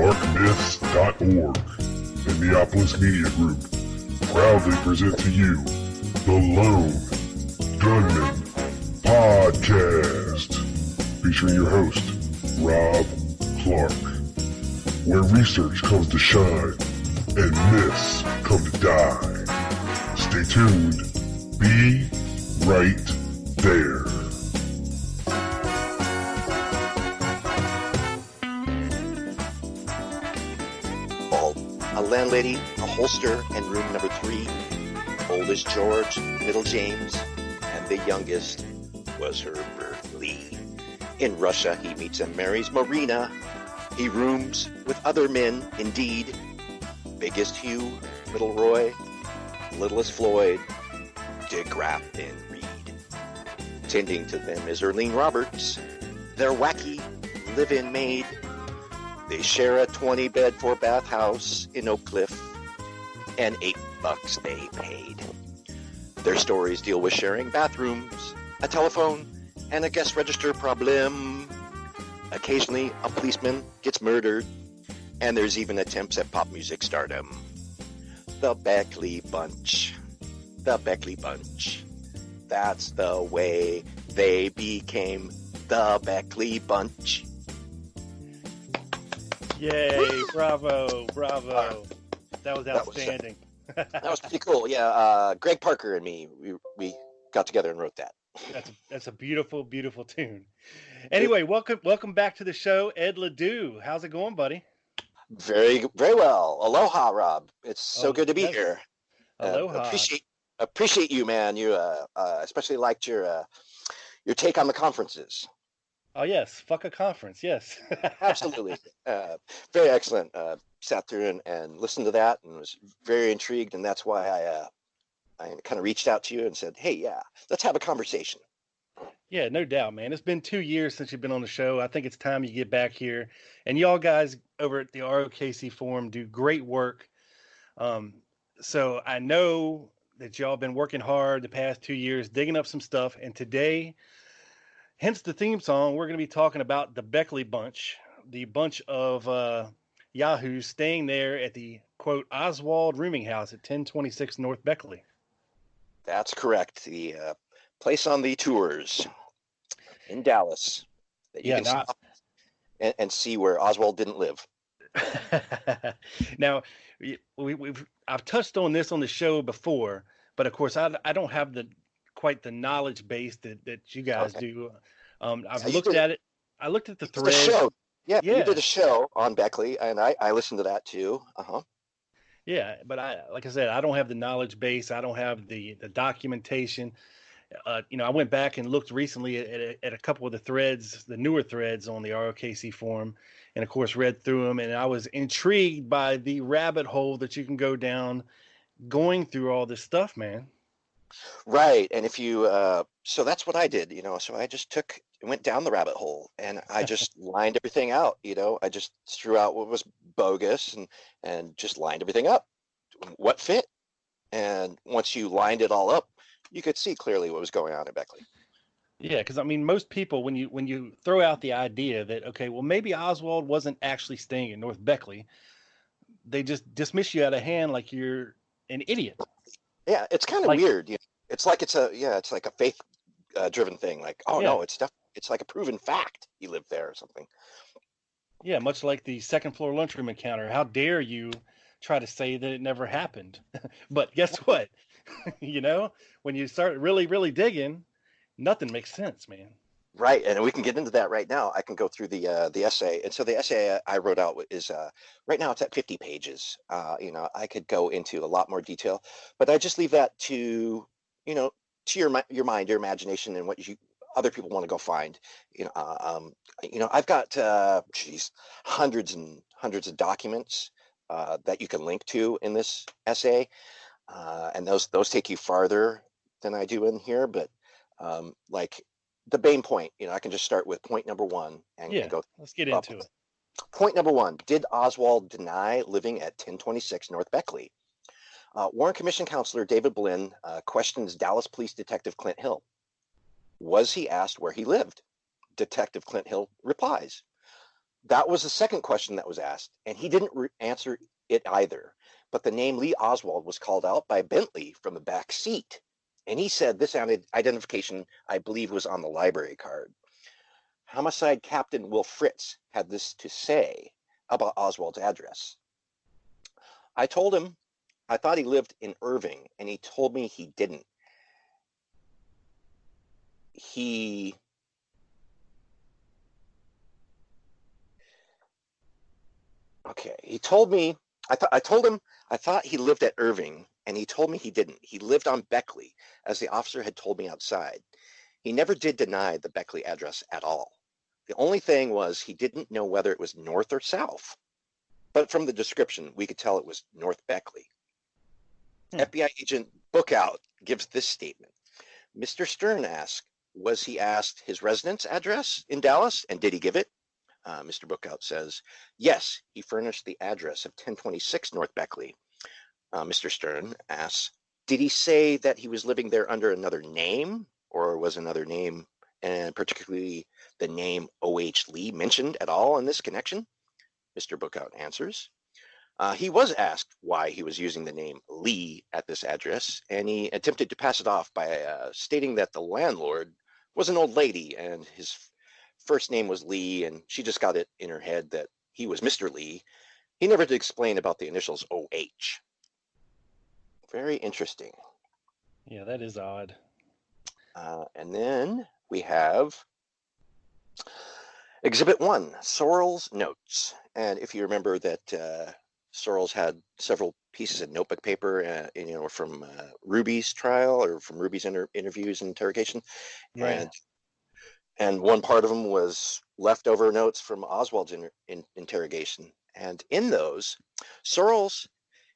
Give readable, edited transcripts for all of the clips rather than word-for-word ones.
darkmyths.org and Neopolis Media Group proudly present to you the Lone Gunman Podcast, featuring your host, Rob Clark, where research comes to shine and myths come to die. Stay tuned. Be right there. A landlady, a holster, and room number 3. Oldest George, middle James, and the youngest was Herbert Lee. In Russia, he meets and marries Marina. He rooms with other men, indeed. Biggest Hugh, middle Roy, littlest Floyd, DeGraff and Reed. Tending to them is Erlene Roberts, their wacky live-in maid. They share a 20-bed 4-bath house in Oak Cliff, and $8 they paid. Their stories deal with sharing bathrooms, a telephone, and a guest register problem. Occasionally, a policeman gets murdered, and there's even attempts at pop music stardom. The Beckley Bunch. The Beckley Bunch. That's the way they became the Beckley Bunch. Yay, bravo. That was outstanding. That was pretty cool. Yeah, Greg Parker and me, we got together and wrote that. That's a beautiful, beautiful tune. Anyway, welcome back to the show, Ed LeDoux. How's it going, buddy? Very, very well. Aloha, Rob. It's so good to be here. Aloha. Appreciate you, man. You especially liked your take on the conferences. Oh yes, fuck a conference. Yes. Absolutely. Very excellent. Sat through and listened to that and was very intrigued, and that's why I kind of reached out to you and said, hey, yeah, let's have a conversation. Yeah, no doubt, man. It's been 2 years since you've been on the show. I think it's time you get back here. And y'all guys over at the ROKC Forum do great work. So I know that y'all been working hard the past 2 years, digging up some stuff. And today, hence the theme song, we're going to be talking about the Beckley Bunch, the bunch of yahoos staying there at the, quote, Oswald rooming house at 1026 North Beckley. That's correct. The place on the tours in Dallas that you can stop and see where Oswald didn't live. Now, I've touched on this on the show before, but of course I don't have quite the knowledge base that you guys do. I've looked at it. I looked at the thread. Yeah, you did a show on Beckley, and I listened to that too. Yeah, but like I said, I don't have the knowledge base. I don't have the documentation. I went back and looked recently at a couple of the threads, the newer threads on the ROKC forum, and of course read through them, and I was intrigued by the rabbit hole that you can go down going through all this stuff, man. Right, and if you, so that's what I did, so I just went down the rabbit hole, and I just lined everything out, I just threw out what was bogus and just lined everything up, what fit, and once you lined it all up, you could see clearly what was going on at Beckley. Yeah, because I mean, most people, when you throw out the idea that, okay, well, maybe Oswald wasn't actually staying in North Beckley, they just dismiss you out of hand like you're an idiot. Yeah, it's kind of weird. It's like it's like a faith driven thing. Like, no, it's like a proven fact he lived there or something. Yeah, much like the second floor lunchroom encounter. How dare you try to say that it never happened? But guess what? When you start really, really digging, nothing makes sense, man. Right, and we can get into that right now. I can go through the essay, and so the essay I wrote out is right now it's at 50 pages. I could go into a lot more detail, but I just leave that to to your mind, your imagination, and what other people want to go find. I've got hundreds and hundreds of documents that you can link to in this essay, and those take you farther than I do in here, but like the main point, I can just start with point number 1 and go. Let's get into it. Point number 1, did Oswald deny living at 1026 North Beckley? Warren Commission Counselor David Blinn questions Dallas Police Detective Clint Hill. Was he asked where he lived? Detective Clint Hill replies, That was the second question that was asked, and he didn't answer it either. But the name Lee Oswald was called out by Bentley from the back seat. And he said this identification, I believe, was on the library card. Homicide Captain Will Fritz had this to say about Oswald's address. I told him I thought he lived in Irving, and he told me he didn't. He told me I told him I thought he lived at Irving, and he told me he didn't. He lived on Beckley, as the officer had told me outside. He never did deny the Beckley address at all. The only thing was he didn't know whether it was north or south. But from the description, we could tell it was North Beckley. FBI agent Bookout gives this statement. Mr. Stern asked, was he asked his residence address in Dallas, and did he give it? Mr. Bookout says, yes, he furnished the address of 1026 North Beckley. Mr. Stern asks, did he say that he was living there under another name, or was another name, and particularly the name O.H. Lee, mentioned at all in this connection? Mr. Bookout answers, he was asked why he was using the name Lee at this address, and he attempted to pass it off by stating that the landlord was an old lady and his first name was Lee, and she just got it in her head that he was Mr. Lee. He never did explain about the initials OH. Very interesting. Yeah, that is odd. And then we have Exhibit 1, Sorrell's Notes. And if you remember that Sorrell's had several pieces of notebook paper, from Ruby's trial or from Ruby's interviews and interrogation. Right. And one part of them was leftover notes from Oswald's interrogation. And in those, Sorrell's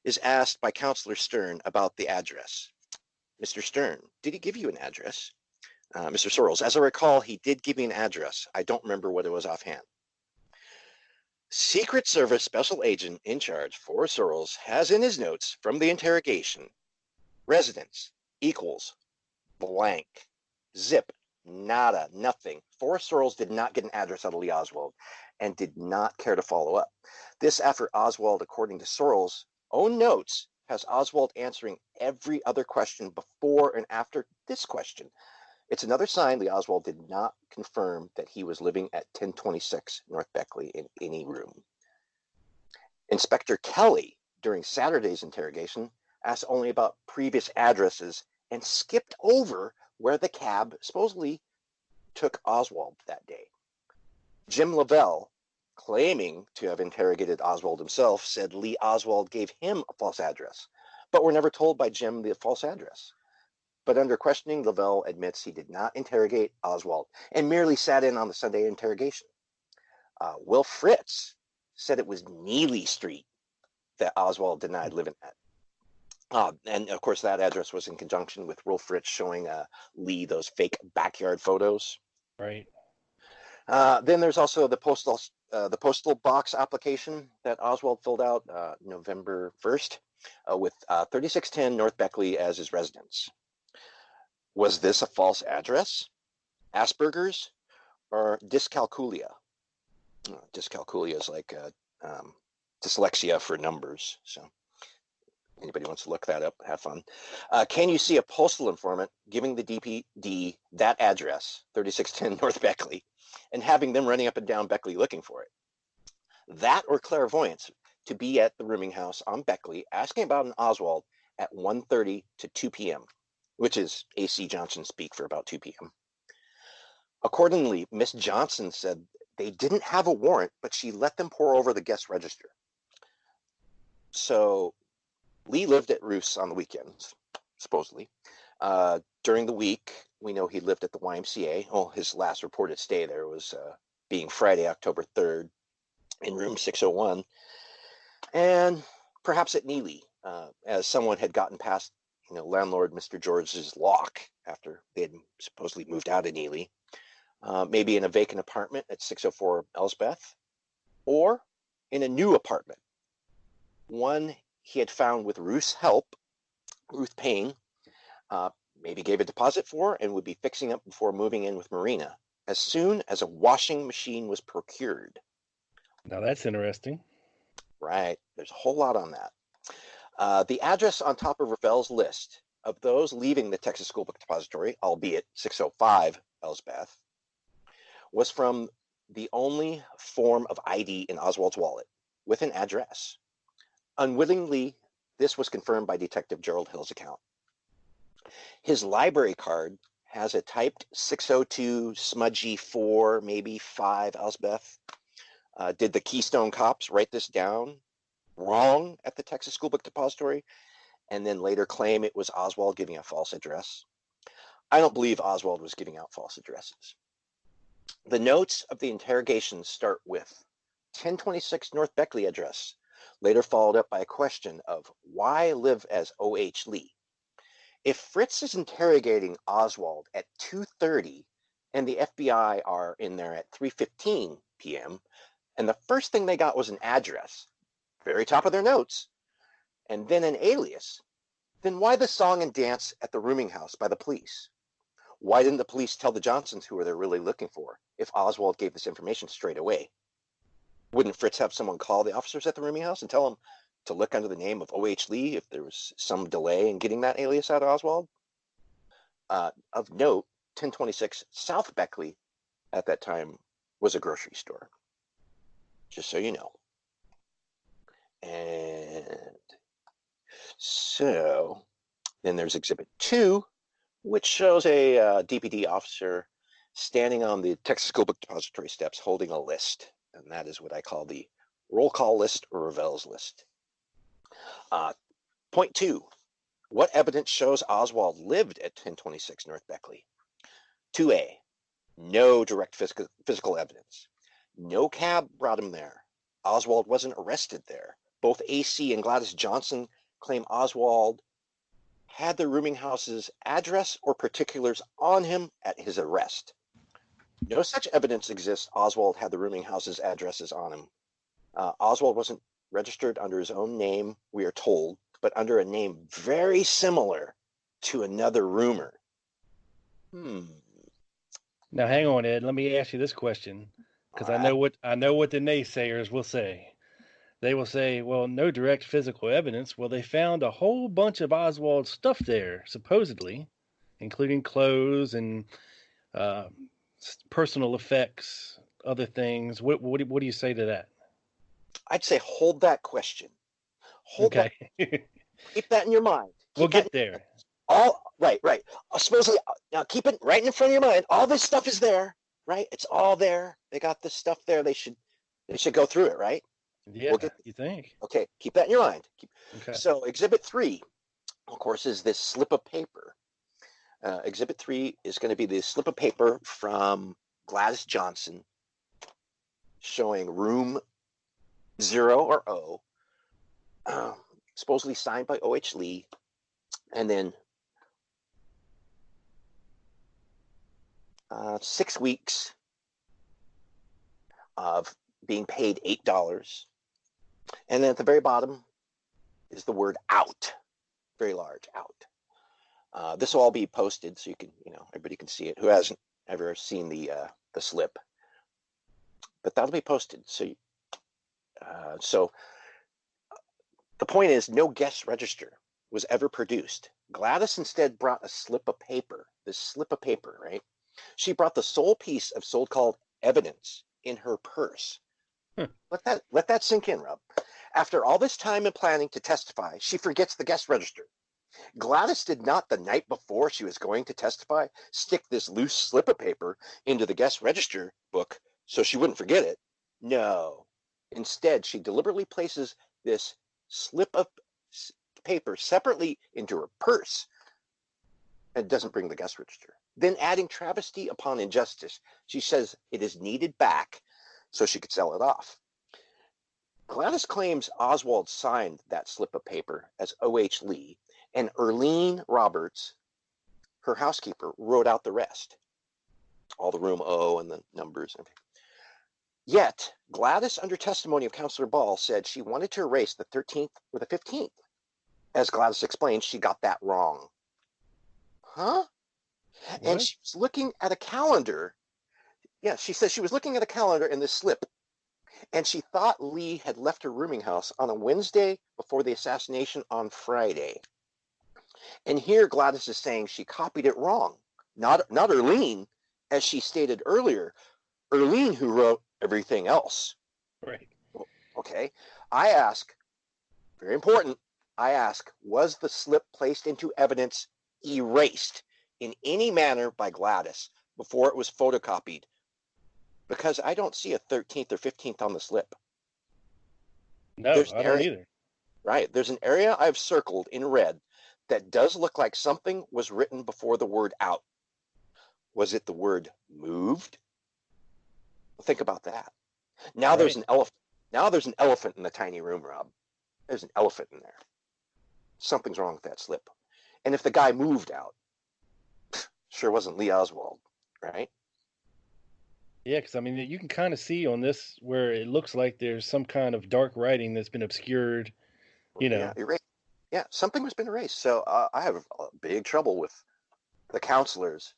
is asked by Counselor Stern about the address. Mr. Stern, did he give you an address? Mr. Sorrells, as I recall, he did give me an address. I don't remember what it was offhand. Secret Service Special Agent in charge for Sorrells has in his notes from the interrogation, residence equals blank, zip, nada, nothing. Forrest Sorrells did not get an address out of Lee Oswald and did not care to follow up. This after Oswald, according to Sorrells' own notes, has Oswald answering every other question before and after this question. It's another sign Lee Oswald did not confirm that he was living at 1026 North Beckley in any room. Inspector Kelly, during Saturday's interrogation, asked only about previous addresses and skipped over where the cab supposedly took Oswald that day. Jim Lavelle, claiming to have interrogated Oswald himself, said Lee Oswald gave him a false address, but were never told by Jim the false address. But under questioning, Lavelle admits he did not interrogate Oswald and merely sat in on the Sunday interrogation. Will Fritz said it was Neely Street that Oswald denied living at. And of course, that address was in conjunction with Will Fritz showing Lee those fake backyard photos. Right. Then there's also the postal box application that Oswald filled out November 1st with 3610 North Beckley as his residence. Was this a false address, Asperger's, or dyscalculia? Dyscalculia is like dyslexia for numbers. So anybody wants to look that up, have fun. Can you see a postal informant giving the DPD that address, 3610 North Beckley, and having them running up and down Beckley looking for it? That or clairvoyance to be at the rooming house on Beckley asking about an Oswald at 1:30 to 2 p.m., which is A.C. Johnson speak for about 2 p.m. Accordingly, Miss Johnson said they didn't have a warrant, but she let them pour over the guest register. So Lee lived at Roos on the weekends, supposedly. During the week, we know he lived at the YMCA. Well, his last reported stay there was being Friday, October 3rd, in room 601. And perhaps at Neely, as someone had gotten past landlord Mr. George's lock after they had supposedly moved out of Neely, maybe in a vacant apartment at 604 Elsbeth, or in a new apartment, one he had found with Ruth's help. Ruth Payne maybe gave a deposit for and would be fixing up before moving in with Marina as soon as a washing machine was procured. Now that's interesting. Right. There's a whole lot on that. The address on top of Ravel's list of those leaving the Texas School Book Depository, albeit 605 Elsbeth, was from the only form of ID in Oswald's wallet with an address. Unwittingly, this was confirmed by Detective Gerald Hill's account. His library card has a typed 602 smudgy 4, maybe 5 Elsbeth. Did the Keystone cops write this down wrong at the Texas School Book Depository and then later claim it was Oswald giving a false address? I don't believe Oswald was giving out false addresses. The notes of the interrogation start with 1026 North Beckley address, later followed up by a question of why live as O.H. Lee? If Fritz is interrogating Oswald at 2:30 and the FBI are in there at 3:15 p.m., and the first thing they got was an address, very top of their notes, and then an alias, then why the song and dance at the rooming house by the police? Why didn't the police tell the Johnsons who they're really looking for if Oswald gave this information straight away? Wouldn't Fritz have someone call the officers at the rooming house and tell them to look under the name of O.H. Lee if there was some delay in getting that alias out of Oswald? Of note, 1026 South Beckley at that time was a grocery store, just so you know. And so then there's Exhibit 2, which shows a DPD officer standing on the Texas School Book Depository steps holding a list. And that is what I call the roll call list or Ravel's list. Point 2, what evidence shows Oswald lived at 1026 North Beckley? 2A, no direct physical evidence. No cab brought him there. Oswald wasn't arrested there. Both AC and Gladys Johnson claim Oswald had the rooming house's address or particulars on him at his arrest. No such evidence exists Oswald had the rooming house's addresses on him. Oswald wasn't registered under his own name, we are told, but under a name very similar to another roomer. Now hang on, Ed. Let me ask you this question, because I know what the naysayers will say. They will say, well, no direct physical evidence. Well, they found a whole bunch of Oswald's stuff there, supposedly, including clothes and personal effects, other things. What do you say to that? I'd say hold that question. Okay. Keep that in your mind. We'll get there. Right. Supposedly, now keep it right in front of your mind. All this stuff is there, right? It's all there. They got this stuff there. They should go through it, right? Yeah, you think? Okay, keep that in your mind. Okay. So Exhibit 3, of course, is this slip of paper. Exhibit 3 is going to be the slip of paper from Gladys Johnson showing room 0 or O, supposedly signed by O.H. Lee, and then 6 weeks of being paid $8. And then at the very bottom is the word out, very large, out. This will all be posted so you can, everybody can see it who hasn't ever seen the slip. But that'll be posted. So the point is, no guest register was ever produced. Gladys instead brought a slip of paper, right? She brought the sole piece of so-called evidence in her purse. Let that sink in, Rob. After all this time and planning to testify, she forgets the guest register. Gladys did not, the night before she was going to testify, stick this loose slip of paper into the guest register book so she wouldn't forget it. No. Instead, she deliberately places this slip of paper separately into her purse and doesn't bring the guest register. Then, adding travesty upon injustice, she says it is needed back so she could sell it off. Gladys claims Oswald signed that slip of paper as O.H. Lee, and Erlene Roberts, her housekeeper, wrote out the rest. All the room O and the numbers. Yet, Gladys, under testimony of Counselor Ball, said she wanted to erase the 13th or the 15th. As Gladys explained, she got that wrong. Huh? What? And she was looking at a calendar. Yeah, she says she was looking at a calendar in this slip. And she thought Lee had left her rooming house on a Wednesday before the assassination on Friday. And here Gladys is saying she copied it wrong. Not Erlene, as she stated earlier. Erlene who wrote everything else. Right. Okay. I ask, very important, I ask, was the slip placed into evidence erased in any manner by Gladys before it was photocopied? Because I don't see a 13th or 15th on the slip. No, I don't either. Right. There's an area I've circled in red that does look like something was written before the word out. Was it the word moved? Think about that. Now Right. there's an elephant. Now there's an elephant in the tiny room, Rob. There's an elephant in there. Something's wrong with that slip. And if the guy moved out, sure wasn't Lee Oswald, right? Yeah, because I mean, you can kind of see on this where it looks like there's some kind of dark writing that's been obscured, you know. Yeah, erased. Yeah, something has been erased. So I have big trouble with the counselors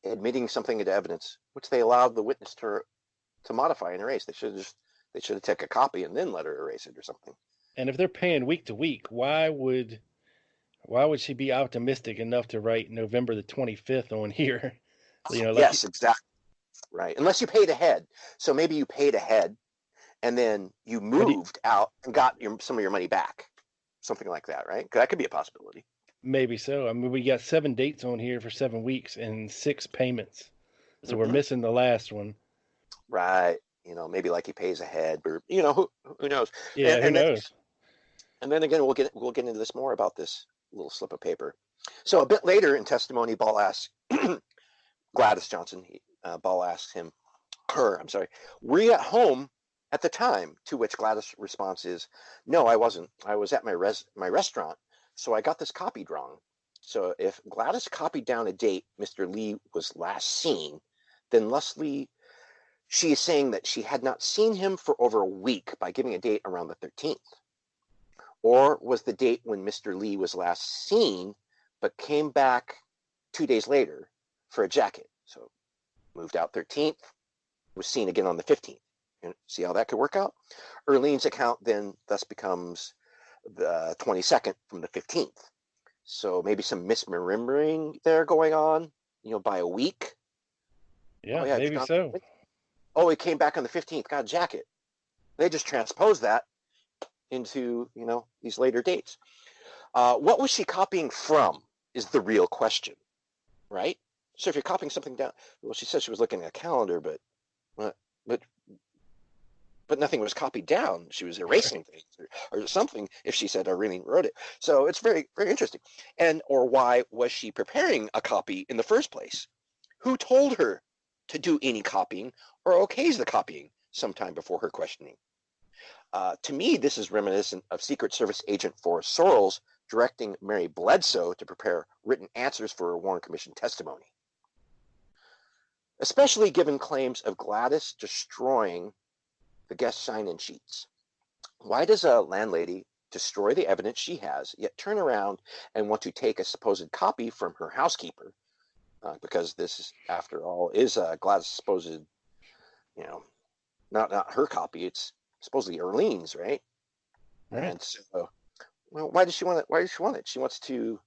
admitting something into evidence, which they allowed the witness to modify and erase. They should have taken a copy and then let her erase it or something. And if they're paying week to week, why would she be optimistic enough to write November the 25th on here? You know, like, yes, exactly. Right. Unless you paid ahead. So maybe you paid ahead and then you moved out and got some of your money back. Something like that, right? That could be a possibility. Maybe so. I mean, we got 7 dates on here for 7 weeks and 6 payments. So we're missing the last one. Right. You know, maybe like he pays ahead, or you know, who knows? Yeah, who knows? And then again, we'll get into this more about this little slip of paper. So a bit later in testimony, Ball asks Gladys Johnson. Ball asks her, were you at home at the time? To which Gladys' response is, no, I wasn't. I was at my restaurant, so I got this copied wrong. So if Gladys copied down a date Mr. Lee was last seen, then Leslie, she is saying that she had not seen him for over a week by giving a date around the 13th. Or was the date when Mr. Lee was last seen, but came back 2 days later for a jacket? So moved out 13th, was seen again on the 15th. You see how that could work out? Erlene's account then thus becomes the 22nd from the 15th. So maybe some misremembering there going on, by a week. Yeah, maybe so. Oh, he came back on the 15th, got a jacket. They just transposed that into, these later dates. What was she copying from is the real question, right? So if you're copying something down, well, she said she was looking at a calendar, but nothing was copied down. She was erasing things or something if she said I really wrote it. So it's very, very interesting. Or why was she preparing a copy in the first place? Who told her to do any copying or okays the copying sometime before her questioning? To me, this is reminiscent of Secret Service agent Forrest Sorrells directing Mary Bledsoe to prepare written answers for a Warren Commission testimony, especially given claims of Gladys destroying the guest sign-in sheets. Why does a landlady destroy the evidence she has, yet turn around and want to take a supposed copy from her housekeeper? Because this, is, after all, is Gladys' supposed, not her copy. It's supposedly Erlene's, right? Right. And so, well, why does she want it? Why does she want it? She wants to,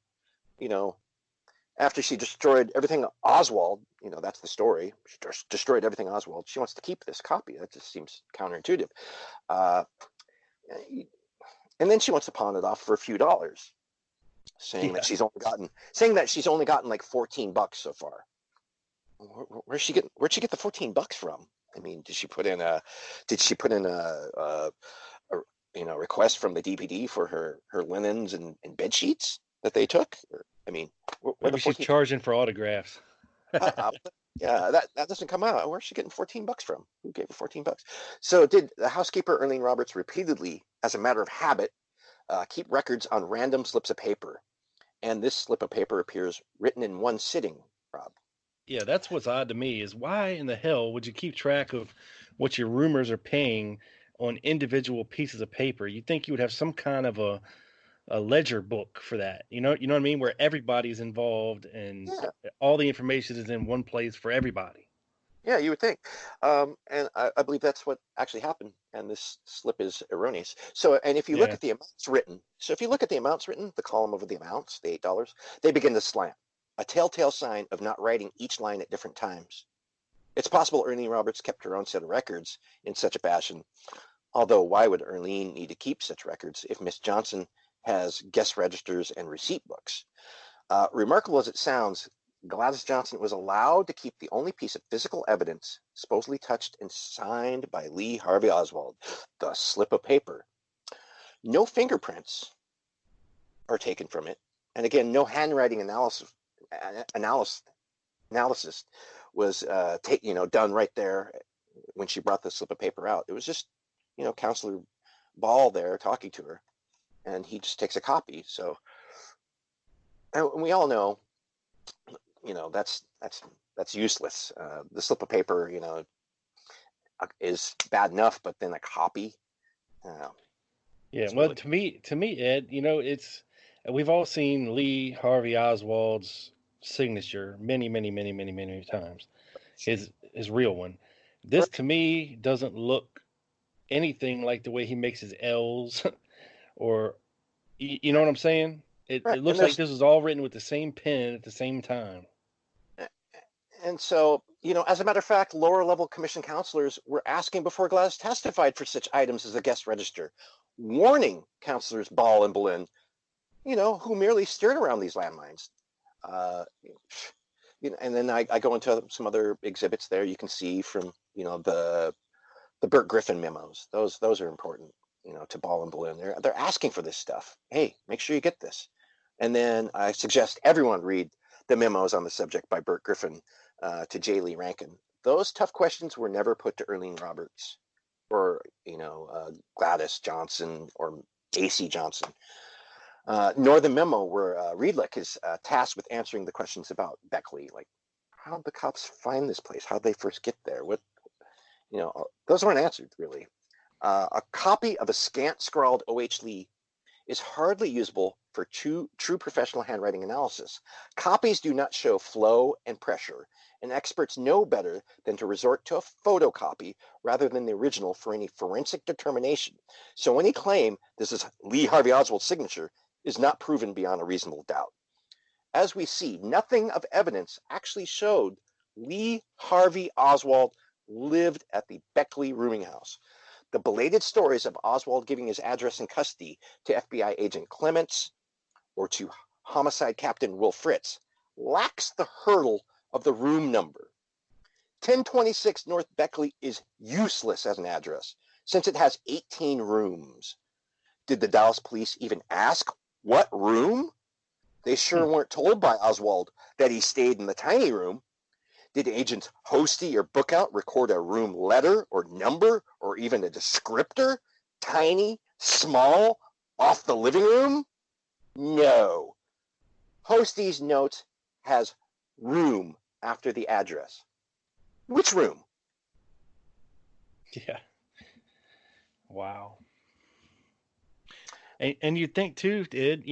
after she destroyed everything Oswald, that's the story. She destroyed everything Oswald. She wants to keep this copy. That just seems counterintuitive. And then she wants to pawn it off for a few dollars, saying that she's only gotten like $14 so far. Where'd she get the $14 from? I mean, did she put in a request from the DPD for her linens and bed sheets that they took? Or, I mean, maybe she's charging for autographs. Yeah, that doesn't come out. Where's she getting $14 from? Who gave her $14? So did the housekeeper Erlene Roberts repeatedly, as a matter of habit, keep records on random slips of paper? And this slip of paper appears written in one sitting, Rob. Yeah, that's what's odd to me is why in the hell would you keep track of what your roomers are paying on individual pieces of paper? You'd think you would have some kind of a ledger book for that. You know what I mean? Where everybody's involved and all the information is in one place for everybody. Yeah, you would think. And I believe that's what actually happened, and this slip is erroneous. So, and if you look Yeah. at the amounts written, so if you look at the amounts written, the column over the amounts, the $8, they begin to slant, a telltale sign of not writing each line at different times. It's possible Ernie Roberts kept her own set of records in such a fashion, although why would Erlene need to keep such records if Miss Johnson has guest registers and receipt books? Remarkable as it sounds, Gladys Johnson was allowed to keep the only piece of physical evidence supposedly touched and signed by Lee Harvey Oswald, the slip of paper. No fingerprints are taken from it, and again, no handwriting analysis was done right there when she brought the slip of paper out. It was just Counselor Ball there talking to her, and he just takes a copy. So, and we all know, that's useless. The slip of paper, is bad enough, but then a copy. Yeah. It's Well, really to me, Ed, we've all seen Lee Harvey Oswald's signature many, many, many, many, many times. His real one. This correct. to me doesn't look anything like the way he makes his L's or you know what I'm saying? Right. It And looks like this was all written with the same pen at the same time. so, as a matter of fact, lower level commission counselors were asking before Gladys testified for such items as a guest register, warning counselors Ball and Boleyn, who merely steered around these landmines. Uh, and then I go into some other exhibits there. You can see from the Burt Griffin memos. Those are important, to Ball and Boleyn. They're asking for this stuff. Hey, make sure you get this. And then I suggest everyone read the memos on the subject by Burt Griffin to J. Lee Rankin. Those tough questions were never put to Erlene Roberts or Gladys Johnson or A.C. Johnson, nor the memo where Riedlich is tasked with answering the questions about Beckley, like how did the cops find this place? How did they first get there? What those weren't answered really. A copy of a scant scrawled O.H. Lee is hardly usable for true professional handwriting analysis. Copies do not show flow and pressure, and experts know better than to resort to a photocopy rather than the original for any forensic determination. So any claim this is Lee Harvey Oswald's signature is not proven beyond a reasonable doubt. As we see, nothing of evidence actually showed Lee Harvey Oswald lived at the Beckley rooming house. The belated stories of Oswald giving his address and custody to FBI agent Clements or to homicide captain Will Fritz lacks the hurdle of the room number. 1026 North Beckley is useless as an address since it has 18 rooms. Did the Dallas police even ask what room? They sure weren't told by Oswald that he stayed in the tiny room. Did agents Hosty or Bookout record a room letter or number or even a descriptor? Tiny, small, off the living room? No. Hosty's note has room after the address. Which room? Yeah. Wow. And you'd think too, Ed,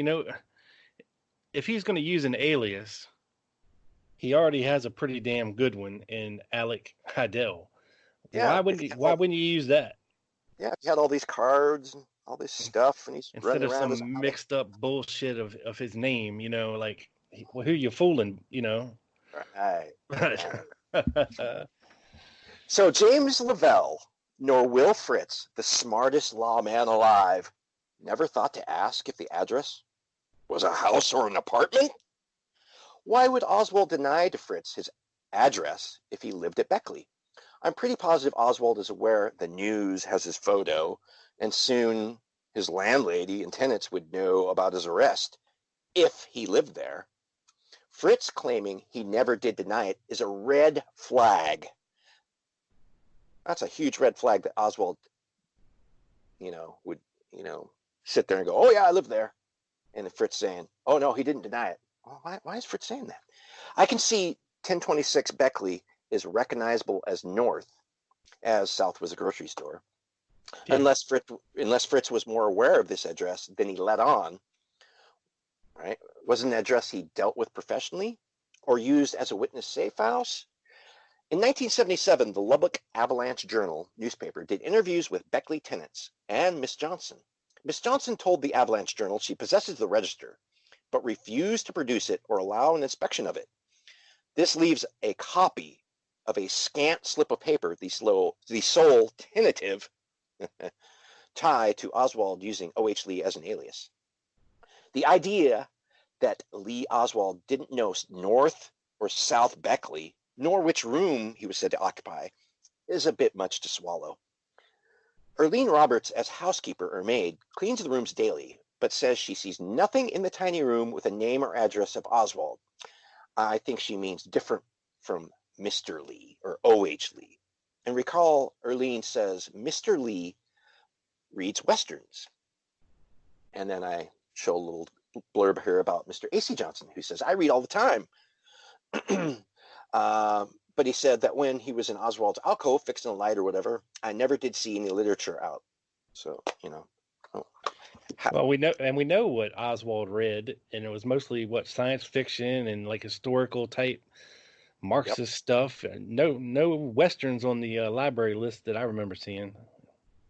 if he's going to use an alias, he already has a pretty damn good one in Alec Heidel. Yeah, Why wouldn't you use that? Yeah, if you had all these cards and all this stuff, and he's Instead running of around as some mixed up bullshit of his name, like, well, who you fooling, right. So James Lavelle, nor Will Fritz, the smartest lawman alive, never thought to ask if the address was a house or an apartment? Why would Oswald deny to Fritz his address if he lived at Beckley? I'm pretty positive Oswald is aware the news has his photo, and soon his landlady and tenants would know about his arrest if he lived there. Fritz claiming he never did deny it is a red flag. That's a huge red flag that Oswald, would, sit there and go, oh yeah, I live there. And Fritz saying, oh no, he didn't deny it. Well, why is Fritz saying that? I can see 1026 Beckley is recognizable as north, as south was a grocery store. Yeah. Unless Fritz was more aware of this address than he let on, right? Was it an address he dealt with professionally or used as a witness safe house? In 1977, the Lubbock Avalanche Journal newspaper did interviews with Beckley tenants and Miss Johnson. Miss Johnson told the Avalanche Journal she possesses the register, but refused to produce it or allow an inspection of it. This leaves a copy of a scant slip of paper, the sole tentative tie to Oswald using O.H. Lee as an alias. The idea that Lee Oswald didn't know North or South Beckley, nor which room he was said to occupy, is a bit much to swallow. Earlene Roberts, as housekeeper or maid, cleans the rooms daily, but says she sees nothing in the tiny room with a name or address of Oswald. I think she means different from Mr. Lee or O.H. Lee. And recall, Earlene says Mr. Lee reads Westerns. And then I show a little blurb here about Mr. A.C. Johnson, who says, I read all the time. But he said that when he was in Oswald's alcove fixing a light or whatever, I never did see any literature out. So, Well, we know what Oswald read, and it was mostly science fiction and like historical type Marxist stuff. And no Westerns on the library list that I remember seeing.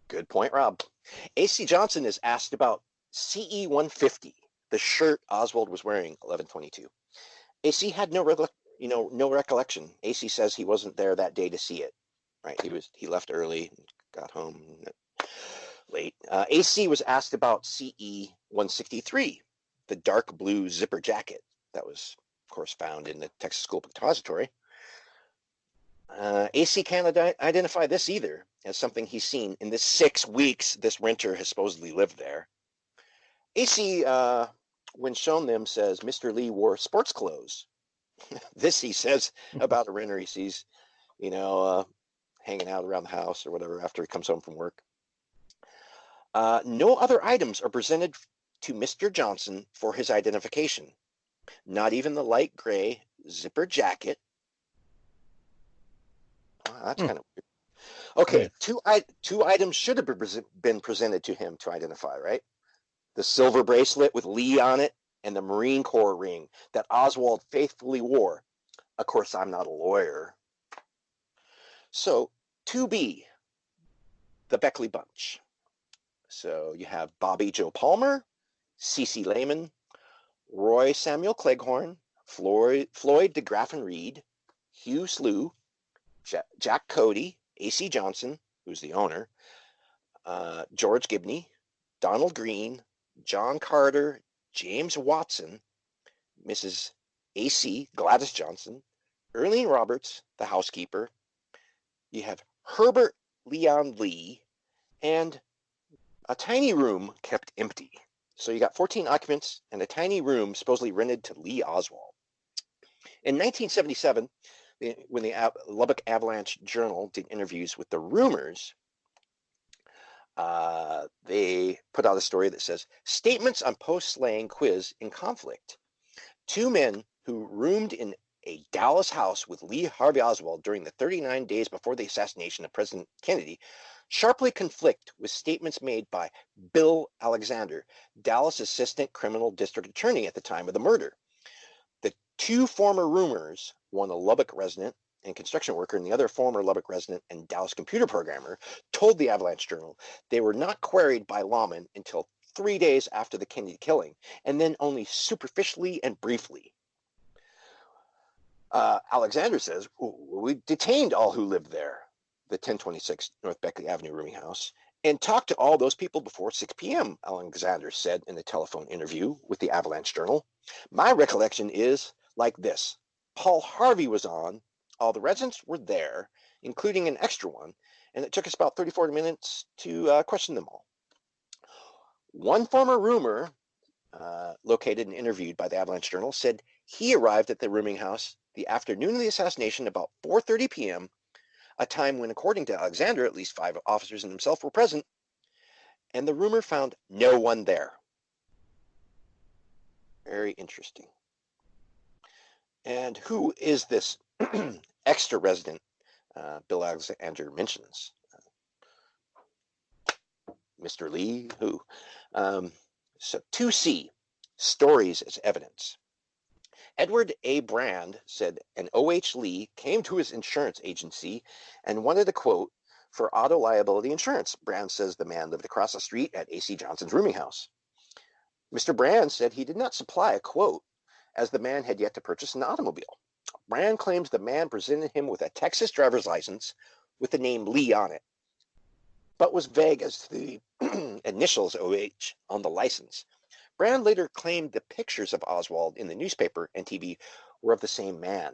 Good point, Rob. A.C. Johnson is asked about CE 150, the shirt Oswald was wearing, 11/22. A.C. had no recollection. A.C. says he wasn't there that day to see it. Right? He left early, got home late. A.C. was asked about CE 163, the dark blue zipper jacket that was, of course, found in the Texas School Book Depository. A.C. can't identify this either as something he's seen in the 6 weeks this renter has supposedly lived there. A.C., when shown them, says Mr. Lee wore sports clothes. This he says about a renter he sees, hanging out around the house or whatever after he comes home from work. No other items are presented to Mr. Johnson for his identification. Not even the light gray zipper jacket. Oh, that's kind of weird. Okay, yeah. Two items should have been presented to him to identify, right? The silver bracelet with Lee on it and the Marine Corps ring that Oswald faithfully wore. Of course, I'm not a lawyer. So, 2B, the Beckley bunch. So you have Bobby Joe Palmer, C.C. Lehman, Roy Samuel Cleghorn, Floyd de Graffin Reed, Hugh Slough, Jack Cody, A.C. Johnson, who's the owner, George Gibney, Donald Green, John Carter, James Watson, Mrs. A.C. Gladys Johnson, Earlene Roberts, the housekeeper. You have Herbert Leon Lee, and a tiny room kept empty. So you got 14 occupants and a tiny room supposedly rented to Lee Oswald. In 1977, when the Lubbock Avalanche Journal did interviews with the Roomers, they put out a story that says, statements on post-slaying quiz in conflict. 2 men who roomed in a Dallas house with Lee Harvey Oswald during the 39 days before the assassination of President Kennedy sharply conflict with statements made by Bill Alexander, Dallas Assistant Criminal District Attorney at the time of the murder. The 2 former roomers, one a Lubbock resident and construction worker and the other former Lubbock resident and Dallas computer programmer, told the Avalanche Journal they were not queried by lawmen until 3 days after the Kennedy killing, and then only superficially and briefly. Alexander says, we detained all who lived there, the 1026 North Beckley Avenue rooming house, and talked to all those people before 6 p.m., Alexander said in a telephone interview with the Avalanche Journal. My recollection is like this. Paul Harvey was on, all the residents were there, including an extra one, and it took us about 34 minutes to question them all. One former roomer, located and interviewed by the Avalanche Journal, said he arrived at the rooming house the afternoon of the assassination about 4:30 p.m., a time when, according to Alexander, at least 5 officers and himself were present, and the roomer found no one there. Very interesting. And who is this extra resident Bill Alexander mentions? Mr. Lee, who? So 2C, stories as evidence. Edward A. Brand said an O.H. Lee came to his insurance agency and wanted a quote for auto liability insurance. Brand says the man lived across the street at A.C. Johnson's rooming house. Mr. Brand said he did not supply a quote as the man had yet to purchase an automobile. Brand claims the man presented him with a Texas driver's license with the name Lee on it, but was vague as to the initials OH on the license. Brand later claimed the pictures of Oswald in the newspaper and TV were of the same man.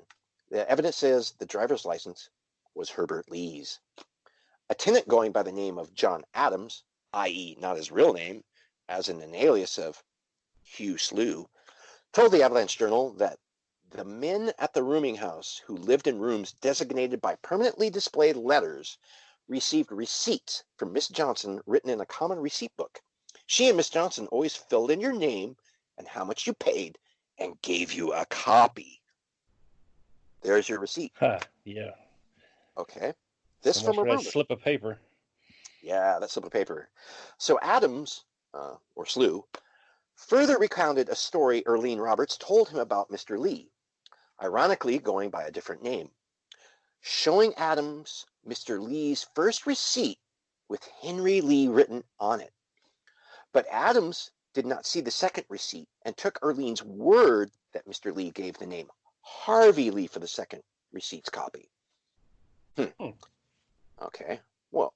The evidence says the driver's license was Herbert Lee's. A tenant going by the name of John Adams, i.e. not his real name, as in an alias of Hugh Slough, told the Avalanche Journal that the men at the rooming house who lived in rooms designated by permanently displayed letters received receipts from Miss Johnson written in a common receipt book. She and Miss Johnson always filled in your name and how much you paid and gave you a copy. There's your receipt. Yeah. Okay. This So from a much for rumor. that slip of paper. Yeah, that slip of paper. So Adams, or Slough, further recounted a story Earlene Roberts told him about Mr. Lee, ironically going by a different name, showing Adams Mr. Lee's first receipt with Henry Lee written on it. But Adams did not see the second receipt and took Earlene's word that Mr. Lee gave the name Harvey Lee for the second receipt's copy. Okay, well,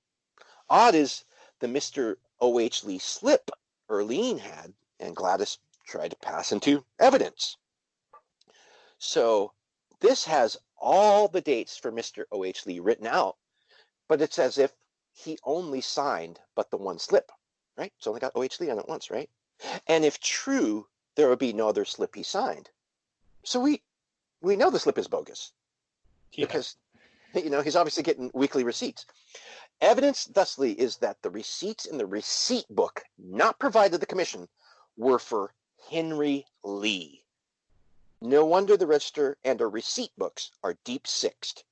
odd is the Mr. O.H. Lee slip Earlene had and Gladys tried to pass into evidence. So this has all the dates for Mr. O.H. Lee written out, but it's as if he only signed but the one slip, right? It's only got O.H. Lee on it once, right? And if true, there would be no other slip he signed. So we know the slip is bogus because, he's obviously getting weekly receipts. Evidence thusly is that the receipts in the receipt book not provided to the commission were for Henry Lee. No wonder the register and or receipt books are deep sixed.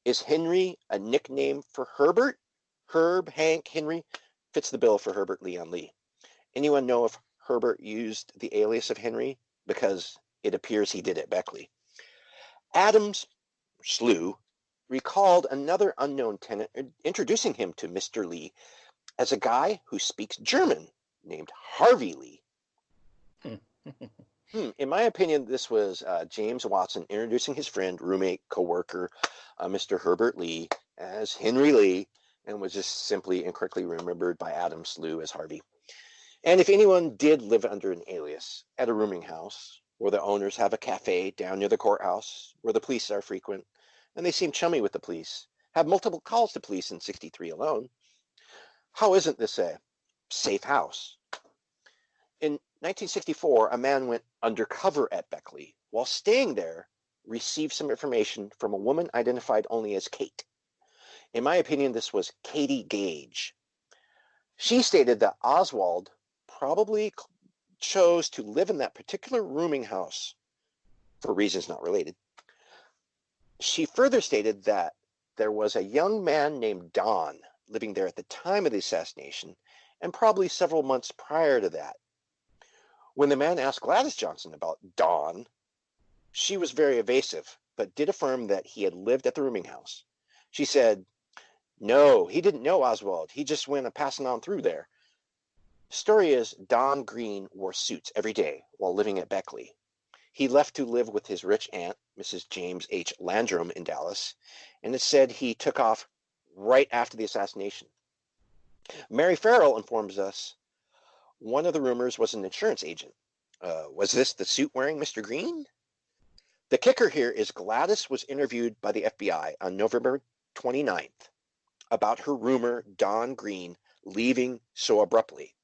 Is Henry a nickname for Herbert? Herb, Hank, Henry fits the bill for Herbert Leon Lee. Anyone know if Herbert used the alias of Henry? Because it appears he did at Beckley. Adams, Slough, recalled another unknown tenant introducing him to Mr. Lee as a guy who speaks German named Harvey Lee. In my opinion, this was James Watson introducing his friend, roommate, co-worker, Mr. Herbert Lee as Henry Lee, and was just simply incorrectly remembered by Adam Slough as Harvey. And if anyone did live under an alias at a rooming house, where the owners have a cafe down near the courthouse, where the police are frequent, and they seem chummy with the police, have multiple calls to police in 63 alone, how isn't this a safe house? In 1964, a man went undercover at Beckley. While staying there, received some information from a woman identified only as Kate. In my opinion, this was Katie Gage. She stated that Oswald probably chose to live in that particular rooming house for reasons not related. She further stated that there was a young man named Don living there at the time of the assassination and probably several months prior to that. When the man asked Gladys Johnson about Don, she was very evasive, but did affirm that he had lived at the rooming house. She said, "No, he didn't know Oswald. He just went passing on through there." Story is Don Green wore suits every day while living at Beckley. He left to live with his rich aunt, Mrs. James H. Landrum, in Dallas, and it said he took off right after the assassination. Mary Farrell informs us one of the rumors was an insurance agent. Was this the suit-wearing Mr. Green? The kicker here is Gladys was interviewed by the FBI on November 29th about her rumor Don Green leaving so abruptly.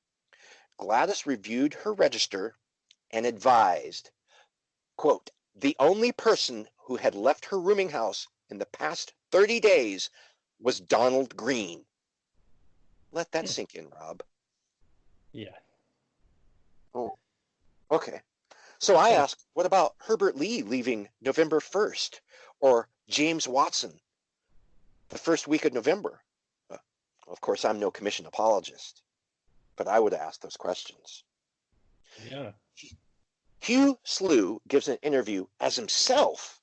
Gladys reviewed her register and advised, quote, "The only person who had left her rooming house in the past 30 days was Donald Green." Let that sink in, Rob. Yeah. Oh, okay. So I ask, what about Herbert Lee leaving November 1st or James Watson the first week of November? Of course, I'm no commission apologist, but I would ask those questions. Yeah. Hugh Slough gives an interview as himself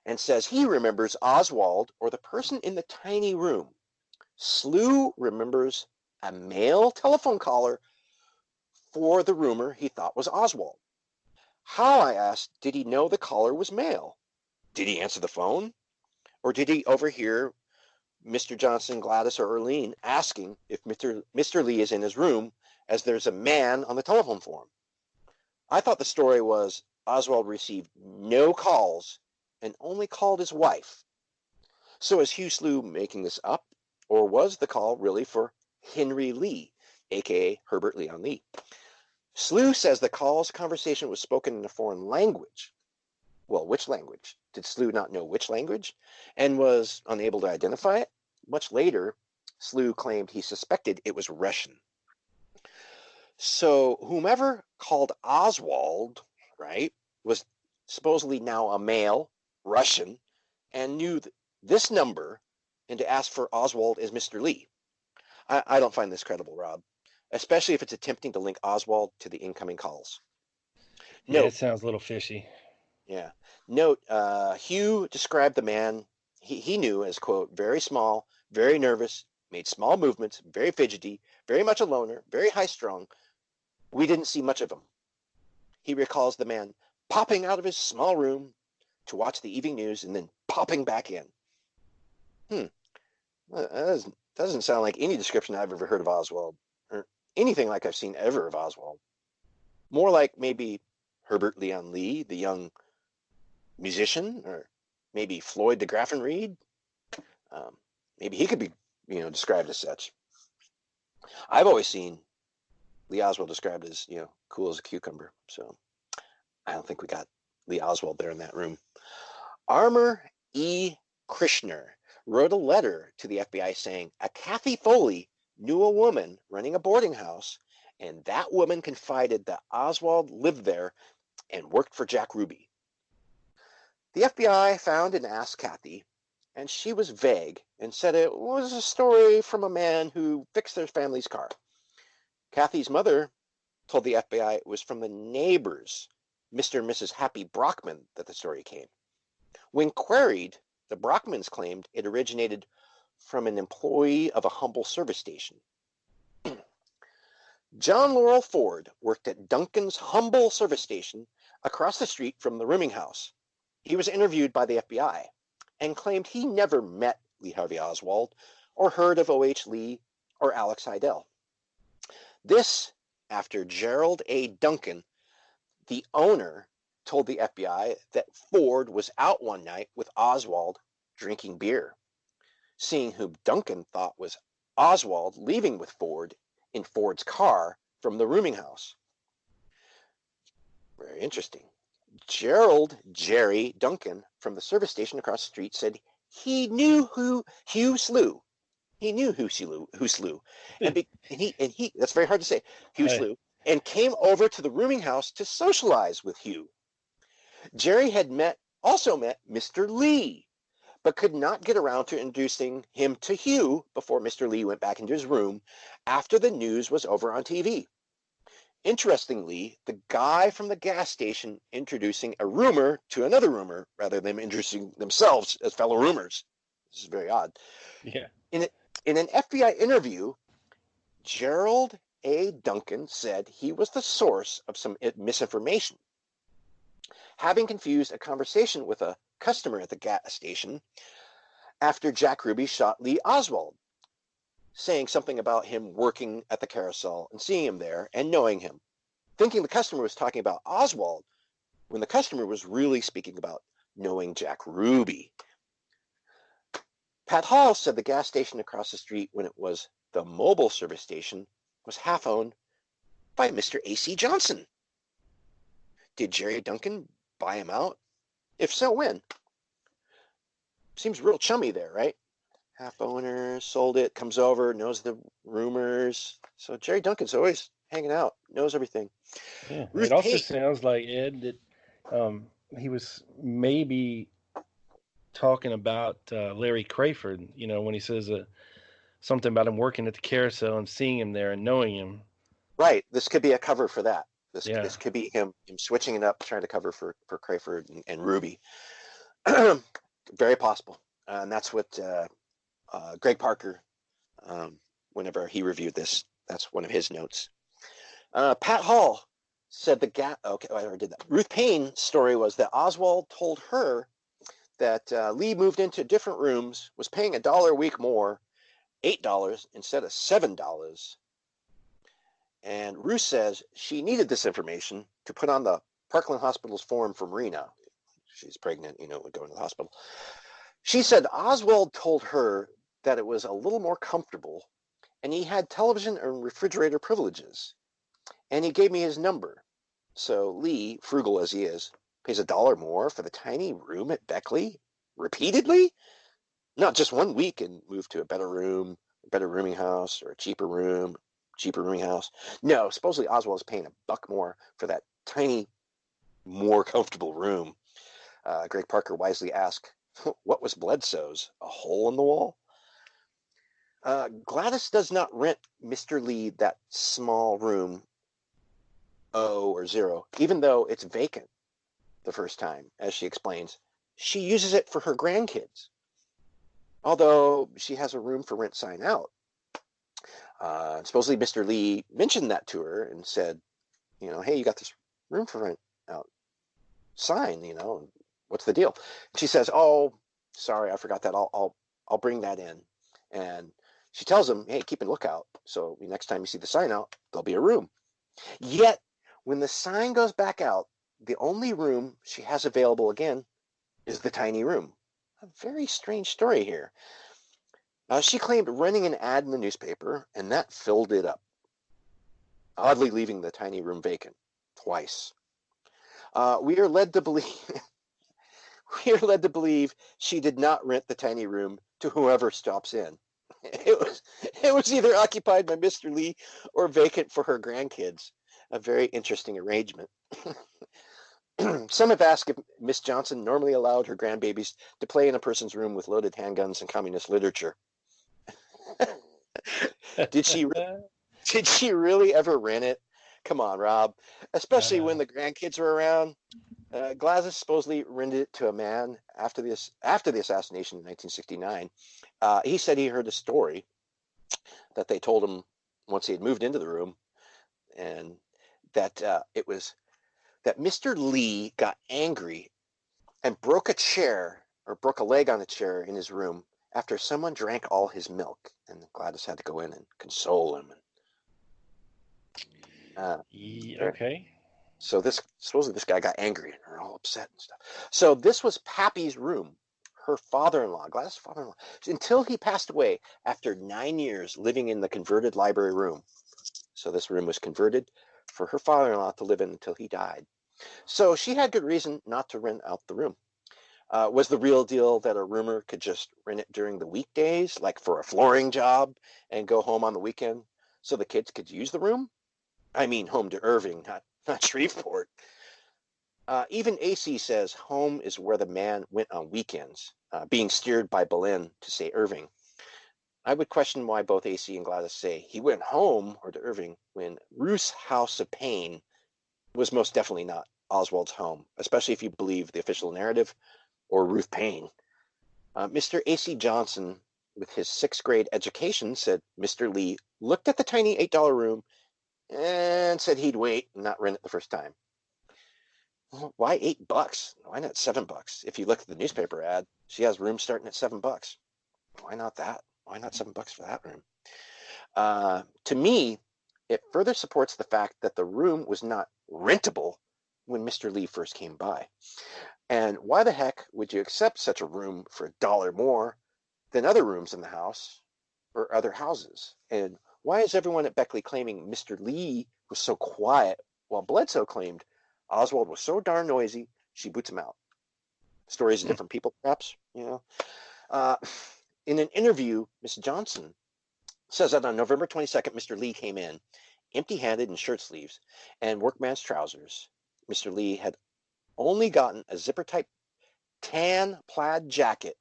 and says he remembers Oswald or the person in the tiny room. Slough remembers a male telephone caller for the rumor he thought was Oswald. How, I asked, did he know the caller was male? Did he answer the phone? Or did he overhear Mr. Johnson, Gladys, or Erlene asking if Mr. Lee is in his room as there's a man on the telephone for him? I thought the story was Oswald received no calls and only called his wife. So is Hugh Slough making this up, or was the call really for Henry Lee, aka Herbert Leon Lee? Slough says the call's conversation was spoken in a foreign language. Well, which language? Did Slough not know which language and was unable to identify it? Much later, Slough claimed he suspected it was Russian. So whomever called Oswald, right, was supposedly now a male, Russian, and knew this number and to ask for Oswald as Mr. Lee. I don't find this credible, Rob, especially if it's attempting to link Oswald to the incoming calls. Yeah, it sounds a little fishy. Yeah. Note, Hugh described the man he knew as, quote, very small, very nervous, made small movements, very fidgety, very much a loner, very high-strung. We didn't see much of him. He recalls the man popping out of his small room to watch the evening news and then popping back in. That doesn't sound like any description I've ever heard of Oswald, or anything like I've seen ever of Oswald. More like maybe Herbert Leon Lee, the young musician, or maybe Floyd de Graffenried. Maybe he could be, described as such. I've always seen Lee Oswald described as, cool as a cucumber. So I don't think we got Lee Oswald there in that room. Armour E. Krishner wrote a letter to the FBI saying a Kathy Foley knew a woman running a boarding house, and that woman confided that Oswald lived there and worked for Jack Ruby. The FBI found and asked Kathy, and she was vague and said it was a story from a man who fixed their family's car. Kathy's mother told the FBI it was from the neighbors, Mr. and Mrs. Happy Brockman, that the story came. When queried, the Brockmans claimed it originated from an employee of a humble service station. John Laurel Ford worked at Duncan's humble service station across the street from the rooming house. He was interviewed by the FBI and claimed he never met Lee Harvey Oswald or heard of O.H. Lee or Alex Heidel. This after Gerald A. Duncan, the owner, told the FBI that Ford was out one night with Oswald drinking beer, seeing who Duncan thought was Oswald leaving with Ford in Ford's car from the rooming house. Very interesting. Jerry Duncan from the service station across the street said he knew Hugh Slough. He knew Hugh Slough. And he that's very hard to say, Hugh Slough, and came over to the rooming house to socialize with Hugh. Jerry had also met Mr. Lee, but could not get around to introducing him to Hugh before Mr. Lee went back into his room after the news was over on TV. Interestingly, the guy from the gas station introducing a rumor to another rumor rather than introducing themselves as fellow rumors. This is very odd. Yeah. In an FBI interview, Gerald A. Duncan said he was the source of some misinformation, having confused a conversation with a customer at the gas station after Jack Ruby shot Lee Oswald, saying something about him working at the carousel and seeing him there and knowing him, thinking the customer was talking about Oswald when the customer was really speaking about knowing Jack Ruby. Pat Hall said the gas station across the street, when it was the mobile service station, was half owned by Mr. A.C. Johnson. Did Jerry Duncan buy him out? If so, when? Seems real chummy there, right? Half owner, sold it, comes over, knows the rumors. So Jerry Duncan's always hanging out, knows everything. Yeah, it also sounds like, Ed, that he was maybe talking about Larry Crayford, when he says something about him working at the carousel and seeing him there and knowing him. Right. This could be a cover for that. This could be him switching it up, trying to cover for Crayford and Ruby. Very possible. And that's what Greg Parker, whenever he reviewed this, that's one of his notes. Pat Hall said okay, I already did that. Ruth Payne's story was that Oswald told her that Lee moved into different rooms, was paying $1 a week more, $8 instead of $7. And Ruth says she needed this information to put on the Parkland Hospital's form for Marina. She's pregnant, going to the hospital. She said Oswald told her that it was a little more comfortable, and he had television and refrigerator privileges. And he gave me his number. So Lee, frugal as he is, pays $1 more for the tiny room at Beckley repeatedly? Not just 1 week and move to a better rooming house, or a cheaper rooming house. No, supposedly Oswald is paying $1 more for that tiny, more comfortable room. Greg Parker wisely asked, what was Bledsoe's? A hole in the wall? Gladys does not rent Mr. Lee that small room, O or 0, even though it's vacant the first time. As she explains, she uses it for her grandkids, although she has a room for rent sign out. Supposedly Mr. Lee mentioned that to her and said, hey, you got this room for rent out sign, what's the deal? She says, oh, sorry, I forgot that. I'll bring that in. And she tells him, hey, keep a lookout. So next time you see the sign out, there'll be a room. Yet when the sign goes back out, the only room she has available again is the tiny room. A very strange story here. She claimed running an ad in the newspaper, and that filled it up, oddly leaving the tiny room vacant twice. We are led to believe she did not rent the tiny room to whoever stops in. It was either occupied by Mr. Lee or vacant for her grandkids. A very interesting arrangement. Some have asked if Miss Johnson normally allowed her grandbabies to play in a person's room with loaded handguns and communist literature. Did she really ever rent it? Come on, Rob. Especially when the grandkids were around. Gladys supposedly rented it to a man after the assassination in 1969. He said he heard a story that they told him once he had moved into the room, and that it was that Mr. Lee got angry and broke a leg on a chair in his room after someone drank all his milk, and Gladys had to go in and console him. Okay. So supposedly this guy got angry and they're all upset and stuff. So this was Pappy's room, her father-in-law, Gladys' father-in-law, until he passed away after 9 years living in the converted library room. So this room was converted for her father-in-law to live in until he died. So she had good reason not to rent out the room. Was the real deal that a roomer could just rent it during the weekdays, like for a flooring job, and go home on the weekend so the kids could use the room? I mean, home to Irving, not Shreveport. Even AC says home is where the man went on weekends, being steered by Boleyn to say Irving. I would question why both AC and Gladys say he went home or to Irving when Ruth's house of pain was most definitely not Oswald's home, especially if you believe the official narrative or Ruth Payne. Mr. AC Johnson, with his 6th grade education, said Mr. Lee looked at the tiny $8 room and said he'd wait and not rent it the first time. Well, why $8? Why not $7? If you look at the newspaper ad, she has rooms starting at $7. Why not that? Why not $7 for that room? To me, it further supports the fact that the room was not rentable when Mr. Lee first came by. And why the heck would you accept such a room for $1 more than other rooms in the house or other houses? And why is everyone at Beckley claiming Mr. Lee was so quiet while Bledsoe claimed Oswald was so darn noisy she boots him out? Stories of different people, perhaps, In an interview, Miss Johnson says that on November 22nd, Mr. Lee came in empty-handed in shirt sleeves and workman's trousers. Mr. Lee had only gotten a zipper-type tan plaid jacket.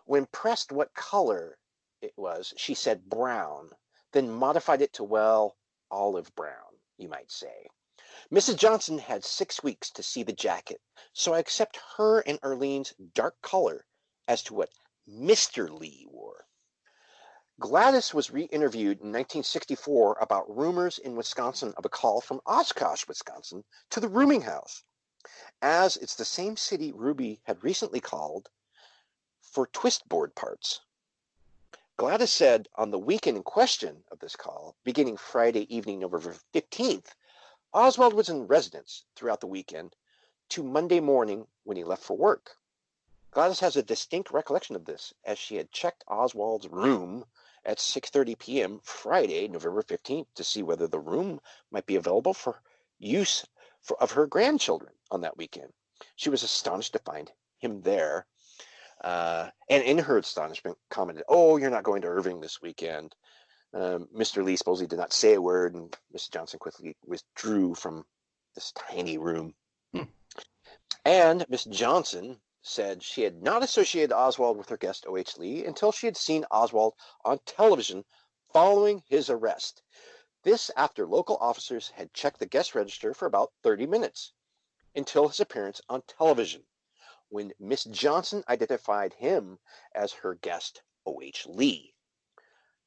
When pressed what color it was, she said brown, then modified it to, well, olive brown, you might say. Mrs. Johnson had 6 weeks to see the jacket, so I accept her and Erlene's dark color as to what Mr. Lee wore. Gladys was re-interviewed in 1964 about rumors in Wisconsin of a call from Oshkosh, Wisconsin, to the rooming house, as it's the same city Ruby had recently called for twist board parts. Gladys said on the weekend in question of this call, beginning Friday evening, November 15th, Oswald was in residence throughout the weekend to Monday morning when he left for work. Gladys has a distinct recollection of this, as she had checked Oswald's room at 6:30 p.m. Friday, November 15th, to see whether the room might be available for use of her grandchildren on that weekend. She was astonished to find him there, and in her astonishment commented, "Oh, you're not going to Irving this weekend." Mr. Lee supposedly did not say a word, and Mrs. Johnson quickly withdrew from this tiny room. And Miss Johnson said she had not associated Oswald with her guest O.H. Lee until she had seen Oswald on television following his arrest. This after local officers had checked the guest register for about 30 minutes until his appearance on television, when Miss Johnson identified him as her guest O.H. Lee.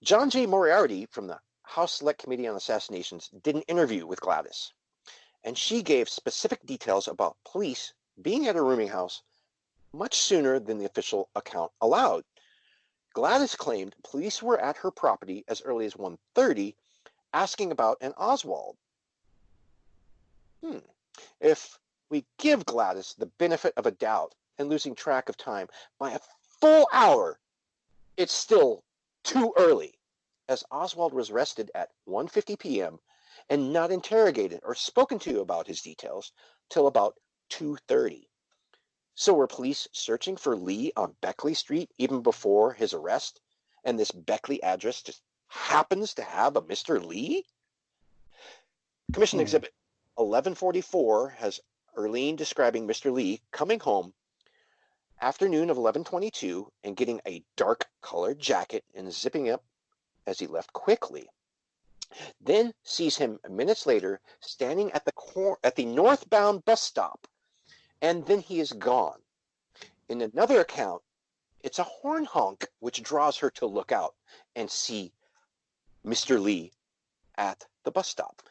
John J. Moriarty from the House Select Committee on Assassinations did an interview with Gladys, and she gave specific details about police being at her rooming house much sooner than the official account allowed. Gladys claimed police were at her property as early as 1:30 asking about an Oswald. If we give Gladys the benefit of a doubt and losing track of time by a full hour, it's still too early, as Oswald was arrested at 1:50 p.m. and not interrogated or spoken to about his details till about 2:30. So were police searching for Lee on Beckley Street even before his arrest, and this Beckley address just happens to have a Mr. Lee? Commission Exhibit 1144 has Erlene describing Mr. Lee coming home afternoon of 11:22 and getting a dark colored jacket and zipping up as he left quickly. Then sees him minutes later standing at the northbound bus stop, and then he is gone. In another account, it's a horn honk which draws her to look out and see Mr. Lee at the bus stop.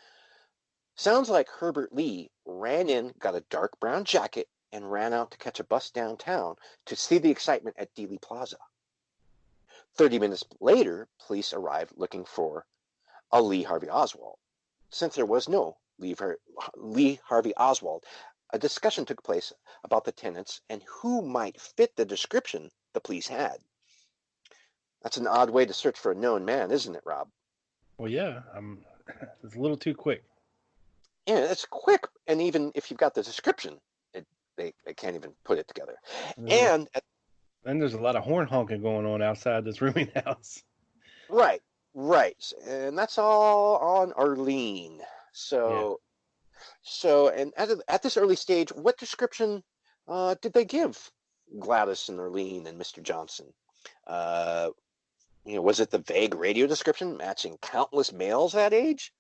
Sounds like Herbert Lee ran in, got a dark brown jacket, and ran out to catch a bus downtown to see the excitement at Dealey Plaza. 30 minutes later, police arrived looking for a Lee Harvey Oswald. Since there was no Lee Harvey Oswald, a discussion took place about the tenants and who might fit the description the police had. That's an odd way to search for a known man, isn't it, Rob? Well, yeah, it's a little too quick. Yeah, it's quick, and even if you've got the description, they can't even put it together. And there's a lot of horn honking going on outside this rooming house. Right, and that's all on Arlene. So and at this early stage, what description did they give Gladys and Arlene and Mr. Johnson? Was it the vague radio description matching countless males that age?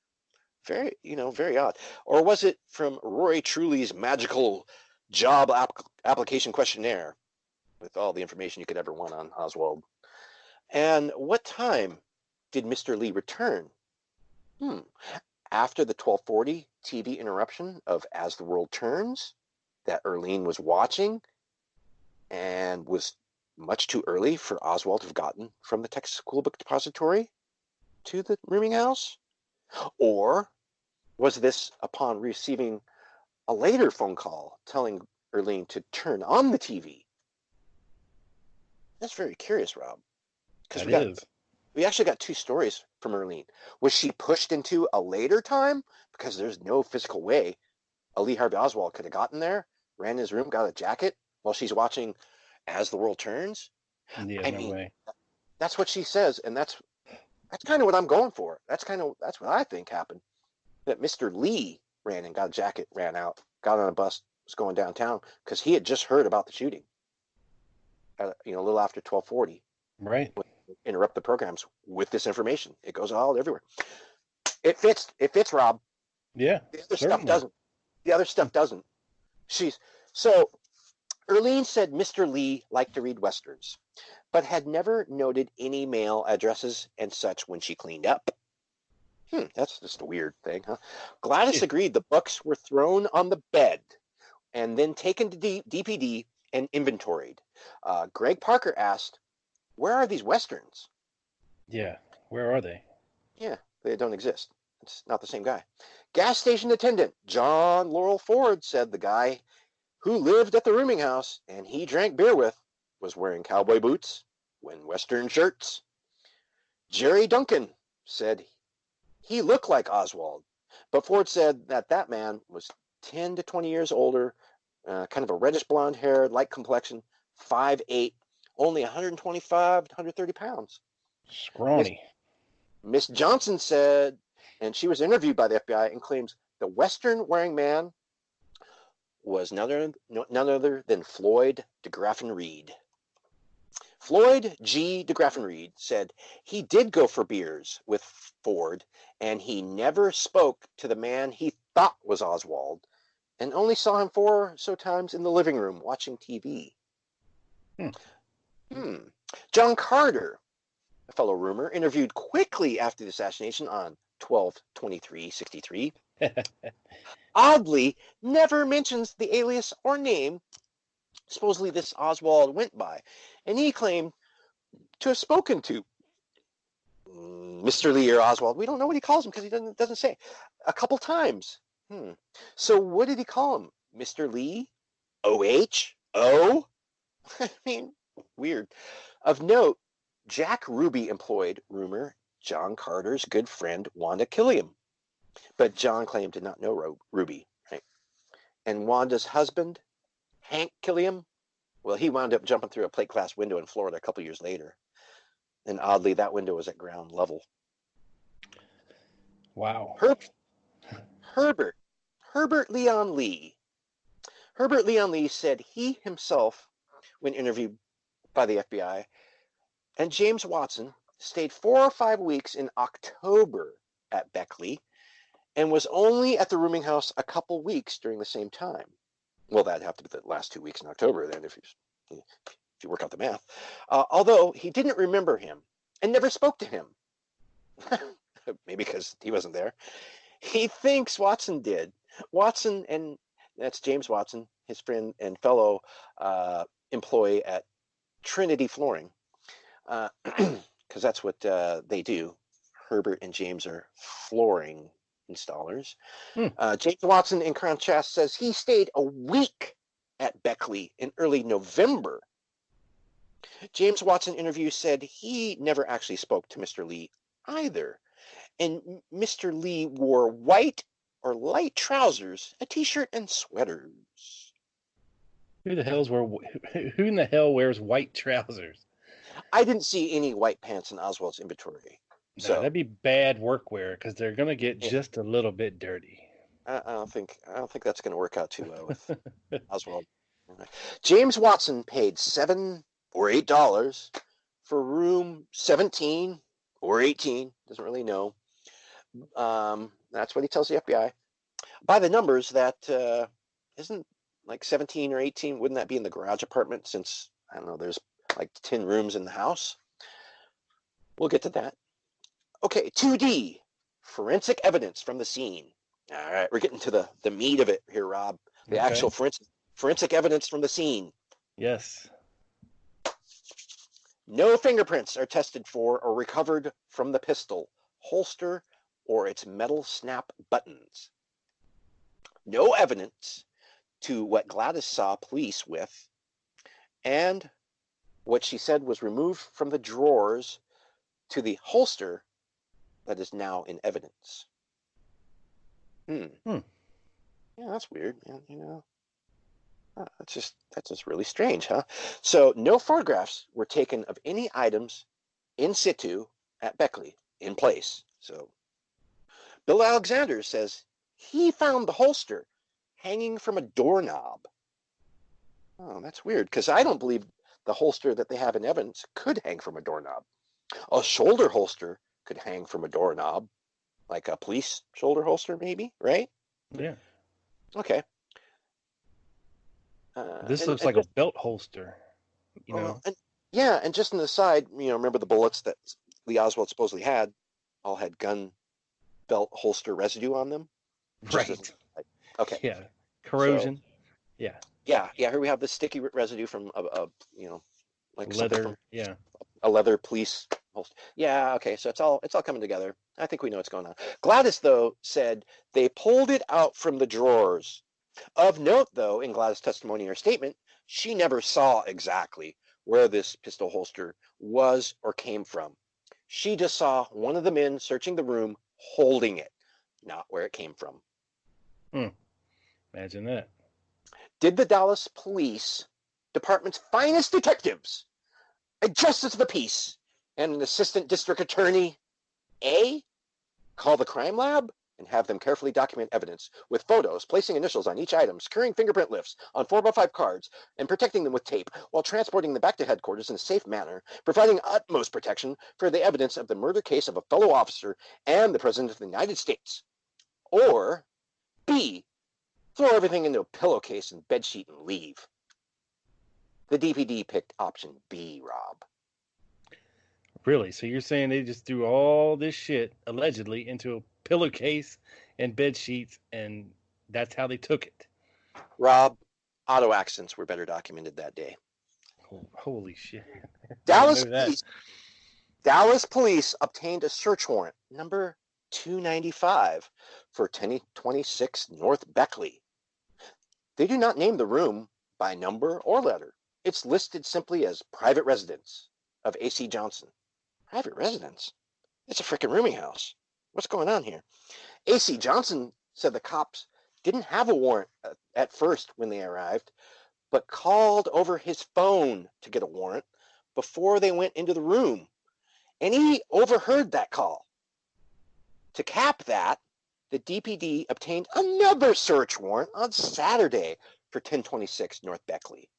Very odd. Or was it from Roy Truly's magical job application questionnaire with all the information you could ever want on Oswald? And what time did Mr. Lee return? After the 12:40 TV interruption of As the World Turns that Erlene was watching, and was much too early for Oswald to have gotten from the Texas School Book Depository to the rooming house? Or was this upon receiving a later phone call telling Erlene to turn on the TV? That's very curious, Rob. Because we actually got two stories from Erlene. Was she pushed into a later time? Because there's no physical way a Lee Harvey Oswald could have gotten there, ran in his room, got a jacket while she's watching As the World Turns. Yeah, no way. That's what she says, and that's kind of what I'm going for. That's what I think happened. That Mr. Lee ran and got a jacket, ran out, got on a bus, was going downtown because he had just heard about the shooting. A little after 12:40. Right. Interrupt the programs with this information. It goes all everywhere. It fits, Rob. Yeah. The other stuff doesn't. The other stuff doesn't. So Erlene said Mr. Lee liked to read westerns, but had never noted any mail addresses and such when she cleaned up. That's just a weird thing, huh? Gladys agreed the books were thrown on the bed and then taken to DPD and inventoried. Greg Parker asked, "Where are these westerns?" Yeah, where are they? Yeah, they don't exist. It's not the same guy. Gas station attendant John Laurel Ford said the guy who lived at the rooming house and he drank beer with was wearing cowboy boots, wearing western shirts. Jerry Duncan said he looked like Oswald, but Ford said that man was 10 to 20 years older, kind of a reddish blonde hair, light complexion, 5'8", only 125 to 130 pounds. Scrawny. Miss Johnson said, and she was interviewed by the FBI and claims the Western-wearing man was none other than Floyd DeGraffenreid Reed. Floyd G. DeGraffenreid Reed said he did go for beers with Ford, and he never spoke to the man he thought was Oswald, and only saw him 4 or so times in the living room watching TV. John Carter, a fellow roomer, interviewed quickly after the assassination on 12/23/63, oddly never mentions the alias or name supposedly this Oswald went by, and he claimed to have spoken to Mr. Lee or Oswald. We don't know what he calls him because he doesn't say. A couple times. So what did he call him? Mr. Lee? O-H? O? I mean, weird. Of note, Jack Ruby employed roomer John Carter's good friend Wanda Killiam, but John claimed to not know Ruby, right? And Wanda's husband, Hank Killiam, well, he wound up jumping through a plate glass window in Florida a couple years later. And oddly, that window was at ground level. Wow. Herbert Leon Lee. Herbert Leon Lee said he himself, when interviewed by the FBI, and James Watson stayed 4 or 5 weeks in October at Beckley and was only at the rooming house a couple weeks during the same time. Well, that'd have to be the last 2 weeks in October then if you work out the math. Although he didn't remember him and never spoke to him. Maybe because he wasn't there. He thinks Watson did. Watson, and that's James Watson, his friend and fellow employee at Trinity Flooring, because that's what they do. Herbert and James are flooring installers. James Watson, in contrast, says he stayed a week at Beckley in early November. James Watson interview said he never actually spoke to Mr. Lee either. And Mr. Lee wore white or light trousers, a t-shirt, and sweaters. Who in the hell wears white trousers? I didn't see any white pants in Oswald's inventory. No, So that'd be bad workwear because they're gonna get just a little bit dirty. I don't think that's going to work out too well with Oswald. James Watson paid $7 or $8 for room 17 or 18. Doesn't really know. That's what he tells the FBI. By the numbers, that isn't like 17 or 18. Wouldn't that be in the garage apartment? Since I don't know, there's like 10 rooms in the house. We'll get to that. Okay, 2D, forensic evidence from the scene. All right, we're getting to the meat of it here, Rob. The actual forensic evidence from the scene. Yes. No fingerprints are tested for or recovered from the pistol, holster, or its metal snap buttons. No evidence to what Gladys saw police with, and what she said was removed from the drawers to the holster that is now in evidence. Yeah, that's weird. That's just really strange, huh? So no photographs were taken of any items in situ at Beckley in place. So Bill Alexander says he found the holster hanging from a doorknob. Oh, that's weird, because I don't believe the holster that they have in evidence could hang from a doorknob. A shoulder holster could hang from a doorknob, like a police shoulder holster, maybe, right? Yeah. Okay. This looks like a belt holster, you know. And just on the side, remember the bullets that Lee Oswald supposedly had, all had gun belt holster residue on them? Right. Okay. Yeah. Corrosion. So, yeah. Yeah. Here we have the sticky residue from like leather. From yeah. A leather police holster. Yeah. Okay. So it's all coming together. I think we know what's going on. Gladys, though, said they pulled it out from the drawers. Of note, though, in Gladys' testimony or statement, she never saw exactly where this pistol holster was or came from. She just saw one of the men searching the room holding it, not where it came from. Imagine that. Did the Dallas Police Department's finest detectives, a justice of the peace, and an assistant district attorney, A, call the crime lab and have them carefully document evidence with photos, placing initials on each item, securing fingerprint lifts on 4x5 cards, and protecting them with tape while transporting them back to headquarters in a safe manner, providing utmost protection for the evidence of the murder case of a fellow officer and the President of the United States? Or B, throw everything into a pillowcase and bedsheet and leave? The DPD picked option B, Rob. Really? So you're saying they just threw all this shit, allegedly, into a pillowcase and bed sheets, and that's how they took it? Rob, auto accidents were better documented that day. Holy shit. Dallas Police obtained a search warrant, number 295, for 1026 North Beckley. They do not name the room by number or letter. It's listed simply as private residence of A.C. Johnson. Private residence? It's a freaking rooming house. What's going on here? A.C. Johnson said the cops didn't have a warrant at first when they arrived, but called over his phone to get a warrant before they went into the room. And he overheard that call. To cap that, the DPD obtained another search warrant on Saturday for 1026 North Beckley.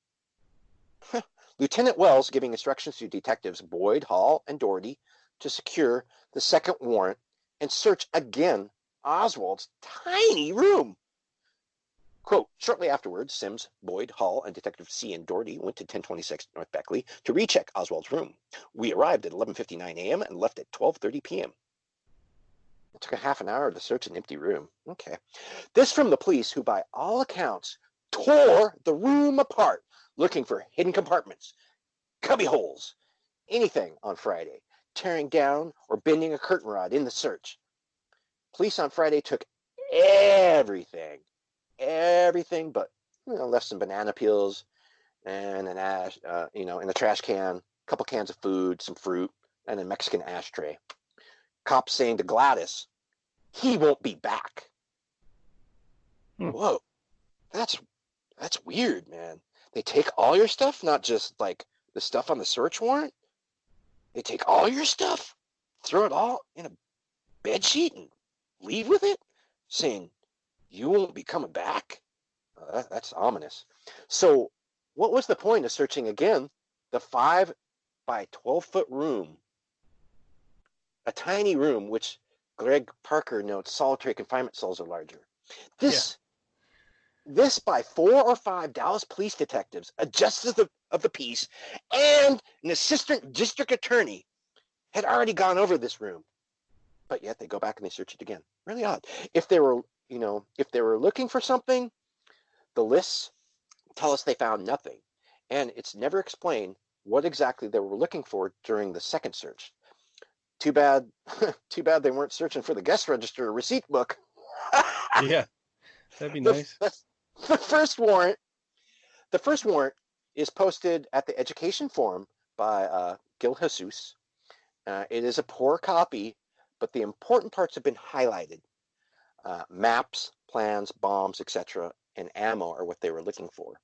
Lieutenant Wells giving instructions to detectives Boyd, Hall, and Doherty to secure the second warrant and search again Oswald's tiny room. Quote, shortly afterwards, Sims, Boyd, Hall, and Detective C. and Doherty went to 1026 North Beckley to recheck Oswald's room. We arrived at 11:59 a.m. and left at 12:30 p.m. It took a half an hour to search an empty room. Okay. This from the police, who by all accounts tore the room apart, looking for hidden compartments, cubby holes, anything on Friday, tearing down or bending a curtain rod in the search. Police on Friday took everything but left some banana peels and an ash, in a trash can, a couple cans of food, some fruit, and a Mexican ashtray. Cops saying to Gladys, he won't be back. Whoa, that's weird, man. They take all your stuff, not just like the stuff on the search warrant. They take all your stuff, throw it all in a bedsheet and leave with it, saying you won't be coming back. That's ominous. So what was the point of searching again the 5 by 12-foot room, a tiny room, which Greg Parker notes solitary confinement cells are larger? This by 4 or 5 Dallas police detectives, a justice of the peace, and an assistant district attorney had already gone over this room, but yet they go back and they search it again. Really odd. If they were looking for something, the lists tell us they found nothing, and it's never explained what exactly they were looking for during the second search. Too bad they weren't searching for the guest register or receipt book. Yeah, that'd be nice. The first warrant is posted at the Education Forum by Gil Jesus. It is a poor copy, but the important parts have been highlighted. Maps, plans, bombs, etc., and ammo are what they were looking for.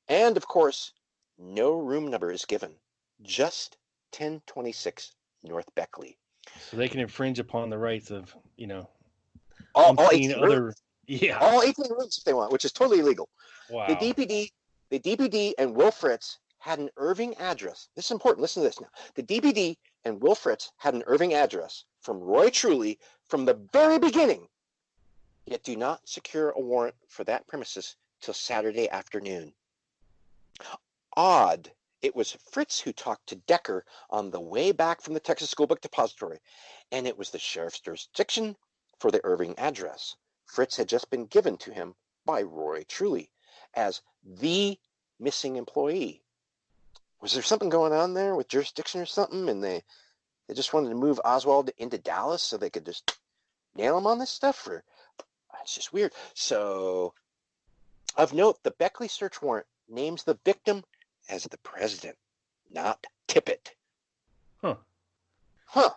And, of course, no room number is given. Just 1026 North Beckley. So they can infringe upon the rights of, all 18 other... rooms. Yeah. All 18 rooms if they want, which is totally illegal. Wow. The DPD and Will Fritz had an Irving address. This is important. Listen to this now. The DPD and Will Fritz had an Irving address from Roy Truly from the very beginning. yet do not secure a warrant for that premises till Saturday afternoon. Odd. It was Fritz who talked to Decker on the way back from the Texas School Book Depository, and it was the sheriff's jurisdiction for the Irving address. Fritz had just been given to him by Roy Truly as the missing employee. Was there something going on there with jurisdiction or something, and they just wanted to move Oswald into Dallas so they could just nail him on this stuff? Or it's just weird. So, of note, the Beckley search warrant names the victim as the president, not Tippett. Huh.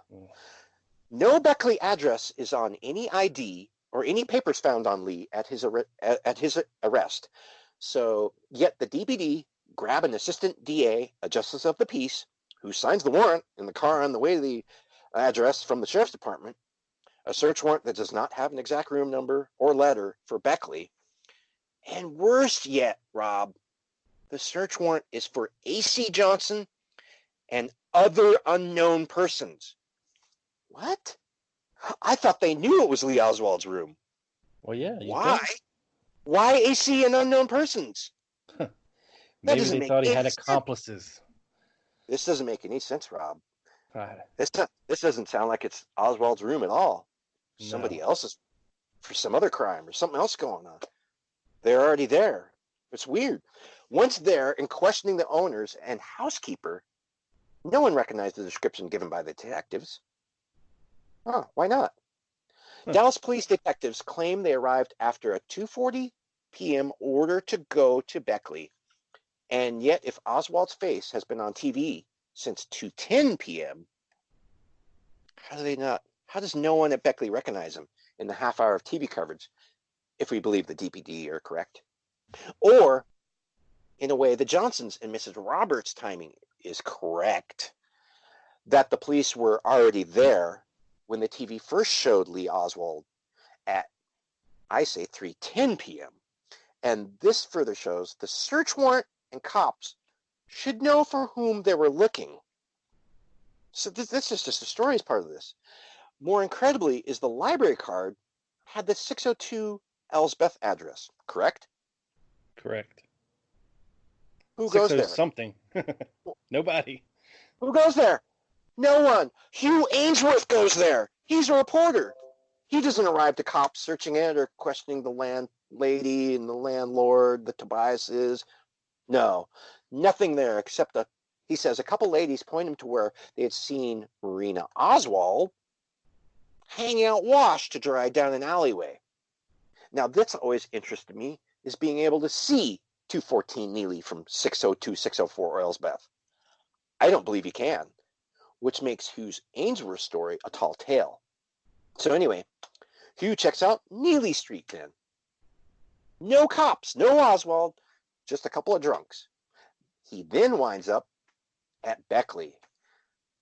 No Beckley address is on any ID or any papers found on Lee at his arrest. So, yet the DPD grab an assistant DA, a justice of the peace, who signs the warrant in the car on the way to the address from the sheriff's department, a search warrant that does not have an exact room number or letter for Beckley. And worse yet, Rob, the search warrant is for A.C. Johnson and other unknown persons. What? I thought they knew it was Lee Oswald's room. Well, yeah. Why? Why A.C. and unknown persons? Maybe they thought he had accomplices. This doesn't make any sense, Rob. Right. This doesn't sound like it's Oswald's room at all. No. Somebody else's for some other crime or something else going on. They're already there. It's weird. Once there and questioning the owners and housekeeper, no one recognized the description given by the detectives. Oh, why not? Dallas police detectives claim they arrived after a 2:40 p.m. order to go to Beckley. And yet, if Oswald's face has been on TV since 2:10 p.m., how does no one at Beckley recognize him in the half hour of TV coverage, if we believe the DPD are correct? Or, in a way, the Johnsons and Mrs. Roberts' timing is correct, that the police were already there when the TV first showed Lee Oswald at, I say, 3:10 p.m. And this further shows the search warrant and cops should know for whom they were looking. So this is just the story's part of this. More incredibly is the library card had the 602 Elsbeth address, correct? Correct. Who goes there? Something. Nobody. Who goes there? No one. Hugh Ainsworth goes there. He's a reporter. He doesn't arrive to cops searching it or questioning the landlady and the landlord, the Tobiases. No, nothing there except he says a couple ladies point him to where they had seen Marina Oswald hanging out wash to dry down an alleyway. Now, that's always interested me, is being able to see 214 Neely from 602, 604 Elsbeth. I don't believe you can, which makes Hugh's Ainsworth story a tall tale. So anyway, Hugh checks out Neely Street then. No cops, no Oswald, just a couple of drunks. He then winds up at Beckley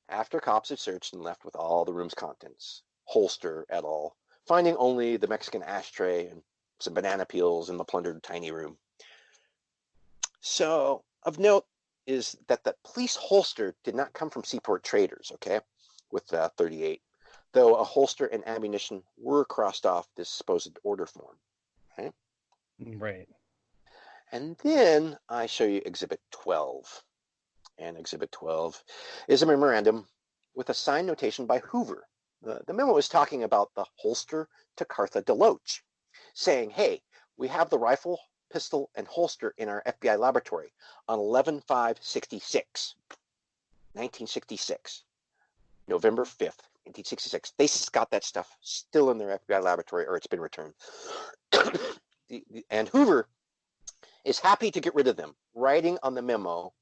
after cops had searched and left with all the room's contents, holster et al., finding only the Mexican ashtray and some banana peels in the plundered tiny room. So, of note is that the police holster did not come from Seaport Traders, okay, with 38, though a holster and ammunition were crossed off this supposed order form, right? Right. And then I show you Exhibit 12. And Exhibit 12 is a memorandum with a signed notation by Hoover. The memo is talking about the holster to Cartha DeLoach, saying, hey, we have the rifle, pistol, and holster in our FBI laboratory on 11/5/66, 1966, November 5th, 1966. They got that stuff still in their FBI laboratory, or it's been returned. And Hoover is happy to get rid of them. Writing on the memo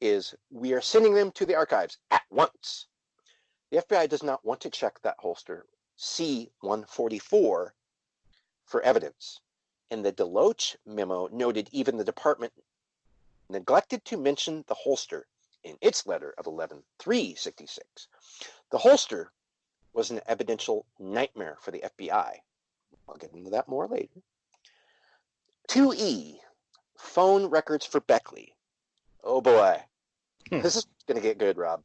is, we are sending them to the archives at once. The FBI does not want to check that holster, C-144, for evidence. And the DeLoach memo noted even the department neglected to mention the holster in its letter of 11/3/66. The holster was an evidential nightmare for the FBI. I'll get into that more later. 2E, phone records for Beckley. Oh boy, this is going to get good, Rob.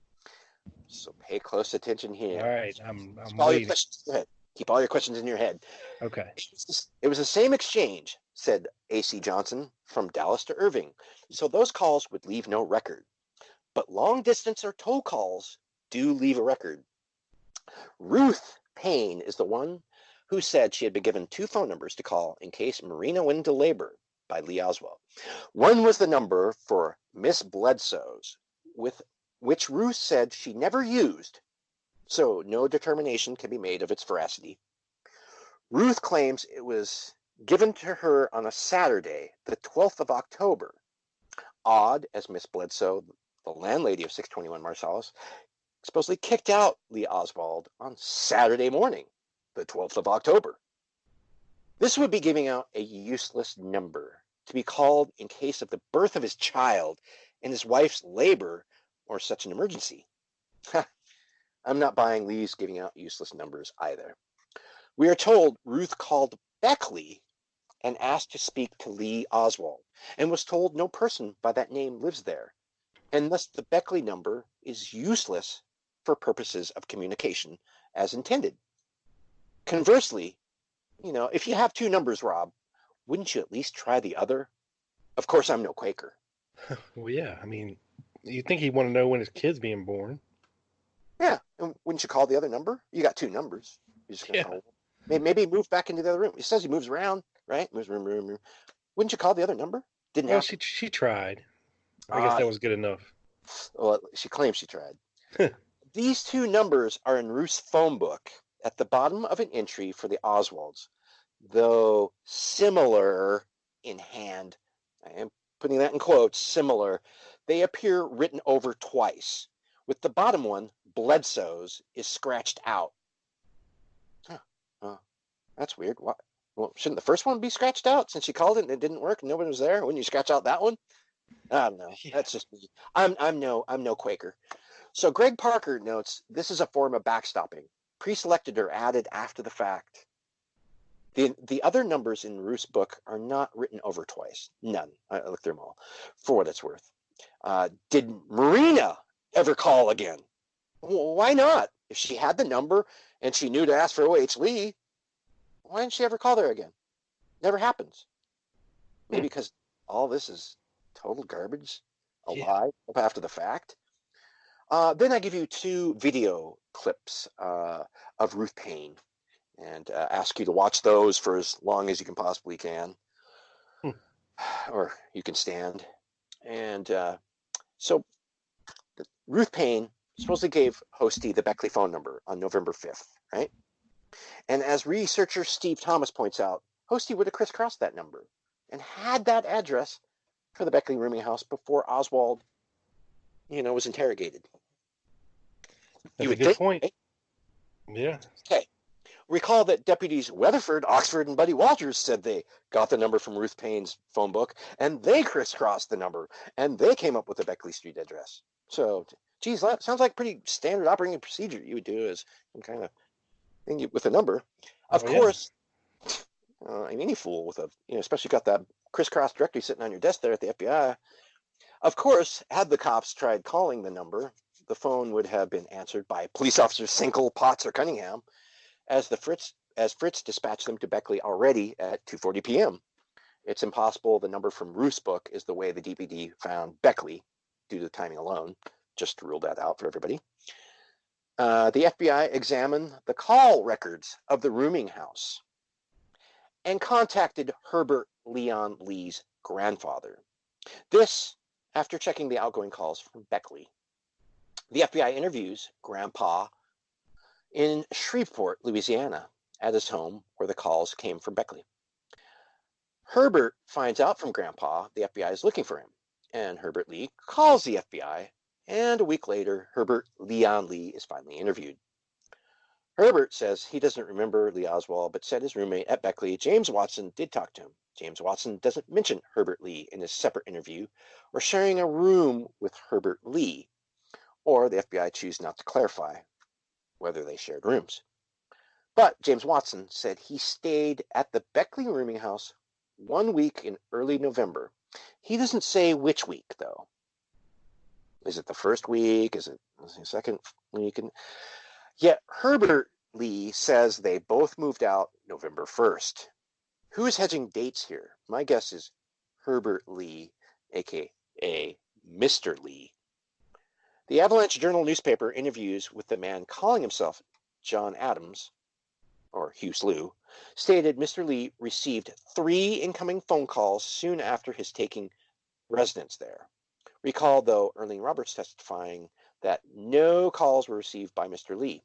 So pay close attention here. All right, I'm All your waiting. questions. Go ahead. Keep all your questions in your head. Okay. It was the same exchange, said A.C. Johnson, from Dallas to Irving, so those calls would leave no record. But long distance or toll calls do leave a record. Ruth Payne is the one who said she had been given 2 phone numbers to call in case Marina went into labor by Lee Oswald. One was the number for Miss Bledsoe's, with which Ruth said she never used, so no determination can be made of its veracity. Ruth claims it was given to her on a Saturday, the 12th of October. Odd, as Miss Bledsoe, the landlady of 621 Marsalis, supposedly kicked out Lee Oswald on Saturday morning, the 12th of October. This would be giving out a useless number to be called in case of the birth of his child and his wife's labor or such an emergency. I'm not buying Lee's giving out useless numbers either. We are told Ruth called Beckley and asked to speak to Lee Oswald and was told no person by that name lives there, and thus the Beckley number is useless for purposes of communication as intended. Conversely, if you have 2 numbers, Rob, wouldn't you at least try the other? Of course, I'm no Quaker. Well, yeah. I mean, you think he'd want to know when his kid's being born? Yeah, and wouldn't you call the other number? You got 2 numbers. You're just gonna call. Maybe move back into the other room. He says he moves around, right? Moves room. Wouldn't you call the other number? Didn't Well, happen. she tried. I guess that was good enough. Well, she claims she tried. These 2 numbers are in Ruth's phone book at the bottom of an entry for the Oswalds, though similar in hand. I am putting that in quotes, similar. They appear written over twice, with the bottom one, Bledsoe's, is scratched out. That's weird. What? Well, shouldn't the first one be scratched out since she called it and it didn't work and nobody was there? Wouldn't you scratch out that one? I don't know. That's just me. I'm no Quaker. So Greg Parker notes this is a form of backstopping, pre-selected or added after the fact. The other numbers in Ruth's book are not written over twice. None. I looked through them all, for what it's worth. Did Marina ever call again? Well, why not? If she had the number and she knew to ask for O.H. Lee, why didn't she ever call there again? Never happens. Maybe because all this is total garbage, a lie up after the fact. Then I give you 2 video clips of Ruth Payne and ask you to watch those for as long as you can possibly can, or you can stand. And so Ruth Payne supposedly gave Hosty the Beckley phone number on November 5th, right? And as researcher Steve Thomas points out, Hosty would have crisscrossed that number and had that address for the Beckley rooming house before Oswald, was interrogated. That's a good point. Right? Yeah. Okay. Recall that deputies Weatherford, Oxford, and Buddy Walters said they got the number from Ruth Payne's phone book, and they crisscrossed the number, and they came up with the Beckley Street address. So, geez, that sounds like pretty standard operating procedure you would do as some kind of thing with a number. Of course, any fool with especially got that crisscross directory sitting on your desk there at the FBI. Of course, had the cops tried calling the number, the phone would have been answered by police officers Sinkle, Potts, or Cunningham, as Fritz dispatched them to Beckley already at 2:40 p.m. It's impossible the number from Ruth's book is the way the DPD found Beckley, due to the timing alone. Just to rule that out for everybody. The FBI examined the call records of the rooming house and contacted Herbert Leon Lee's grandfather. This after checking the outgoing calls from Beckley. The FBI interviews Grandpa in Shreveport, Louisiana, at his home where the calls came from Beckley. Herbert finds out from Grandpa the FBI is looking for him, and Herbert Lee calls the FBI, and a week later, Herbert Leon Lee is finally interviewed. Herbert says he doesn't remember Lee Oswald, but said his roommate at Beckley, James Watson, did talk to him. James Watson doesn't mention Herbert Lee in his separate interview or sharing a room with Herbert Lee, or the FBI choose not to clarify whether they shared rooms. But James Watson said he stayed at the Beckley rooming house 1 week in early November. He doesn't say which week, though. Is it the first week? Is it the second week? And yet Herbert Lee says they both moved out November 1st. Who is hedging dates here? My guess is Herbert Lee, a.k.a. Mr. Lee. The Avalanche Journal newspaper interviews with the man calling himself John Adams, or Hugh Slough, stated Mr. Lee received 3 incoming phone calls soon after his taking residence there. Recall, though, Erling Roberts testifying that no calls were received by Mr. Lee,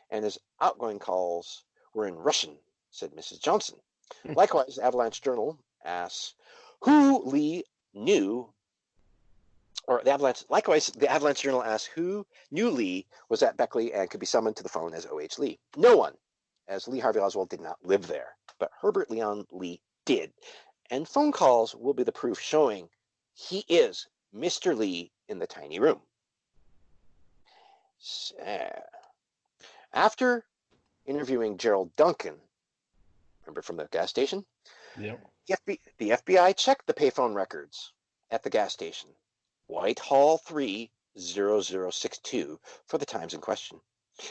and his outgoing calls were in Russian, said Mrs. Johnson. Likewise, the Avalanche Journal asks who Lee knew, the Avalanche Journal asks who knew Lee was at Beckley and could be summoned to the phone as O.H. Lee. No one, as Lee Harvey Oswald did not live there, but Herbert Leon Lee did. And phone calls will be the proof showing he is Mr. Lee in the tiny room. After interviewing Gerald Duncan, remember from the gas station? Yep. The FBI checked the payphone records at the gas station, Whitehall 30062, for the times in question.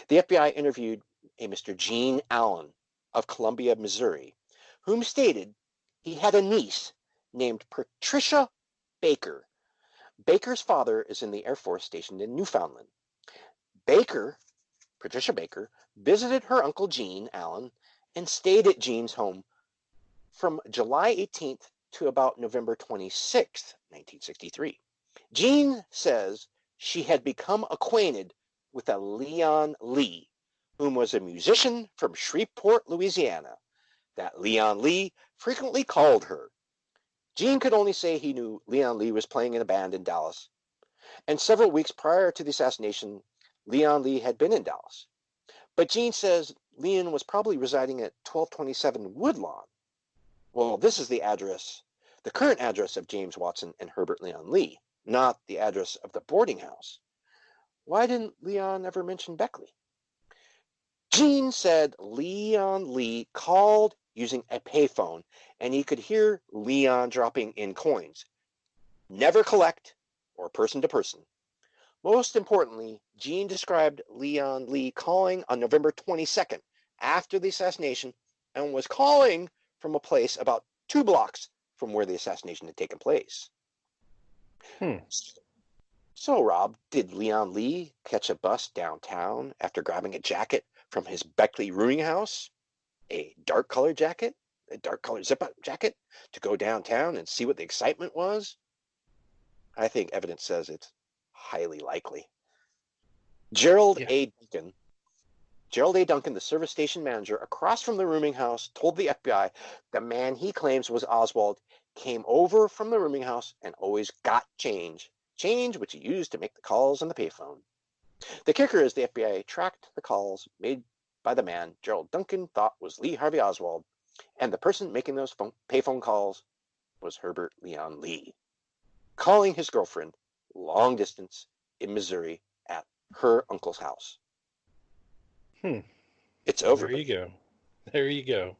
The FBI interviewed a Mr. Gene Allen of Columbia, Missouri, whom stated he had a niece named Patricia Baker. Baker's father is in the Air Force stationed in Newfoundland. Patricia Baker, visited her uncle Gene Allen and stayed at Gene's home from July 18th to about November 26th, 1963. Gene says she had become acquainted with a Leon Lee, whom was a musician from Shreveport, Louisiana. That Leon Lee frequently called her. Gene could only say he knew Leon Lee was playing in a band in Dallas, and several weeks prior to the assassination, Leon Lee had been in Dallas. But Gene says Leon was probably residing at 1227 Woodlawn. Well, this is the current address of James Watson and Herbert Leon Lee, not the address of the boarding house. Why didn't Leon ever mention Beckley? Gene said Leon Lee called using a payphone, and he could hear Leon dropping in coins. Never collect or person to person. Most importantly, Gene described Leon Lee calling on November 22nd after the assassination and was calling from a place about 2 blocks from where the assassination had taken place. So, Rob, did Leon Lee catch a bus downtown after grabbing a jacket from his Beckley rooming house, a dark-colored zip-up jacket, to go downtown and see what the excitement was? I think evidence says it's highly likely. Gerald A. Duncan, the service station manager across from the rooming house, told the FBI the man he claims was Oswald came over from the rooming house and always got change which he used to make the calls on the payphone. The kicker is the FBI tracked the calls made by the man Gerald Duncan thought was Lee Harvey Oswald, and the person making those payphone calls was Herbert Leon Lee, calling his girlfriend long distance in Missouri at her uncle's house. It's over. There you go.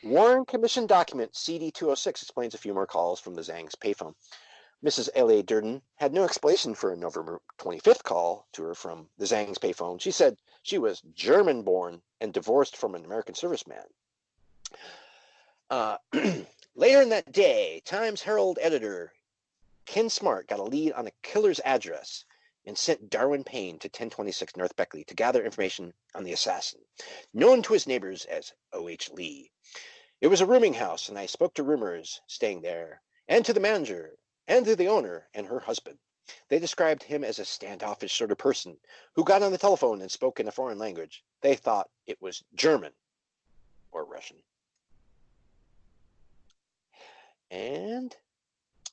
Warren Commission document CD-206 explains a few more calls from the Zang's payphone. Mrs. L.A. Durden had no explanation for a November 25th call to her from the Zang's payphone. She said she was German-born and divorced from an American serviceman. Later in that day, Times Herald editor Ken Smart got a lead on a killer's address and sent Darwin Payne to 1026 North Beckley to gather information on the assassin, known to his neighbors as O.H. Lee. It was a rooming house, and I spoke to roomers staying there, and to the manager, and to the owner and her husband. They described him as a standoffish sort of person who got on the telephone and spoke in a foreign language. They thought it was German or Russian. And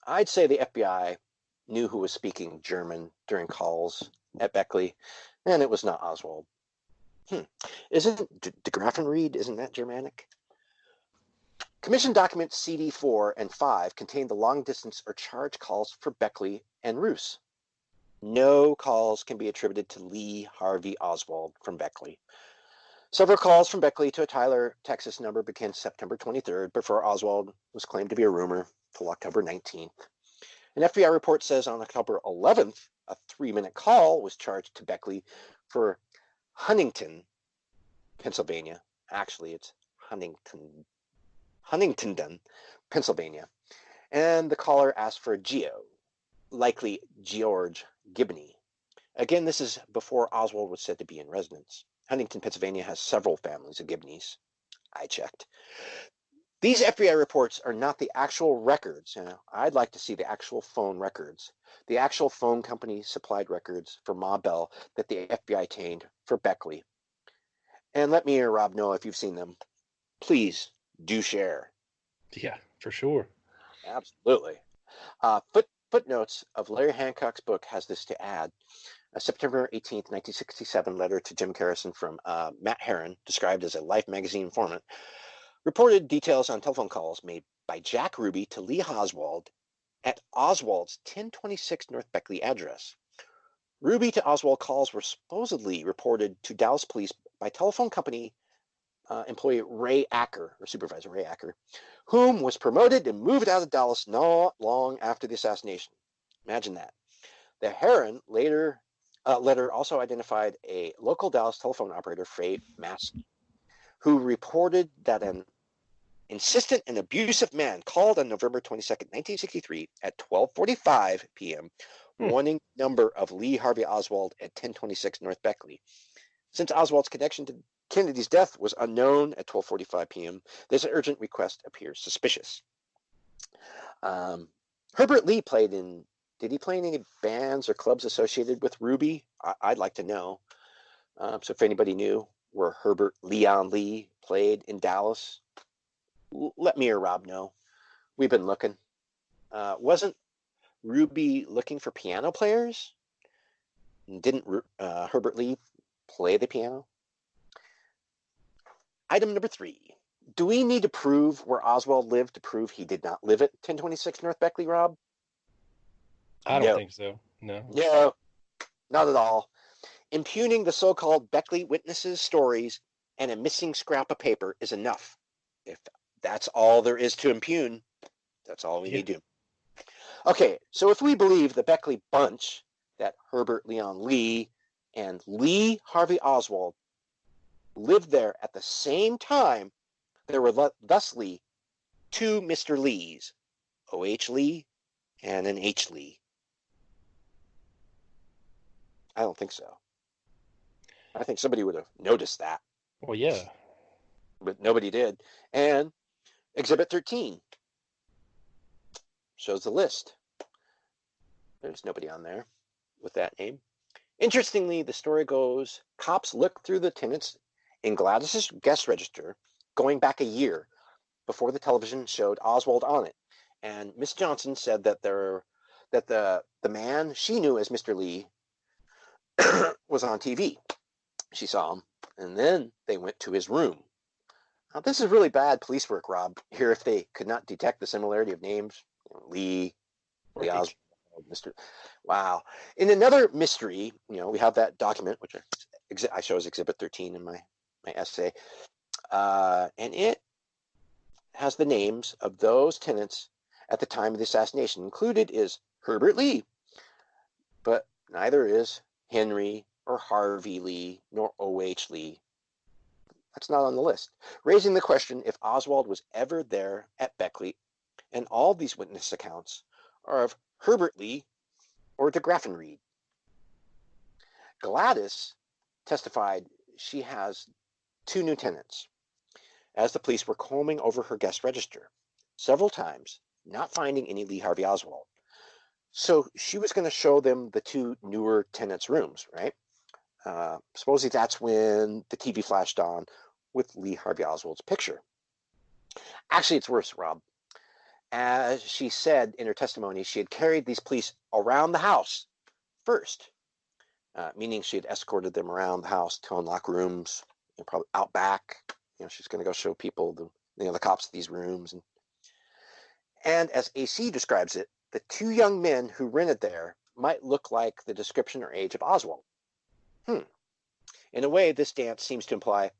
I'd say the FBI knew who was speaking German during calls at Beckley, and it was not Oswald. Isn't de Graffenried, isn't that Germanic? Commission documents CD4 and 5 contain the long-distance or charge calls for Beckley and Roos. No calls can be attributed to Lee Harvey Oswald from Beckley. Several calls from Beckley to a Tyler, Texas number began September 23rd before Oswald was claimed to be a rumor till October 19th. An FBI report says on October 11th, a 3-minute call was charged to Beckley for Huntington Pennsylvania. Actually, it's Huntington, Pennsylvania. And the caller asked for a Geo, likely George Gibney. Again, this is before Oswald was said to be in residence. Huntington, Pennsylvania has several families of Gibneys. I checked. These FBI reports are not the actual records. I'd like to see the actual phone records. The actual phone company supplied records for Ma Bell that the FBI obtained for Beckley. And let me or Rob know if you've seen them. Please do share. Yeah, for sure. Absolutely. Footnotes of Larry Hancock's book has this to add. A September 18th, 1967 letter to Jim Garrison from Matt Herron, described as a Life magazine informant, reported details on telephone calls made by Jack Ruby to Lee Oswald at Oswald's 1026 North Beckley address. Ruby to Oswald calls were supposedly reported to Dallas police by telephone company employee Ray Acker, or supervisor Ray Acker, whom was promoted and moved out of Dallas not long after the assassination. Imagine that. The Herron letter also identified a local Dallas telephone operator, Fray Maskey, who reported that an insistent and abusive man called on November 22nd, 1963 at 12:45 p.m., wanting number of Lee Harvey Oswald at 1026 North Beckley. Since Oswald's connection to Kennedy's death was unknown at 12:45 p.m., this urgent request appears suspicious. Herbert Lee did he play in any bands or clubs associated with Ruby? I'd like to know. So if anybody knew where Herbert Leon Lee played in Dallas, let me or Rob know. We've been looking. Wasn't Ruby looking for piano players? Didn't Herbert Lee play the piano? Item number 3. Do we need to prove where Oswald lived to prove he did not live at 1026 North Beckley, Rob? I don't think so. No. No, not at all. Impugning the so-called Beckley witnesses' stories and a missing scrap of paper is enough. If that's all there is to impugn, that's all we need to do. Okay, so if we believe the Beckley bunch, that Herbert Leon Lee and Lee Harvey Oswald lived there at the same time, there were thusly two Mr. Lees, O.H. Lee and an H. Lee. I don't think so. I think somebody would have noticed that. Well, yeah. But nobody did. And Exhibit 13 shows the list. There's nobody on there with that name. Interestingly, the story goes, cops looked through the tenants in Gladys's guest register going back a year before the television showed Oswald on it. And Miss Johnson said that the man she knew as Mr. Lee was on TV. She saw him, and then they went to his room. Now, this is really bad police work, Rob, here if they could not detect the similarity of names. Lee Oswald, Mr. Wow. In another mystery, we have that document, which I show as Exhibit 13 in my essay, and it has the names of those tenants at the time of the assassination. Included is Herbert Lee, but neither is Henry or Harvey Lee nor O.H. Lee. That's not on the list, raising the question if Oswald was ever there at Beckley, and all these witness accounts are of Herbert Lee or de Graffenried. Gladys testified she has two new tenants, as the police were combing over her guest register several times, not finding any Lee Harvey Oswald. So she was going to show them the two newer tenants' rooms, right? Supposedly that's when the TV flashed on with Lee Harvey Oswald's picture. Actually, it's worse, Rob. As she said in her testimony, she had carried these police around the house first, meaning she had escorted them around the house to unlock rooms, probably out back. She's going to go show people the cops these rooms. And as AC describes it, the two young men who rented there might look like the description or age of Oswald. In a way, this dance seems to imply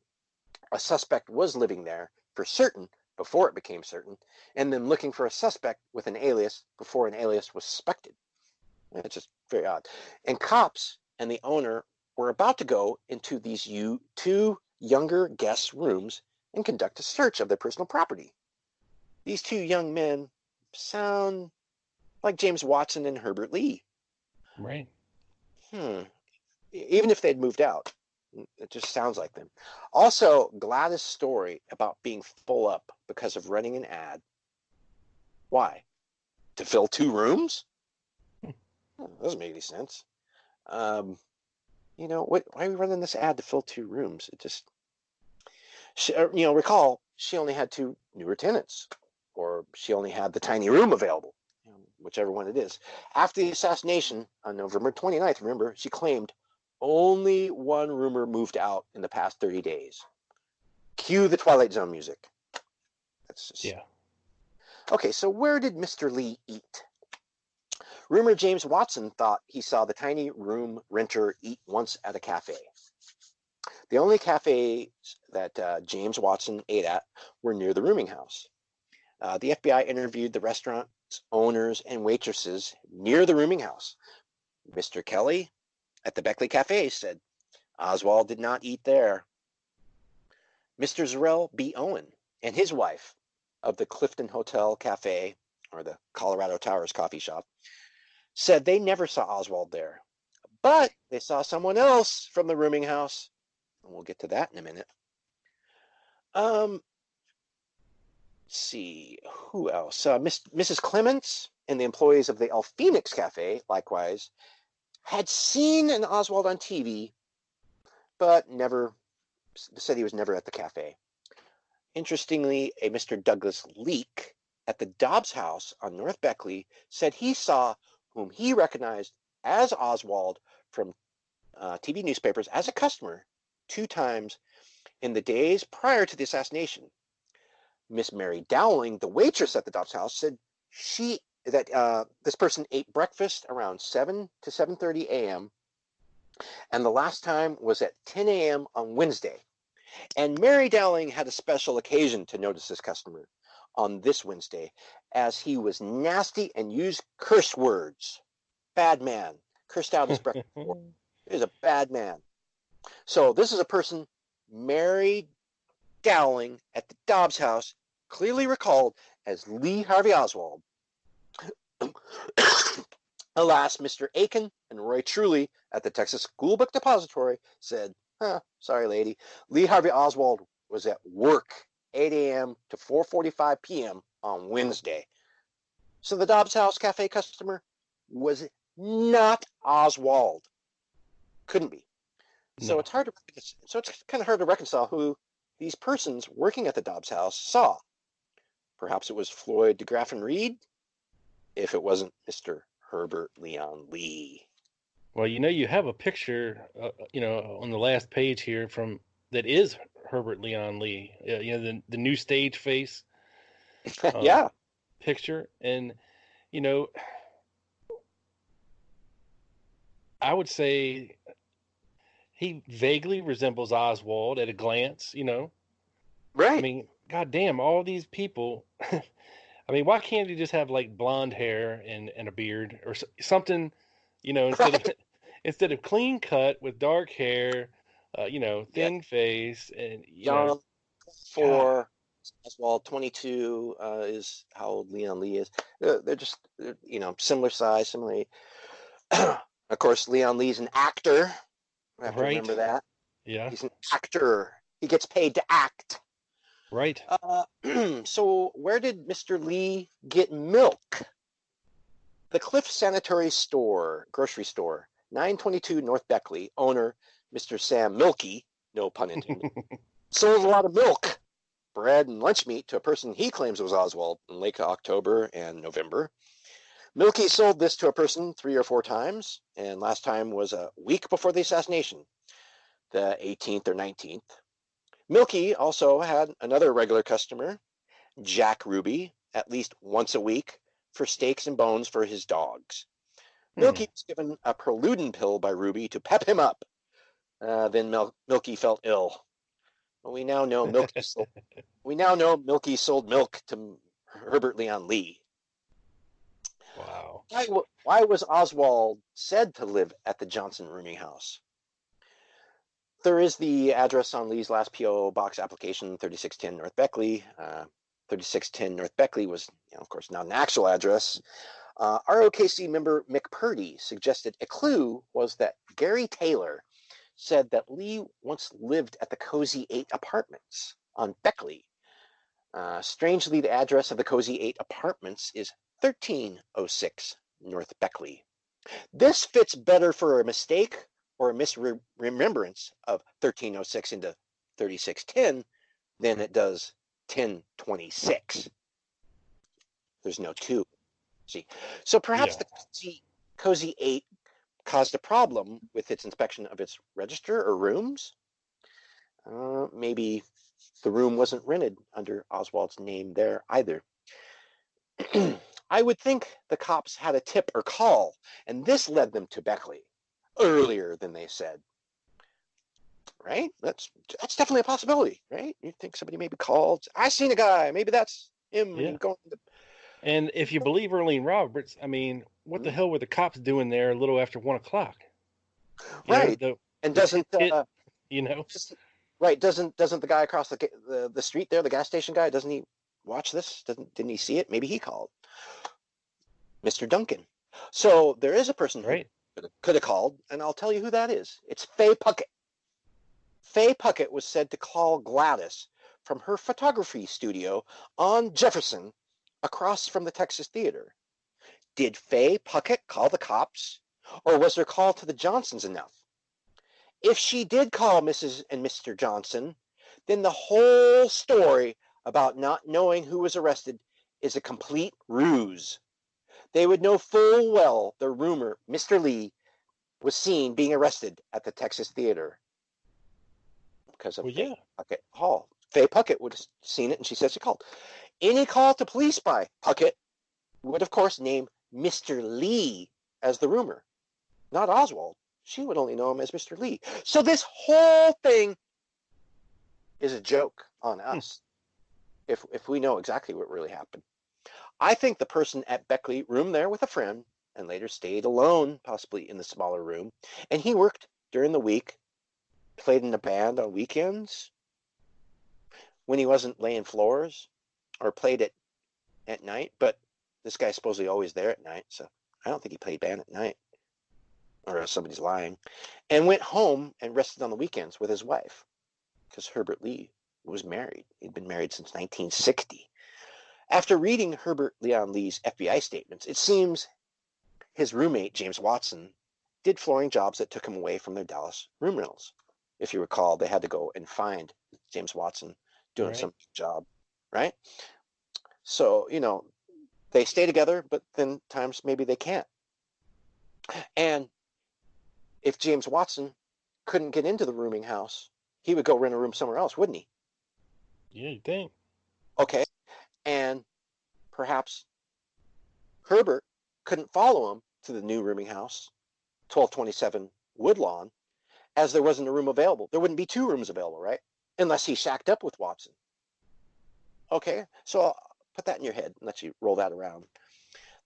a suspect was living there for certain before it became certain, and then looking for a suspect with an alias before an alias was suspected. It's just very odd. And cops and the owner were about to go into these two younger guests' rooms and conduct a search of their personal property. These two young men sound like James Watson and Herbert Lee. Right. Even if they'd moved out, it just sounds like them. Also, Gladys' story about being full up because of running an ad. Why? To fill 2 rooms? Doesn't make any sense. Why are we running this ad to fill 2 rooms? It just, recall, she only had 2 newer tenants, or she only had the tiny room available, whichever one it is. After the assassination on November 29th, remember, she claimed only 1 roomer moved out in the past 30 days. Cue the Twilight Zone music. That's just... Yeah. Okay, so where did Mr. Lee eat? Roomer James Watson thought he saw the tiny room renter eat once at a cafe. The only cafes that James Watson ate at were near the rooming house. The FBI interviewed the restaurant's owners and waitresses near the rooming house. Mr. Kelly at the Beckley Cafe said Oswald did not eat there. Mr. Zarrell B. Owen and his wife of the Clifton Hotel Cafe, or the Colorado Towers coffee shop, said they never saw Oswald there, but they saw someone else from the rooming house. And we'll get to that in a minute. Let's see, who else? Mrs. Clements and the employees of the El Phoenix Cafe, likewise, had seen an Oswald on TV, but said he was never at the cafe. Interestingly, a Mr. Douglas Leake at the Dobbs house on North Beckley said he saw whom he recognized as Oswald from TV newspapers as a customer 2 times in the days prior to the assassination. Miss Mary Dowling, the waitress at the Dobbs house, said this person ate breakfast around 7 to 7:30 a.m. and the last time was at 10 a.m. on Wednesday. And Mary Dowling had a special occasion to notice this customer on this Wednesday, as he was nasty and used curse words. Bad man. Cursed out his breakfast. He was a bad man. So this is a person Mary Dowling at the Dobbs house clearly recalled as Lee Harvey Oswald. Alas, Mr. Aiken and Roy Truly at the Texas School Book Depository said, sorry, lady, Lee Harvey Oswald was at work 8 a.m. to 4:45 p.m. on Wednesday. So the Dobbs House Cafe customer was not Oswald. Couldn't be. No. So it's kind of hard to reconcile who these persons working at the Dobbs House saw. Perhaps it was Floyd DeGraffin Reed, if it wasn't Mr. Herbert Leon Lee. Well, you have a picture, on the last page here that is Herbert Leon Lee. The new stage face. Yeah. Picture, and I would say he vaguely resembles Oswald at a glance. Right. I mean, goddamn, all these people. I mean, why can't he just have like blonde hair and a beard or something? Instead of clean cut with dark hair, thin face, and Young, 4, Oswald 22 is how old Leon Lee is. They're just similar size, similarly. Of course, Leon Lee's an actor. I have to remember that. Yeah, he's an actor. He gets paid to act. Right. So where did Mr. Lee get milk? The Cliff Sanitary Store, grocery store, 922 North Beckley, owner Mr. Sam Milky, no pun intended, sold a lot of milk, bread, and lunch meat to a person he claims was Oswald in late October and November. Milky sold this to a person 3 or 4 times, and last time was a week before the assassination, the 18th or 19th. Milky also had another regular customer, Jack Ruby, at least once a week for steaks and bones for his dogs. Milky was given a Proludin pill by Ruby to pep him up. Then Milky felt ill. We now know Milky sold milk to Herbert Leon Lee. Wow. Why was Oswald said to live at the Johnson rooming house? there is the address on Lee's last P.O. box application, 3610 North Beckley. 3610 North Beckley was, of course, not an actual address. ROKC member McPurdy suggested a clue was that Gary Taylor said that Lee once lived at the Cozy 8 Apartments on Beckley. Strangely, the address of the Cozy 8 Apartments is 1306 North Beckley. This fits better for a mistake or a misremembrance of 1306 into 3610 than it does 1026. There's no 2. See, so perhaps the Cozy 8 caused a problem with its inspection of its register or rooms. Maybe the room wasn't rented under Oswald's name there either. I would think the cops had a tip or call, and this led them to Beckley earlier than they said. Right? That's definitely a possibility, right? You think somebody maybe called, I seen a guy, maybe that's him. Yeah. And, going to... and if you believe Earlene Roberts, I mean, what the hell were the cops doing there a little after 1 o'clock? Right. And doesn't right? Doesn't the guy across the street there, the gas station guy, doesn't he watch this? Didn't he see it? Maybe he called Mr. Duncan. So there is a person who could have called, and I'll tell you who that is. It's Faye Puckett. Faye Puckett was said to call Gladys from her photography studio on Jefferson across from the Texas Theater. Did Faye Puckett call the cops, or was her call to the Johnsons enough? If she did call Mrs. and Mr. Johnson, then the whole story about not knowing who was arrested is a complete ruse. They would know full well the rumor Mr. Lee was seen being arrested at the Texas Theater because of Faye Puckett Hall. Faye Puckett would have seen it, and she says she called. Any call to police by Puckett would, of course, name Mr. Lee as the rumor, not Oswald. She would only know him as Mr. Lee. So this whole thing is a joke on us if we know exactly what really happened. I think the person at Beckley roomed there with a friend and later stayed alone, possibly in the smaller room, and he worked during the week, played in a band on weekends when he wasn't laying floors, or played it at night, but this guy's supposedly always there at night, so I don't think he played band at night, or somebody's lying, and went home and rested on the weekends with his wife, because Herbert Lee was married. He'd been married since 1960. After reading Herbert Leon Lee's FBI statements, it seems his roommate, James Watson, did flooring jobs that took him away from their Dallas room rentals. If you recall, they had to go and find James Watson doing some job, right? So, they stay together, but then times maybe they can't. And if James Watson couldn't get into the rooming house, he would go rent a room somewhere else, wouldn't he? Yeah, you think. Okay. And perhaps Herbert couldn't follow him to the new rooming house, 1227 Woodlawn, as there wasn't a room available. There wouldn't be 2 rooms available, right? Unless he shacked up with Watson. Okay, so I'll put that in your head and let you roll that around.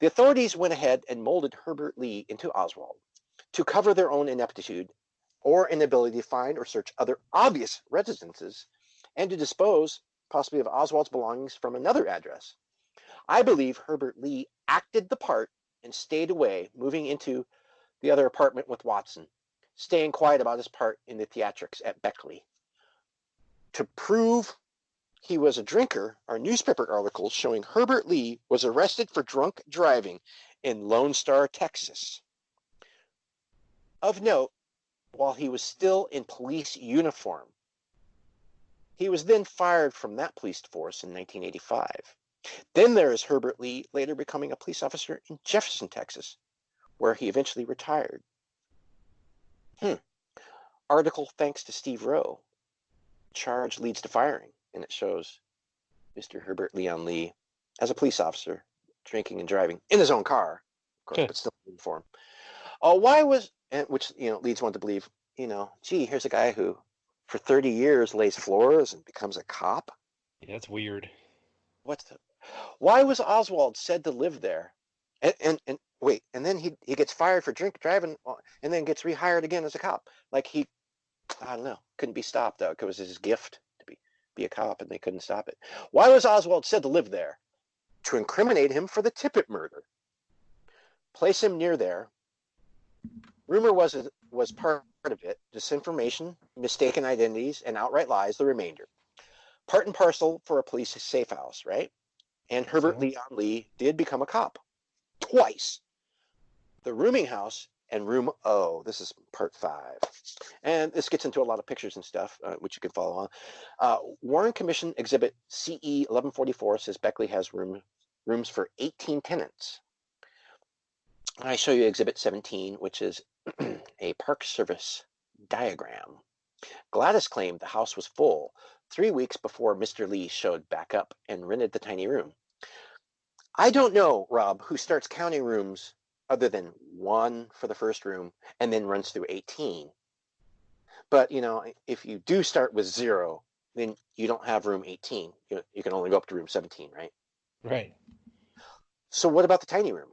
The authorities went ahead and molded Herbert Lee into Oswald to cover their own ineptitude or inability to find or search other obvious residences and to dispose possibly of Oswald's belongings from another address. I believe Herbert Lee acted the part and stayed away, moving into the other apartment with Watson, staying quiet about his part in the theatrics at Beckley. To prove he was a drinker are newspaper articles showing Herbert Lee was arrested for drunk driving in Lone Star, Texas. Of note, while he was still in police uniform. He was then fired from that police force in 1985. Then there is Herbert Lee, later becoming a police officer in Jefferson, Texas, where he eventually retired. Article thanks to Steve Rowe. Charge leads to firing, and it shows Mr. Herbert Leon Lee as a police officer, drinking and driving in his own car, of course, but still in uniform. Which leads one to believe, here's a guy who for 30 years lays floors and becomes a cop. Yeah, that's weird. Why was Oswald said to live there? And then he gets fired for drink driving and then gets rehired again as a cop. Like he I don't know. Couldn't be stopped, though. It was his gift to be a cop, and they couldn't stop it. Why was Oswald said to live there? To incriminate him for the Tippit murder. Place him near there. Rumor was part of it. Disinformation, mistaken identities, and outright lies the remainder. Part and parcel for a police safe house, right? And Herbert Leon Lee did become a cop. Twice. The rooming house and room O. This is part 5. And this gets into a lot of pictures and stuff, which you can follow on. Warren Commission Exhibit CE 1144 says Beckley has rooms for 18 tenants. I show you Exhibit 17, which is a Park Service diagram. Gladys claimed the house was full 3 weeks before Mr. Lee showed back up and rented the tiny room. I don't know, Rob, who starts counting rooms other than 1 for the first room and then runs through 18. But, if you do start with 0, then you don't have room 18. You can only go up to room 17, right? Right. So what about the tiny room?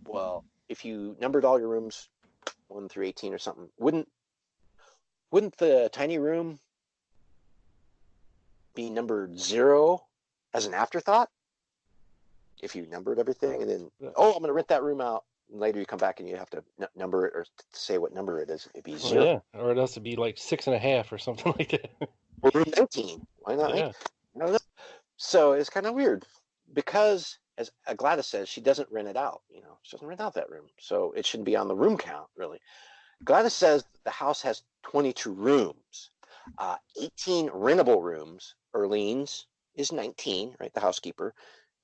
Well, if you numbered all your rooms 1 through 18 or something, wouldn't the tiny room be numbered 0 as an afterthought? If you numbered everything and then, I'm going to rent that room out, and later you come back and you have to number it or say what number it is. It'd be 0. Yeah, or it has to be like 6.5 or something like that. Or room 19. Why not? Yeah. I don't know. So it's kind of weird because, as Gladys says, she doesn't rent it out. She doesn't rent out that room, so it shouldn't be on the room count, really. Gladys says the house has 22 rooms, 18 rentable rooms. Erlene's is 19, right? The housekeeper.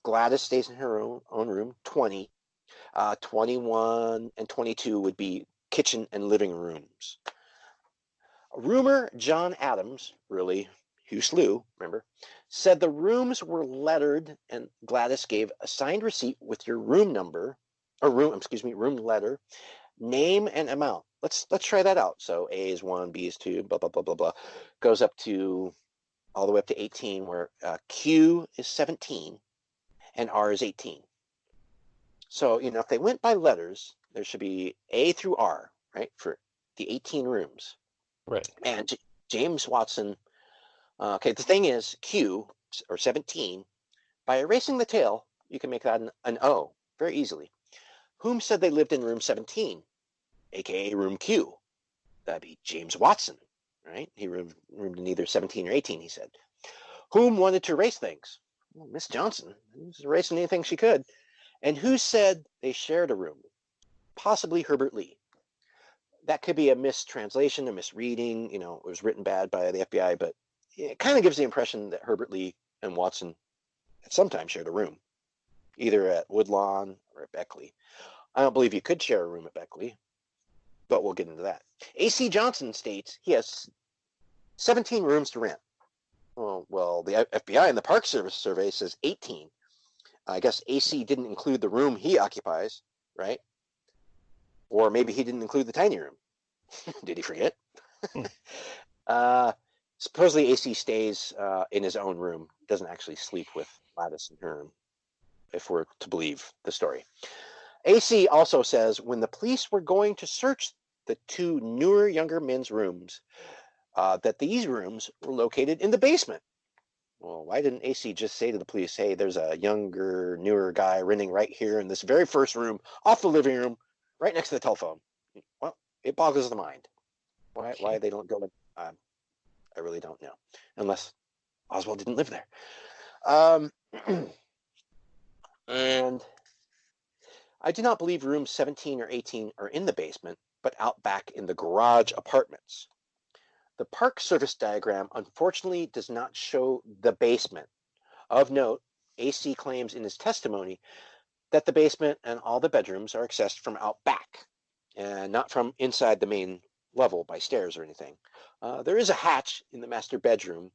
Gladys stays in her own room, 20. 21 and 22 would be kitchen and living rooms. Rumor John Adams, really Hugh Slough, remember, said the rooms were lettered, and Gladys gave a signed receipt with your room number, or room letter, name and amount. Let's try that out. So A is 1, B is 2, blah blah blah blah blah, goes up to all the way up to 18, where Q is 17 and R is 18. So if they went by letters, there should be A through R, right, for the 18 rooms. Right. And James Watson. The thing is, Q, or 17, by erasing the tail, you can make that an O very easily. Whom said they lived in room 17, a.k.a. room Q? That'd be James Watson, right? He roomed in either 17 or 18, he said. Whom wanted to erase things? Well, Miss Johnson. She was erasing anything she could. And who said they shared a room? Possibly Herbert Lee. That could be a mistranslation, a misreading. It was written bad by the FBI, but it kind of gives the impression that Herbert Lee and Watson at some time shared a room, either at Woodlawn or at Beckley. I don't believe you could share a room at Beckley, but we'll get into that. A.C. Johnson states he has 17 rooms to rent. Well, the FBI and the Park Service survey says 18. I guess AC didn't include the room he occupies, right? Or maybe he didn't include the tiny room. Did he forget? Supposedly AC stays in his own room, doesn't actually sleep with Gladys in her room, if we're to believe the story. AC also says when the police were going to search the 2 newer, younger men's rooms, that these rooms were located in the basement. Well, why didn't AC just say to the police, hey, there's a younger, newer guy renting right here in this very first room, off the living room, right next to the telephone? Well, it boggles the mind. Why they don't go, I really don't know, unless Oswald didn't live there. And I do not believe rooms 17 or 18 are in the basement, but out back in the garage apartments. The Park Service diagram unfortunately does not show the basement. Of note, AC claims in his testimony that the basement and all the bedrooms are accessed from out back and not from inside the main level by stairs or anything. There is a hatch in the master bedroom's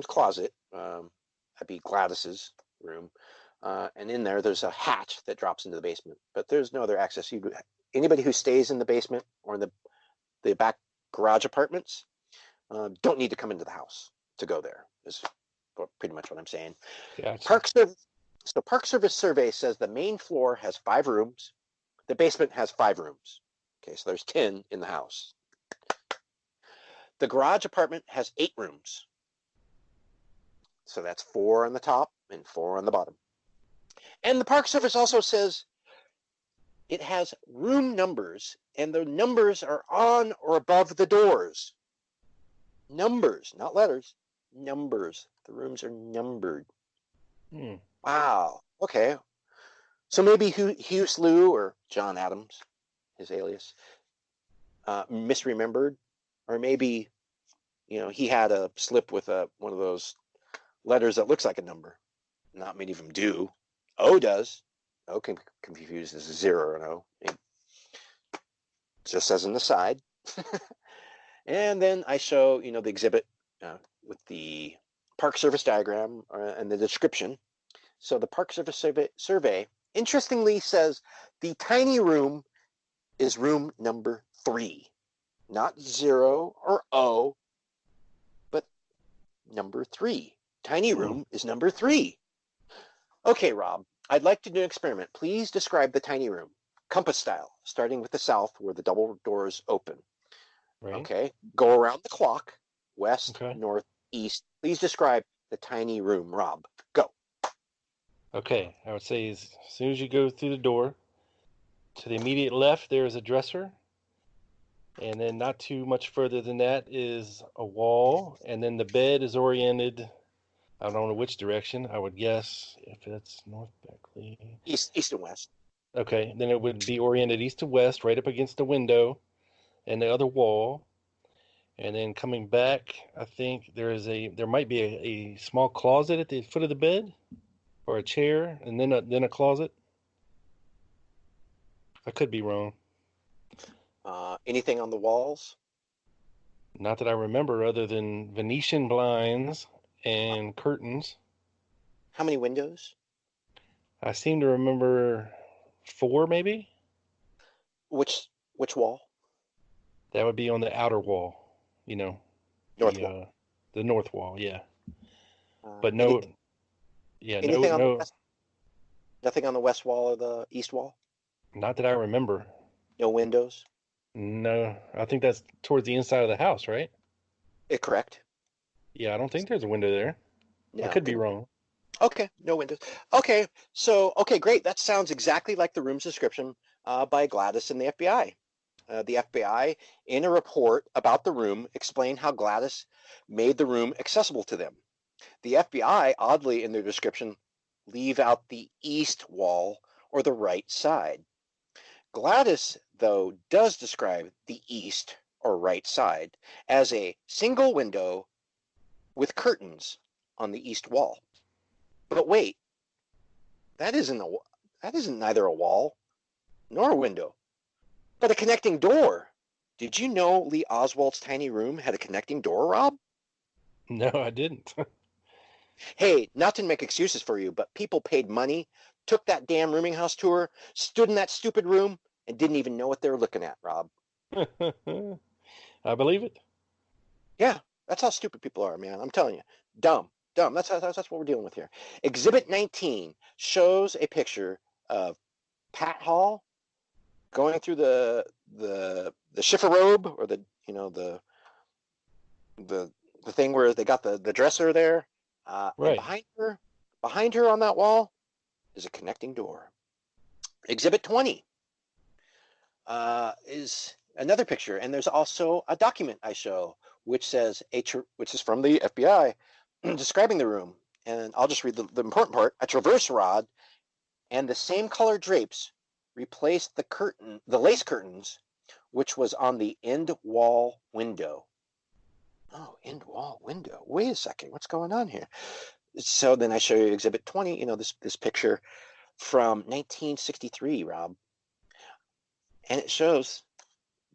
closet. That'd be Gladys's room. And in there's a hatch that drops into the basement, but there's no other access. Anybody who stays in the basement or in the back garage apartments don't need to come into the house to go there, is pretty much what I'm saying. Gotcha. Park Service survey says the main floor has 5 rooms. The basement has 5 rooms. Okay, so there's 10 in the house. The garage apartment has 8 rooms. So that's 4 on the top and 4 on the bottom. And the Park Service also says it has room numbers, and the numbers are on or above the doors. Numbers, not letters. Numbers. The rooms are numbered. Wow. Okay. So maybe Hugh Slough or John Adams, his alias, misremembered, or maybe he had a slip with one of those letters that looks like a number. Not many of them do. O does. O can confuse as 0 and O. Just as an aside. And then I show the exhibit with the Park Service diagram and the description. So the Park Service survey interestingly says the tiny room is room number 3, not 0 or O, but number 3. Tiny room is number 3. Okay, Rob, I'd like to do an experiment. Please describe the tiny room, compass style, starting with the south where the double doors open. Right. Okay, go around the clock, west, Okay. north, east. Please describe the tiny room, Rob. Go. Okay, I would say as soon as you go through the door, to the immediate left there is a dresser, and then not too much further than that is a wall, and then the bed is oriented, I don't know which direction, I would guess if it's North Beckley. East and west. Okay, then it would be oriented east to west, right up against the window and the other wall. And then coming back, I think there might be a small closet at the foot of the bed, or a chair, and then a closet. I could be wrong. Anything on the walls? Not that I remember, other than Venetian blinds and curtains. How many windows? I seem to remember 4, maybe. Which wall? That would be on the outer wall, North wall. The north wall, yeah. But no, anything on the no. west? Nothing on the west wall or the east wall? Not that I remember. No windows? No, I think that's towards the inside of the house, right? Correct. Yeah, I don't think there's a window there. No, I could be wrong. Okay, no windows. Okay, okay, great. That sounds exactly like the room's description by Gladys and the FBI. The FBI, in a report about the room, explained how Gladys made the room accessible to them. The FBI, oddly in their description, leave out the east wall or the right side. Gladys, though, does describe the east or right side as a single window with curtains on the east wall. But wait, that isn't neither a wall nor a window, but a connecting door. Did you know Lee Oswald's tiny room had a connecting door, Rob? No, I didn't. Hey, not to make excuses for you, but people paid money, took that damn rooming house tour, stood in that stupid room, and didn't even know what they were looking at, Rob. I believe it. Yeah, that's how stupid people are, man. I'm telling you. Dumb. That's what we're dealing with here. Exhibit 19 shows a picture of Pat Hall going through the chifforobe, or the thing where they got the dresser there. Right. And behind her on that wall is a connecting door. Exhibit 20 is another picture, and there's also a document I show which says which is from the FBI describing the room, and I'll just read the important part. A traverse rod and the same color drapes replaced the lace curtains, which was on the end wall window. Oh, end wall window. Wait a second, what's going on here? So then I show you Exhibit 20. This picture from 1963, Rob, and it shows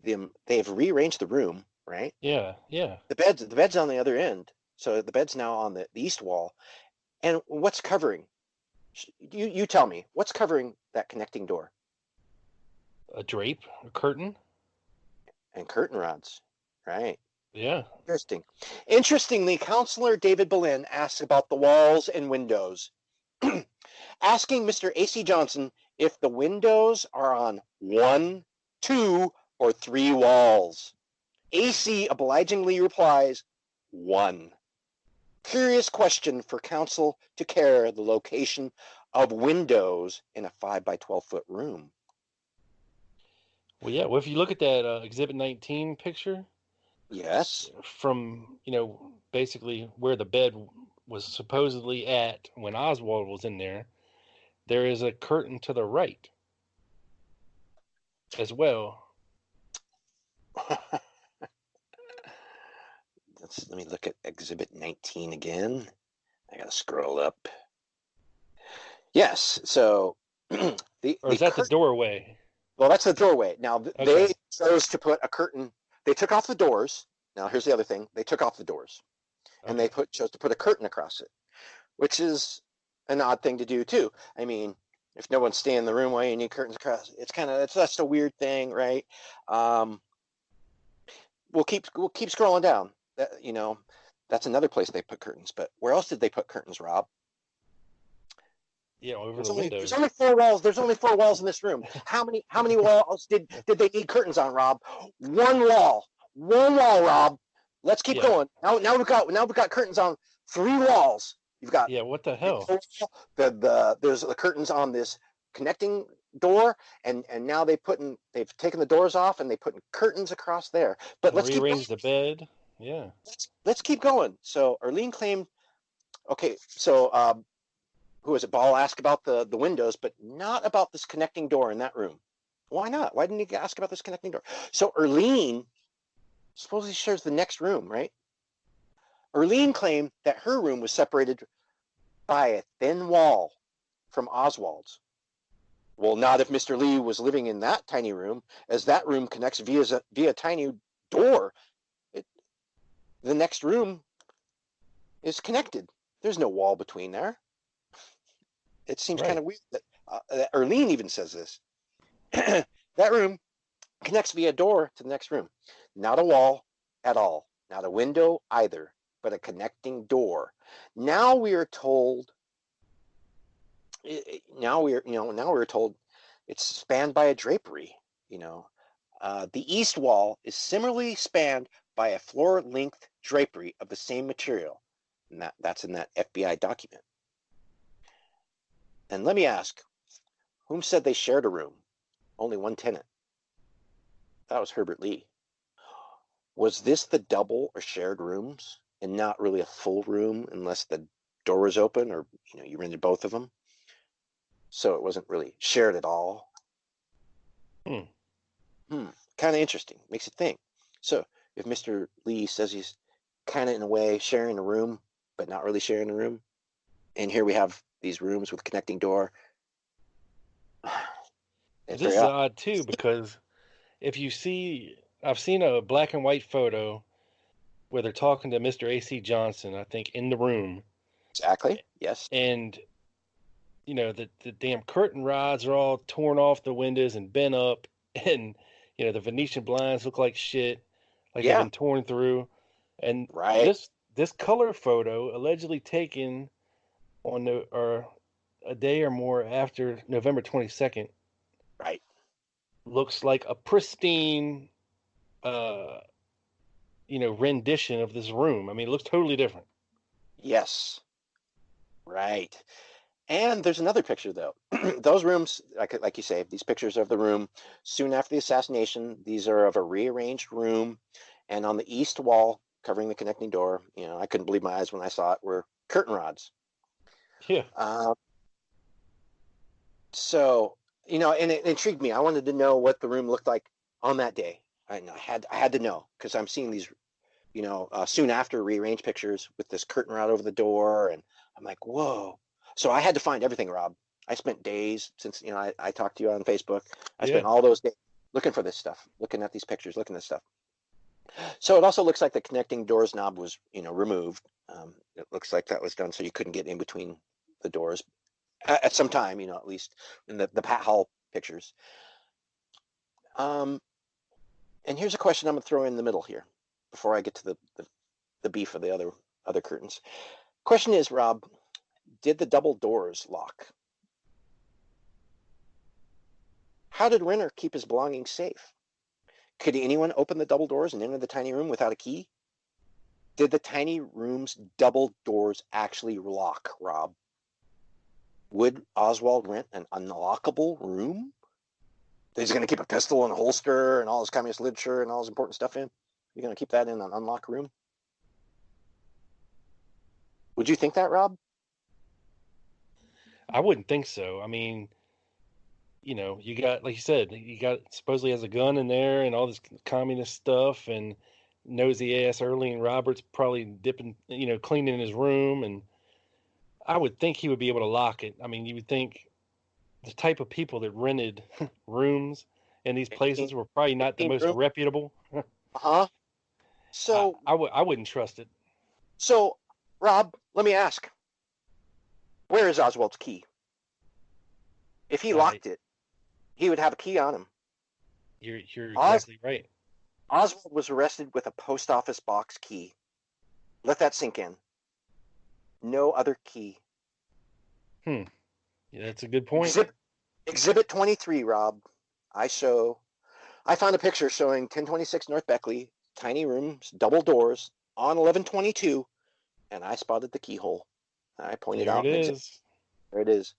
them. They've rearranged the room, right? Yeah. The bed's on the other end. So the bed's now on the east wall. And what's covering? You tell me. What's covering that connecting door? A drape, a curtain. And curtain rods. Right. Yeah. Interesting. Interestingly, Counselor David Boleyn asks about the walls and windows, asking Mr. A.C. Johnson if the windows are on 1, 2, or 3 walls. AC obligingly replies, 1. Curious question for counsel to care the location of windows in a 5 by 12 foot room. Well, yeah. Well, if you look at that Exhibit 19 picture, Yes. from basically where the bed was supposedly at when Oswald was in there, there is a curtain to the right as well. Let me look at Exhibit 19 again. I gotta scroll up. Yes, so Or is that the doorway? Well, that's the doorway. Now, Okay. they chose to put a curtain. They took off the doors. Now, here's the other thing. They took off the doors, and Okay. they chose to put a curtain across it, which is an odd thing to do, too. I mean, if no one's staying in the room, why you need curtains across? It's that's a weird thing, right? We'll keep scrolling down. That's another place they put curtains. But where else did they put curtains, Rob? Yeah, over There's the only, windows. there's only 4 walls. There's only 4 walls in this room. How many walls did they need curtains on, Rob? One wall. One wall, Rob. Let's keep going. Now we've got curtains on 3 walls. You've got What the hell? there's the curtains on this connecting door, and now they've taken the doors off and they put curtains across there. But let's rearrange the bed. Yeah. Let's keep going. So Arlene claimed. Okay, so who was it? Ball asked about the windows, but not about this connecting door in that room. Why not? Why didn't he ask about this connecting door? So Arlene supposedly shares the next room, right? Arlene claimed that her room was separated by a thin wall from Oswald's. Well, not if Mr. Lee was living in that tiny room, as that room connects via a tiny door. The next room is connected. There's no wall between there. It seems kind of weird that Arlene even says this. That room connects via a door to the next room. Not a wall at all. Not a window either, but a connecting door. Now we are told. Now we're told it's spanned by a drapery. The east wall is similarly spanned by a floor-length drapery of the same material, and that's in that FBI document. And let me ask, whom said they shared a room? Only one tenant. That was Herbert Lee. Was this the double or shared rooms and not really a full room unless the door was open or you rented both of them? So it wasn't really shared at all. Kind of interesting. Makes you think. So if Mr. Lee says he's kind of in a way sharing a room, but not really sharing a room, and here we have these rooms with connecting door. This is odd too, because if you see, I've seen a black and white photo where they're talking to Mr. A.C. Johnson, I think, in the room. Exactly. Yes. And the damn curtain rods are all torn off the windows and bent up, and the Venetian blinds look like shit, like they've been torn through. And this color photo, allegedly taken on a day or more after November 22nd, right, looks like a pristine rendition of this room. I mean, it looks totally different. Yes. Right. And there's another picture, though. Those rooms, like you say, these pictures of the room soon after the assassination, these are of a rearranged room. And on the east wall, covering the connecting door, I couldn't believe my eyes when I saw it, were curtain rods. Yeah. So, and it intrigued me. I wanted to know what the room looked like on that day. I had to know, because I'm seeing these, soon after rearranged pictures with this curtain rod over the door. And I'm like, whoa. So I had to find everything, Rob. I spent days since, I talked to you on Facebook. I spent all those days looking for this stuff, looking at these pictures, looking at this stuff. So it also looks like the connecting doors knob was, removed. It looks like that was done so you couldn't get in between the doors at some time, at least in the Pat Hall pictures. And here's a question I'm going to throw in the middle here before I get to the beef of the other curtains. Question is, Rob, did the double doors lock? How did Renner keep his belongings safe? Could anyone open the double doors and enter the tiny room without a key? Did the tiny room's double doors actually lock, Rob? Would Oswald rent an unlockable room that he's going to keep a pistol and a holster and all his communist literature and all his important stuff in? You're going to keep that in an unlocked room? Would you think that, Rob? I wouldn't think so. I mean, you got, like you said, you got supposedly has a gun in there and all this communist stuff, and nosy ass Earlene Roberts probably dipping, cleaning his room, and I would think he would be able to lock it. I mean, you would think the type of people that rented rooms in these places were probably not the most reputable. Uh-huh. So I wouldn't trust it. So, Rob, let me ask, where is Oswald's key? If he locked it, he would have a key on him. You're exactly right. Oswald was arrested with a post office box key. Let that sink in. No other key. Yeah, that's a good point. Exhibit 23, Rob. I found a picture showing 1026 North Beckley, tiny rooms, double doors, on 1122, and I spotted the keyhole. I pointed out. There it is. There it is.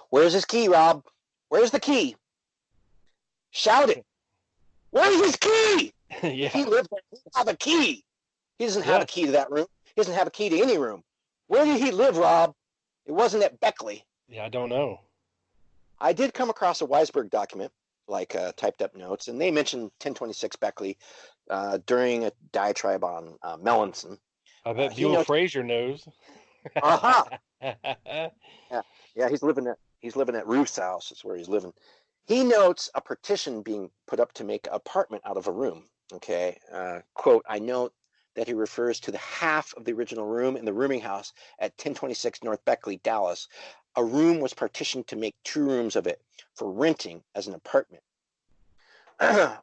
Where's his key, Rob? Where's the key? Shout it. Where's his key? Yeah. If he lived there, he doesn't have a key. He doesn't have a key to that room. He doesn't have a key to any room. Where did he live, Rob? It wasn't at Beckley. Yeah, I don't know. I did come across a Weisberg document, like typed up notes, and they mentioned 1026 Beckley during a diatribe on Melanson. I bet Buell Frazier knows. Uh-huh. Yeah, he's living at Ruth's house. That's where he's living. He notes a partition being put up to make an apartment out of a room. Okay, quote, I note that he refers to the half of the original room in the rooming house at 1026 North Beckley, Dallas. A room was partitioned to make 2 rooms of it for renting as an apartment.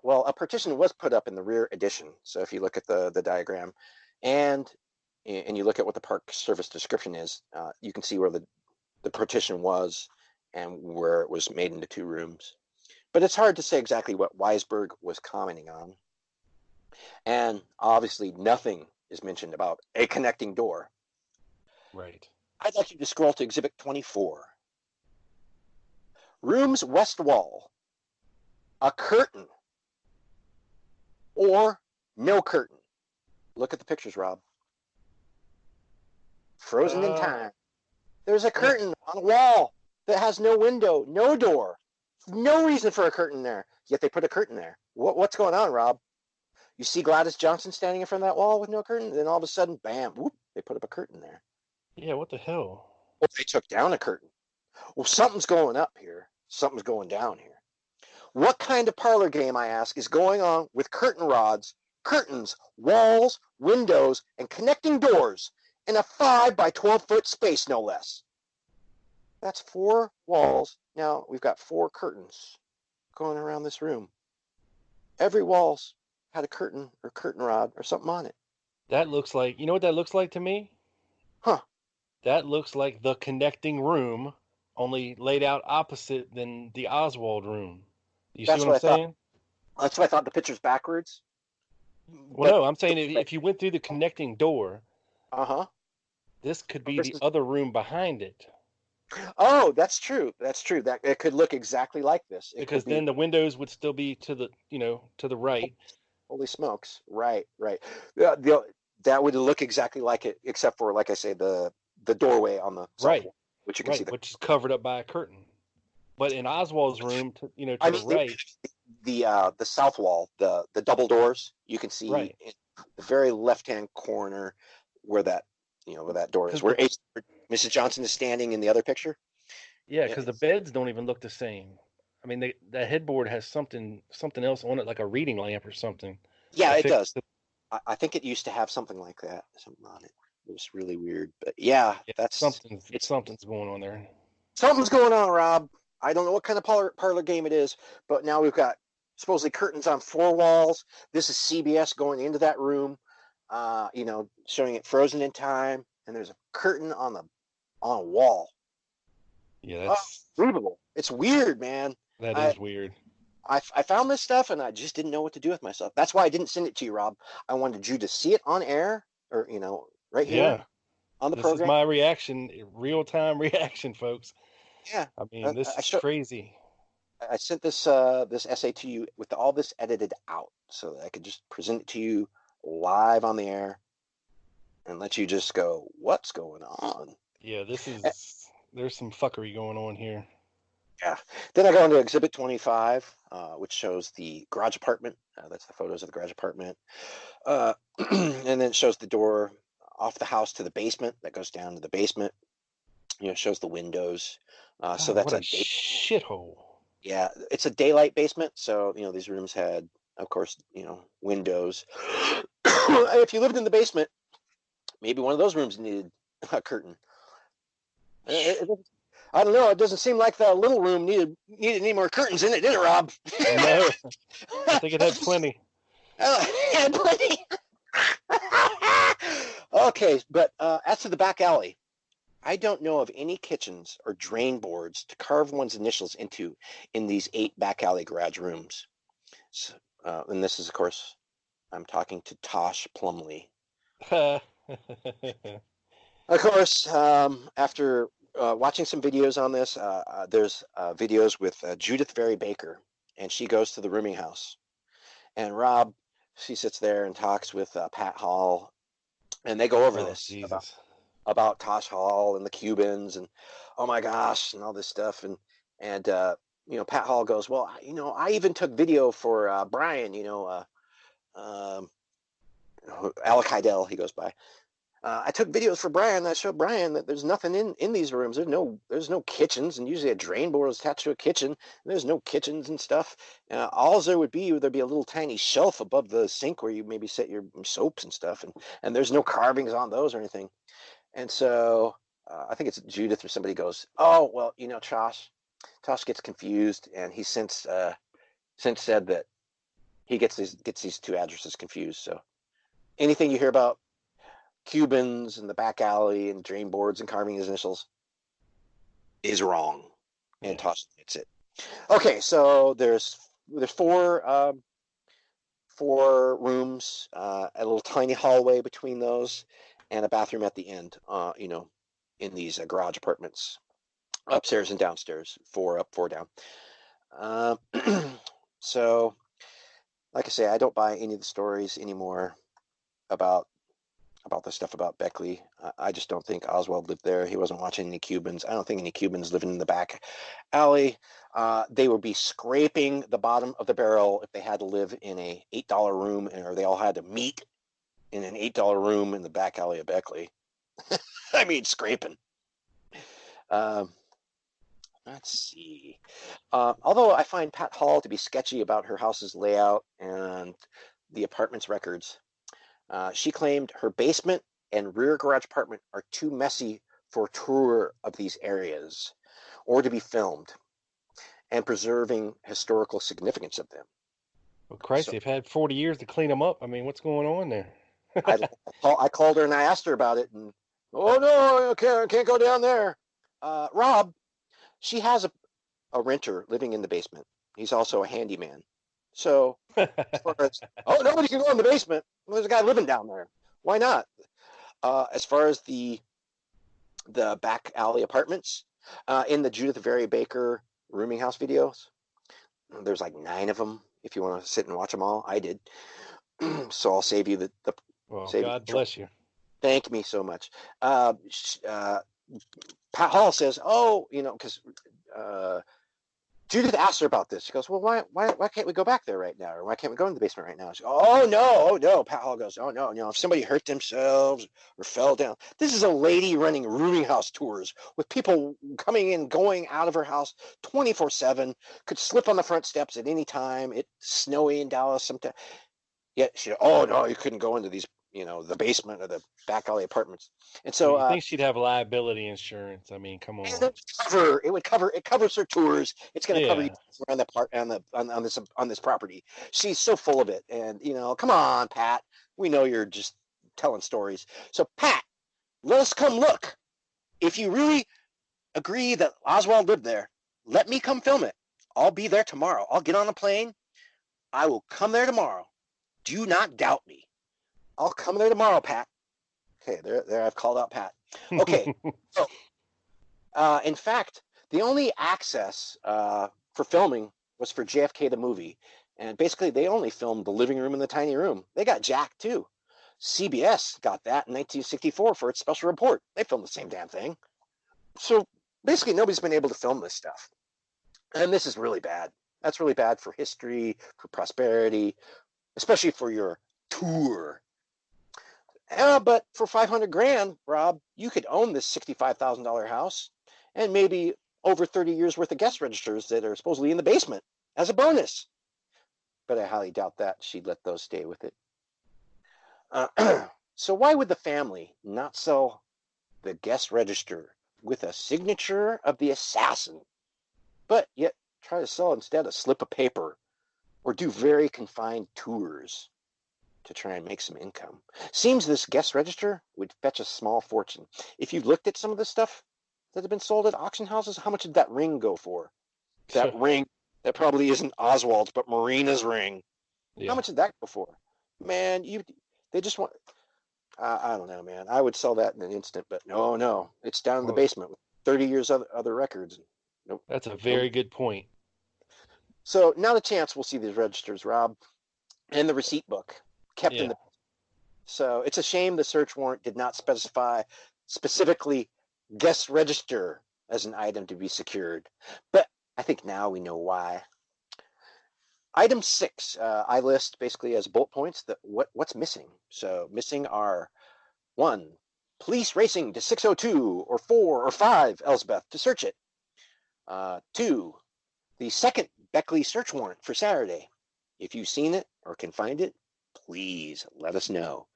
Well, a partition was put up in the rear addition. So if you look at the diagram and you look at what the Park Service description is, you can see where the partition was and where it was made into 2 rooms. But it's hard to say exactly what Weisberg was commenting on. And obviously nothing is mentioned about a connecting door. Right. I'd like you to scroll to Exhibit 24. Room's west wall. A curtain. Or no curtain. Look at the pictures, Rob. Frozen in time. There's a curtain on a wall that has no window, no door. No reason for a curtain there. Yet they put a curtain there. What's going on, Rob? You see Gladys Johnson standing in front of that wall with no curtain, then all of a sudden, bam, whoop, they put up a curtain there. Yeah, what the hell? Well, they took down a curtain. Well, something's going up here. Something's going down here. What kind of parlor game, I ask, is going on with curtain rods, curtains, walls, windows, and connecting doors in a 5 by 12 foot space, no less? That's 4 walls. Now we've got 4 curtains going around this room. Every wall's had a curtain or curtain rod or something on it. That looks like, you know what that looks like to me? Huh. That looks like the connecting room, only laid out opposite than the Oswald room. You see what I'm saying? That's why I thought the picture's backwards. Well, no, I'm saying if you went through the connecting door, this could be the other room behind it. Oh, that's true. That's true. That it could look exactly like this. Because then the windows would still be to the right. Holy smokes! Right. That would look exactly like it, except for, like I say, the doorway on the south wall, which you can see, which is covered up by a curtain. But in Oswald's room, to the right, the south wall, the double doors, you can see in the very left-hand corner where that door is, where Mrs. Johnson is standing in the other picture. Yeah, because the beds don't even look the same. I mean, the headboard has something else on it, like a reading lamp or something. Yeah, it does. I think it used to have something like that, something on it. It was really weird, but yeah, that's something's going on there. Something's going on, Rob. I don't know what kind of parlor game it is, but now we've got supposedly curtains on 4 walls. This is CBS going into that room, showing it frozen in time, and there's a curtain on a wall. Yeah, that's unbelievable. It's weird, man. That is weird. I found this stuff and I just didn't know what to do with myself. That's why I didn't send it to you, Rob. I wanted you to see it on air or, right here Yeah, on the this is program. my reaction, real time reaction, folks. Yeah. I mean, this is crazy. I sent this this essay to you with all this edited out so that I could just present it to you live on the air and let you just go, what's going on? Yeah, Eh, there's some fuckery going on here. Yeah. Then I go into Exhibit 25, which shows the garage apartment. That's the photos of the garage apartment. And then it shows the door off the house to the basement that goes down to the basement. Shows the windows. So God, that's what a shithole. yeah, it's a daylight basement. So, these rooms had, of course, windows. If you lived in the basement, maybe one of those rooms needed a curtain. I don't know. It doesn't seem like the little room needed any more curtains in it, did it, Rob? No, I think it had plenty. It had plenty. Okay, but as to the back alley, I don't know of any kitchens or drain boards to carve one's initials into in these 8 back alley garage rooms. So, and this is, of course, I'm talking to Tosh Plumley. Of course, after watching some videos on this, there's videos with Judith Very Baker, and she goes to the rooming house. And Rob, she sits there and talks with Pat Hall, and they go over this Jesus. about Tosh Hall and the Cubans and oh my gosh and all this stuff. And Pat Hall goes, well, I even took video for Brian, Alec Heidel, he goes by. I took videos for Brian. I showed Brian that there's nothing in these rooms. There's no kitchens, and usually a drain board is attached to a kitchen. There's no kitchens and stuff. All there'd be a little tiny shelf above the sink where you maybe set your soaps and stuff, and there's no carvings on those or anything. And so I think it's Judith or somebody goes, oh well, Tosh gets confused, and he since said that he gets these 2 addresses confused. So anything you hear about Cubans and the back alley and drain boards and carving his initials is wrong. And Tosh admits it. Okay, so there's 4 rooms, a little tiny hallway between those, and a bathroom at the end. In these garage apartments, upstairs and downstairs, 4 up, 4 down. So, like I say, I don't buy any of the stories anymore about the stuff about Beckley. I just don't think Oswald lived there. He wasn't watching any Cubans. I don't think any Cubans living in the back alley. They would be scraping the bottom of the barrel if they had to live in a $8 room, or they all had to meet in an $8 room in the back alley of Beckley. I mean, scraping. Let's see. Although I find Pat Hall to be sketchy about her house's layout and the apartment's records, she claimed her basement and rear garage apartment are too messy for a tour of these areas or to be filmed, and preserving historical significance of them. Well, Christ, they've had 40 years to clean them up. I mean, what's going on there? I called her and I asked her about it, and oh no, I can't go down there. Rob, she has a renter living in the basement. He's also a handyman. So, nobody can go in the basement. Well, there's a guy living down there. Why not? As far as the back alley apartments, in the Judith Very Baker rooming house videos, there's like 9 of them. If you want to sit and watch them all, I did. So I'll save you the. Well, God bless you. Thank me so much. Pat Hall says, because Judith asked her about this. She goes, well, why can't we go back there right now? Or why can't we go in the basement right now? She goes, oh, no. Pat Hall goes, oh, no. If somebody hurt themselves or fell down. This is a lady running rooming house tours with people coming in, going out of her house 24/7, could slip on the front steps at any time. It's snowy in Dallas sometimes. Yet she, oh, no, you couldn't go into these, the basement or the back alley apartments. And so you think she'd have liability insurance? I mean, come on. It covers her tours. It's going to cover you on the part on this property. She's so full of it, and come on, Pat. We know you're just telling stories. So Pat, let us come look. If you really agree that Oswald lived there, let me come film it. I'll be there tomorrow. I'll get on a plane. I will come there tomorrow. Do not doubt me. I'll come there tomorrow, Pat. Okay, there I've called out Pat. Okay, so in fact, the only access for filming was for JFK the movie. And basically, they only filmed the living room and the tiny room. They got Jack, too. CBS got that in 1964 for its special report. They filmed the same damn thing. So basically, nobody's been able to film this stuff. And this is really bad. That's really bad for history, for prosperity, especially for your tour. But for $500,000, Rob, you could own this $65,000 house and maybe over 30 years worth of guest registers that are supposedly in the basement as a bonus. But I highly doubt that she'd let those stay with it. So why would the family not sell the guest register with a signature of the assassin, but yet try to sell instead a slip of paper or do very confined tours to try and make some income? Seems this guest register would fetch a small fortune. If you've looked at some of the stuff that have been sold at auction houses, how much did that ring go for? That ring that probably isn't Oswald's, but Marina's ring. Yeah. How much did that go for? Man, they just want... I don't know, man. I would sell that in an instant, but no. It's down in the basement with 30 years of other records. Nope. That's a very good point. So now the chance we'll see these registers, Rob, and the receipt book kept in the... So it's a shame the search warrant did not specify specifically guest register as an item to be secured. But I think now we know why. Item 6, I list basically as bullet points that what's missing. So missing are 1, police racing to 602 or 4 or 5 Elsbeth to search it. 2, the second Beckley search warrant for Saturday. If you've seen it or can find it, please let us know.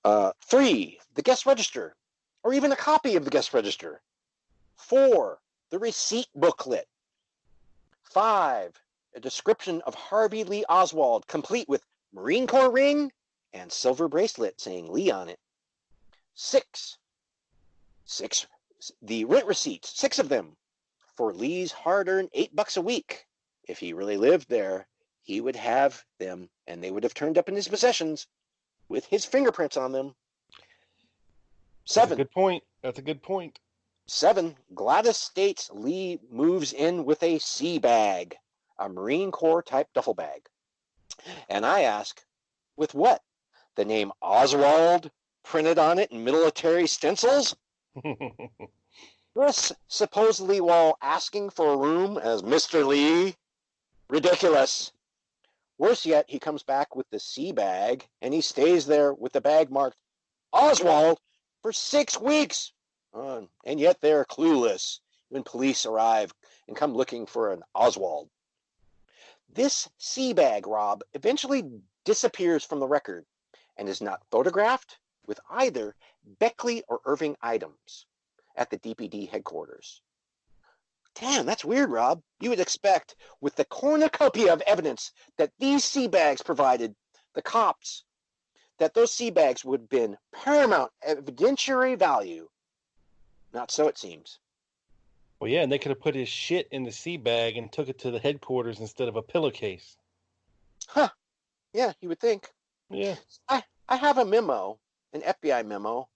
3, the guest register, or even a copy of the guest register. 4, the receipt booklet. 5, a description of Harvey Lee Oswald, complete with Marine Corps ring and silver bracelet saying Lee on it. 6, the rent receipts, 6 of them, for Lee's hard-earned $8 a week. If he really lived there, he would have them, and they would have turned up in his possessions with his fingerprints on them. 7. That's a good point. 7, Gladys states Lee moves in with a sea bag, a Marine Corps type duffel bag. And I ask, with what? The name Oswald printed on it in military stencils? This supposedly while asking for a room as Mr. Lee? Ridiculous. Worse yet, he comes back with the sea bag, and he stays there with the bag marked Oswald for 6 weeks. And yet they're clueless when police arrive and come looking for an Oswald. This sea bag, Rob, eventually disappears from the record and is not photographed with either Beckley or Irving items at the DPD headquarters. Damn, that's weird, Rob. You would expect, with the cornucopia of evidence that these sea bags provided the cops, that those sea bags would have been paramount evidentiary value. Not so, it seems. Well, yeah, and they could have put his shit in the sea bag and took it to the headquarters instead of a pillowcase. Huh. Yeah, you would think. Yeah. I have a memo, an FBI memo,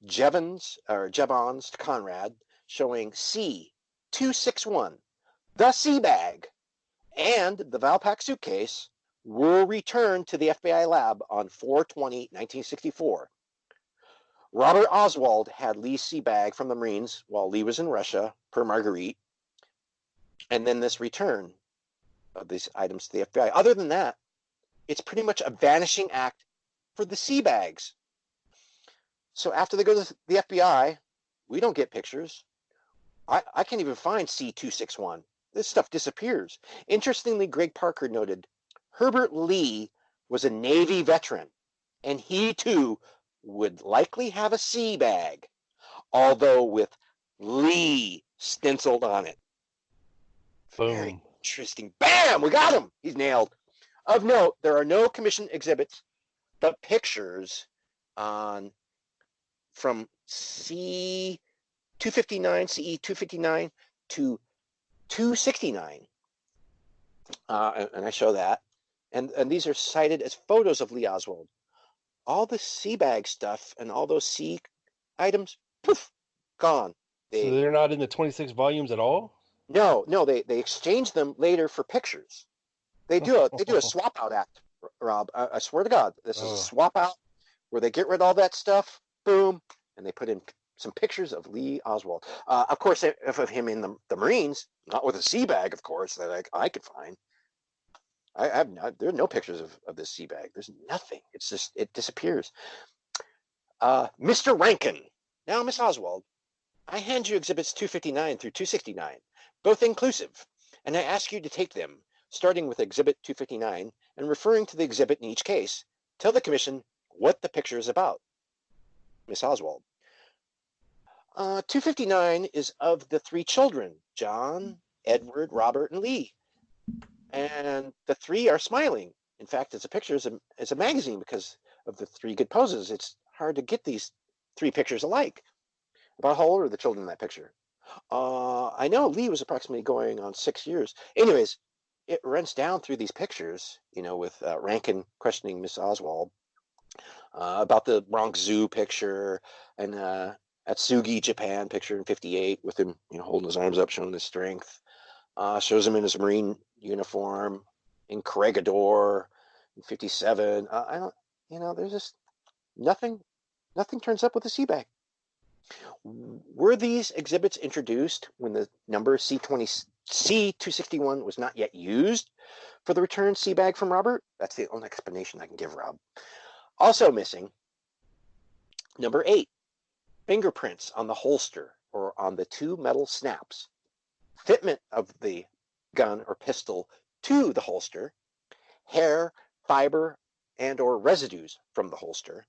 Jevons to Conrad, showing C-261, the sea bag, and the Valpak suitcase were returned to the FBI lab on 4/20/1964. Robert Oswald had Lee's sea bag from the Marines while Lee was in Russia, per Marguerite, and then this return of these items to the FBI. Other than that, it's pretty much a vanishing act for the sea bags. So after they go to the FBI, we don't get pictures. I can't even find C-261. This stuff disappears. Interestingly, Greg Parker noted, Herbert Lee was a Navy veteran, and he too would likely have a sea bag, although with Lee stenciled on it. Boom. Very interesting. Bam! We got him! He's nailed. Of note, there are no commission exhibits, but pictures from C-259, CE-259 to 269 and I show that. And these are cited as photos of Lee Oswald. All the sea bag stuff and all those sea items, poof, gone. So They they're not in the 26 volumes at all? no, they exchange them later for pictures. They do a swap out act, Rob. I swear to God, this is a Oh, swap out where they get rid of all that stuff, boom, and they put in some pictures of Lee Oswald. Of course, of him in the Marines, not with a sea bag, of course, that I could find. I have not. There are no pictures of this sea bag. There's nothing. It's just it disappears. Mr. Rankin. Now, Miss Oswald, I hand you exhibits 259 through 269, both inclusive, and I ask you to take them, starting with exhibit 259 and referring to the exhibit in each case. Tell the commission what the picture is about. Miss Oswald. 259 is of the three children, John, Edward, Robert, and Lee. And the three are smiling. In fact, it's a picture, it's a magazine because of the three good poses. It's hard to get these three pictures alike. About how old are the children in that picture? I know Lee was approximately going on 6 years. Anyways, it runs down through these pictures, with Rankin questioning Miss Oswald about the Bronx Zoo picture and Atsugi, Japan picture in 58 with him, holding his arms up, showing his strength. Shows him in his Marine uniform in Corregidor in 57. I don't, there's just nothing turns up with the sea bag. Were these exhibits introduced when the number C261 was not yet used for the returned sea bag from Robert? That's the only explanation I can give, Rob. Also missing, number 8, fingerprints on the holster or on the 2 metal snaps. Fitment of the gun or pistol to the holster, hair, fiber, and or residues from the holster.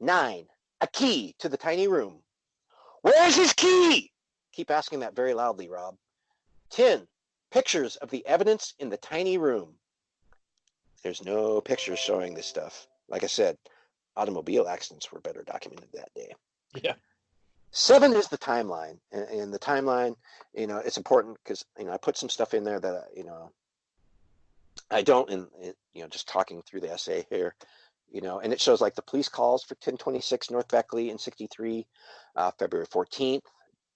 9, a key to the tiny room. Where's his key? Keep asking that very loudly, Rob. 10, pictures of the evidence in the tiny room. There's no pictures showing this stuff. Like I said, automobile accidents were better documented that day. yeah. 7 is the timeline, and the timeline, it's important because I put some stuff in there that I don't in just talking through the essay here, and it shows like the police calls for 1026 North Beckley in 63, February 14th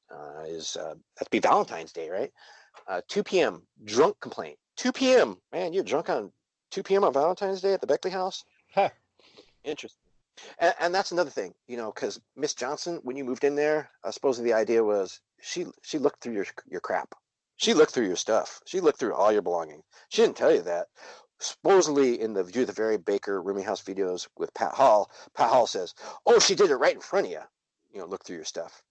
that'd be Valentine's Day, right? 2 p.m. drunk complaint. 2 p.m. Man, you're drunk on 2 p.m. on Valentine's Day at the Beckley house. Huh. Interesting. And that's another thing, because Miss Johnson, when you moved in there, supposedly the idea was she looked through your crap. She looked through your stuff. She looked through all your belongings. She didn't tell you that. Supposedly in the View the Very Baker rooming house videos with Pat Hall says, oh, she did it right in front of you. Look through your stuff.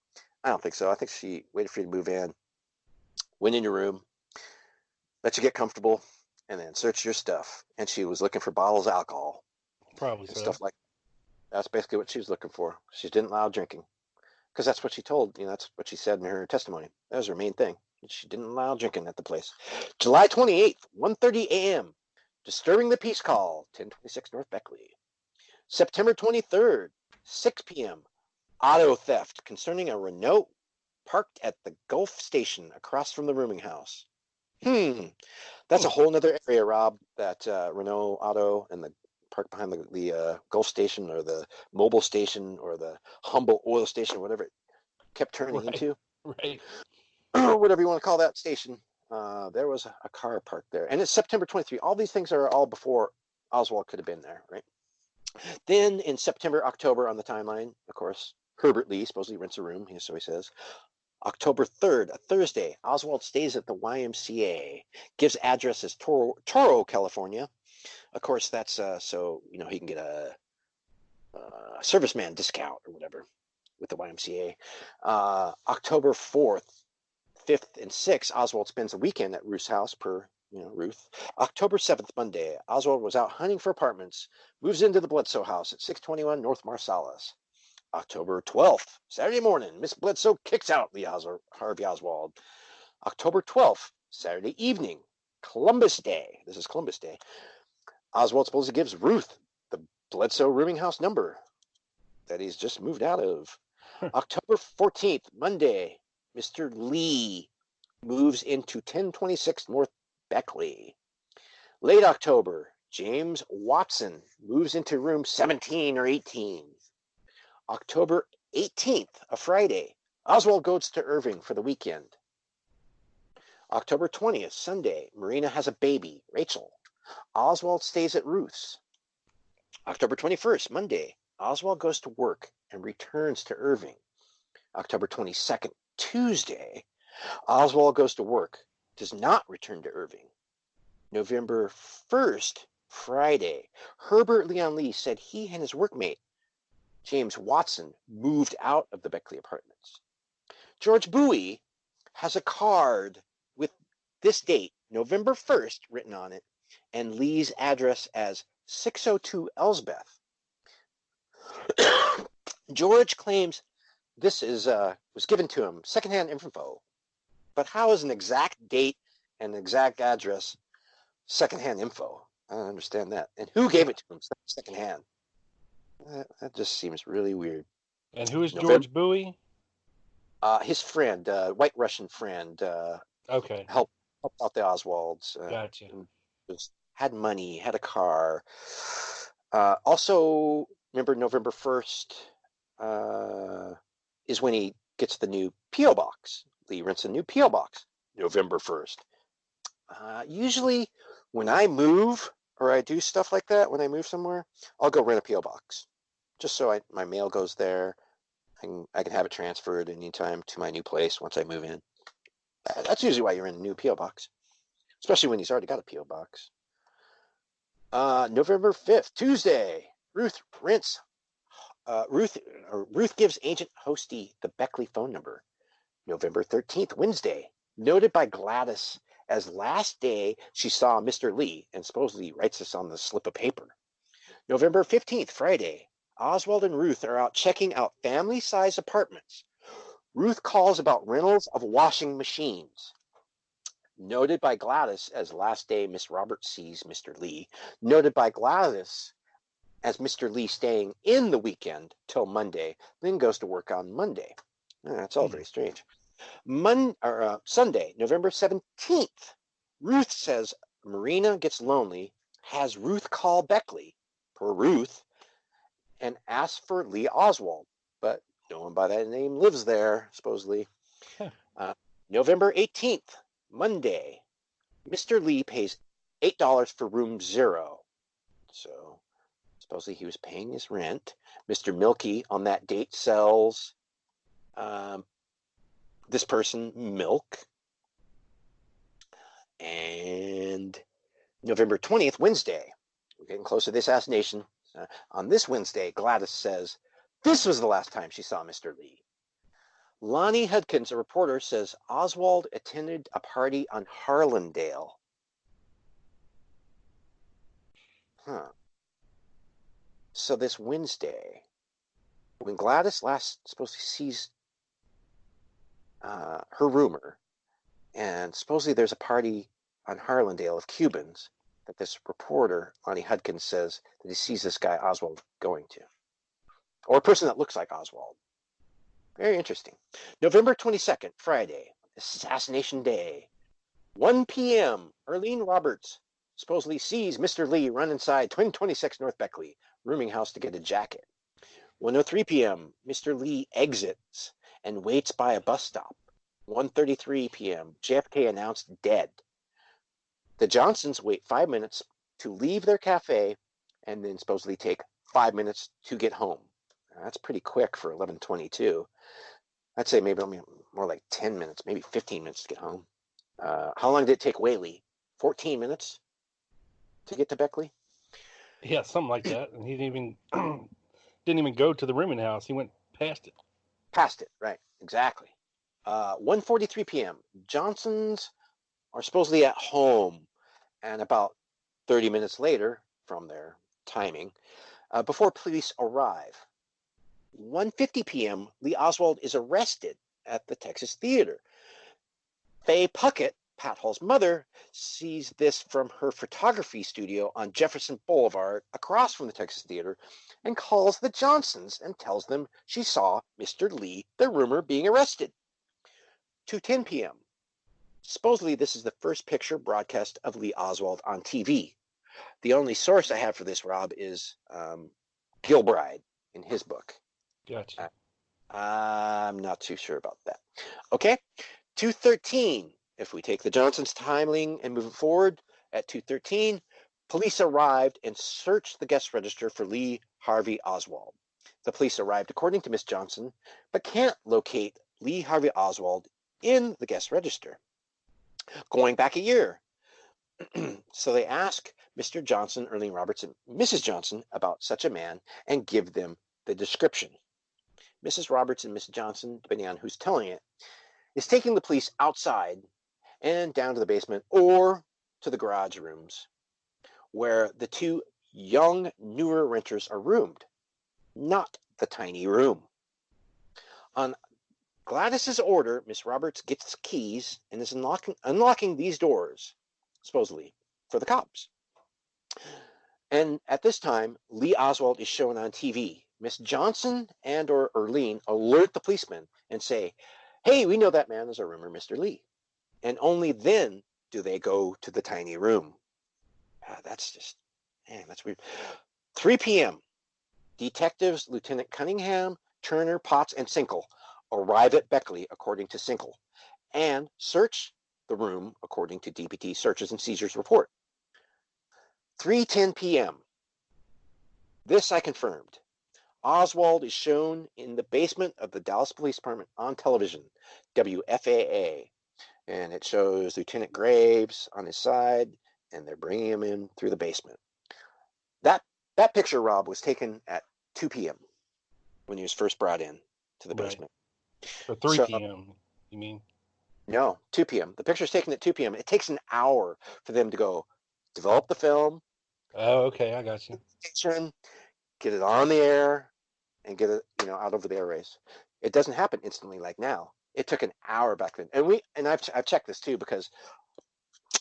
I don't think so. I think she waited for you to move in, went in your room, let you get comfortable, and then search your stuff. And she was looking for bottles of alcohol. Probably And so. stuff like that. That's basically what she was looking for. She didn't allow drinking because that's what she told, that's what she said in her testimony. That was her main thing. She didn't allow drinking at the place. July 28th, 1:30 a.m., disturbing the peace call, 1026 North Beckley. September 23rd, 6 p.m., auto theft concerning a Renault parked at the Gulf Station across from the rooming house. That's a whole nother area, Rob, that Renault auto and the park behind the Gulf Station or the Mobile Station or the Humble Oil Station, whatever it kept turning into. Right. Whatever you want to call that station. There was a car parked there. And it's September 23. All these things are all before Oswald could have been there, right? Then in September, October on the timeline, of course, Herbert Lee supposedly rents a room, so he says. October 3rd, a Thursday, Oswald stays at the YMCA, gives address as Toro, California. Of course, that's so he can get a serviceman discount or whatever with the YMCA. October 4th, 5th, and 6th, Oswald spends a weekend at Ruth's house per Ruth. October 7th, Monday, Oswald was out hunting for apartments, moves into the Bledsoe house at 621 North Marsalis. October 12th, Saturday morning, Miss Bledsoe kicks out Harvey Oswald. October 12th, Saturday evening, Columbus Day. This is Columbus Day. Oswald supposedly gives Ruth the Bledsoe rooming house number that he's just moved out of. October 14th, Monday, Mr. Lee moves into 1026 North Beckley. Late October, James Watson moves into room 17 or 18. October 18th, a Friday, Oswald goes to Irving for the weekend. October 20th, Sunday, Marina has a baby, Rachel. Oswald stays at Ruth's. October 21st, Monday, Oswald goes to work and returns to Irving. October 22nd, Tuesday, Oswald goes to work, does not return to Irving. November 1st, Friday, Herbert Leon Lee said he and his workmate, James Watson, moved out of the Beckley apartments. George Bowie has a card with this date, November 1st, written on it, and Lee's address as 602 Elsbeth. George claims this was given to him, secondhand info. But how is an exact date and exact address secondhand info? I don't understand that. And who gave it to him secondhand? That just seems really weird. And who is George Bowie? His friend, white Russian friend. Okay. Helped out the Oswalds. Gotcha. Had money, had a car. Also, remember November 1st is when he gets the new P.O. box. Lee rents a new P.O. box, November 1st. Usually when I move or I do stuff like that, when I move somewhere, I'll go rent a P.O. box just so my mail goes there. I can have it transferred anytime to my new place once I move in. That's usually why you're in a new P.O. box, especially when he's already got a P.O. box. November 5th, Tuesday, Ruth gives Agent Hosty the Beckley phone number. November 13th, Wednesday, noted by Gladys as last day she saw Mr. Lee, and supposedly writes this on the slip of paper. November 15th, Friday, Oswald and Ruth are out checking out family-size apartments. Ruth calls about rentals of washing machines. Noted by Gladys as last day Miss Roberts sees Mr. Lee. Noted by Gladys as Mr. Lee staying in the weekend till Monday, then goes to work on Monday. That's all very strange. Sunday, November 17th, Ruth says Marina gets lonely, has Ruth call Beckley, per Ruth, and asks for Lee Oswald, but no one by that name lives there, supposedly. November 18th, Monday, Mr. Lee pays $8 for room 0. So supposedly he was paying his rent. Mr. Milky on that date sells this person milk. And November 20th, Wednesday, we're getting close to the assassination. On this Wednesday, Gladys says this was the last time she saw Mr. Lee. Lonnie Hudkins, a reporter, says Oswald attended a party on Harlandale. So this Wednesday, when Gladys last supposedly sees her roomer, and supposedly there's a party on Harlandale of Cubans that this reporter, Lonnie Hudkins, says that he sees this guy Oswald going to. Or a person that looks like Oswald. Very interesting. November 22nd, Friday, Assassination Day. 1 p.m., Arlene Roberts supposedly sees Mr. Lee run inside 2026 North Beckley rooming house to get a jacket. 1:03 p.m., Mr. Lee exits and waits by a bus stop. 1:33 p.m., JFK announced dead. The Johnsons wait 5 minutes to leave their cafe and then supposedly take 5 minutes to get home. Now, that's pretty quick for 11:22. I'd say maybe more like 10 minutes, maybe 15 minutes to get home. How long did it take Whaley? 14 minutes to get to Beckley? Yeah, something like that. And he didn't even go to the rooming house. He went past it. Past it, right, exactly. 1:43 p.m. Johnsons are supposedly at home, and about 30 minutes later from their timing, before police arrive. 1:50 p.m., Lee Oswald is arrested at the Texas Theater. Faye Puckett, Pat Hall's mother, sees this from her photography studio on Jefferson Boulevard across from the Texas Theater and calls the Johnsons and tells them she saw Mr. Lee, the roomer, being arrested. 2:10 p.m., Supposedly, this is the first picture broadcast of Lee Oswald on TV. The only source I have for this, Rob, is Gilbride in his book. Gotcha. I'm not too sure about that. Okay, 2:13. If we take the Johnson's timing and move it forward, at 2:13, police arrived and searched the guest register for Lee Harvey Oswald. The police arrived according to Miss Johnson, but can't locate Lee Harvey Oswald in the guest register. Going back a year. So they ask Mr. Johnson, Erling Roberts, and Mrs. Johnson about such a man and give them the description. Mrs. Roberts and Mrs. Johnson, depending on who's telling it, is taking the police outside and down to the basement or to the garage rooms where the two young, newer renters are roomed, not the tiny room. On Gladys's order, Miss Roberts gets keys and is unlocking these doors, supposedly, for the cops. And at this time, Lee Oswald is shown on TV. Miss Johnson and or Erlene alert the policeman and say, "Hey, we know that man is a roomer, Mr. Lee." And only then do they go to the tiny room. That's weird. 3 p.m. Detectives Lieutenant Cunningham, Turner, Potts, and Sinkle arrive at Beckley, according to Sinkle, and search the room according to DPT Searches and Seizures report. 3:10 p.m. This I confirmed. Oswald is shown in the basement of the Dallas Police Department on television, WFAA, and it shows Lieutenant Graves on his side, and they're bringing him in through the basement. That picture, Rob, was taken at 2 p.m. when he was first brought in to the basement. So 3 p.m., you mean? No, 2 p.m. The picture's taken at 2 p.m. It takes an hour for them to go develop the film. Oh, okay, I got you. Get it on the air, and get it, out over the airways. It doesn't happen instantly like now. It took an hour back then, and I've checked this too, because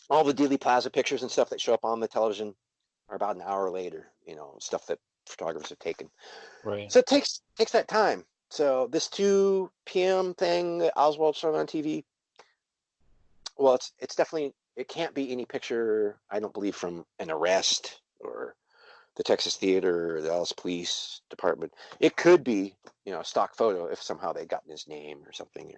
all the Dealey Plaza pictures and stuff that show up on the television are about an hour later. Stuff that photographers have taken. Right. So it takes that time. So this 2 p.m. thing that Oswald showed on TV, well, it's definitely, it can't be any picture, I don't believe, from an arrest or the Texas Theater or the Dallas Police Department. It could be, a stock photo if somehow they'd gotten his name or something.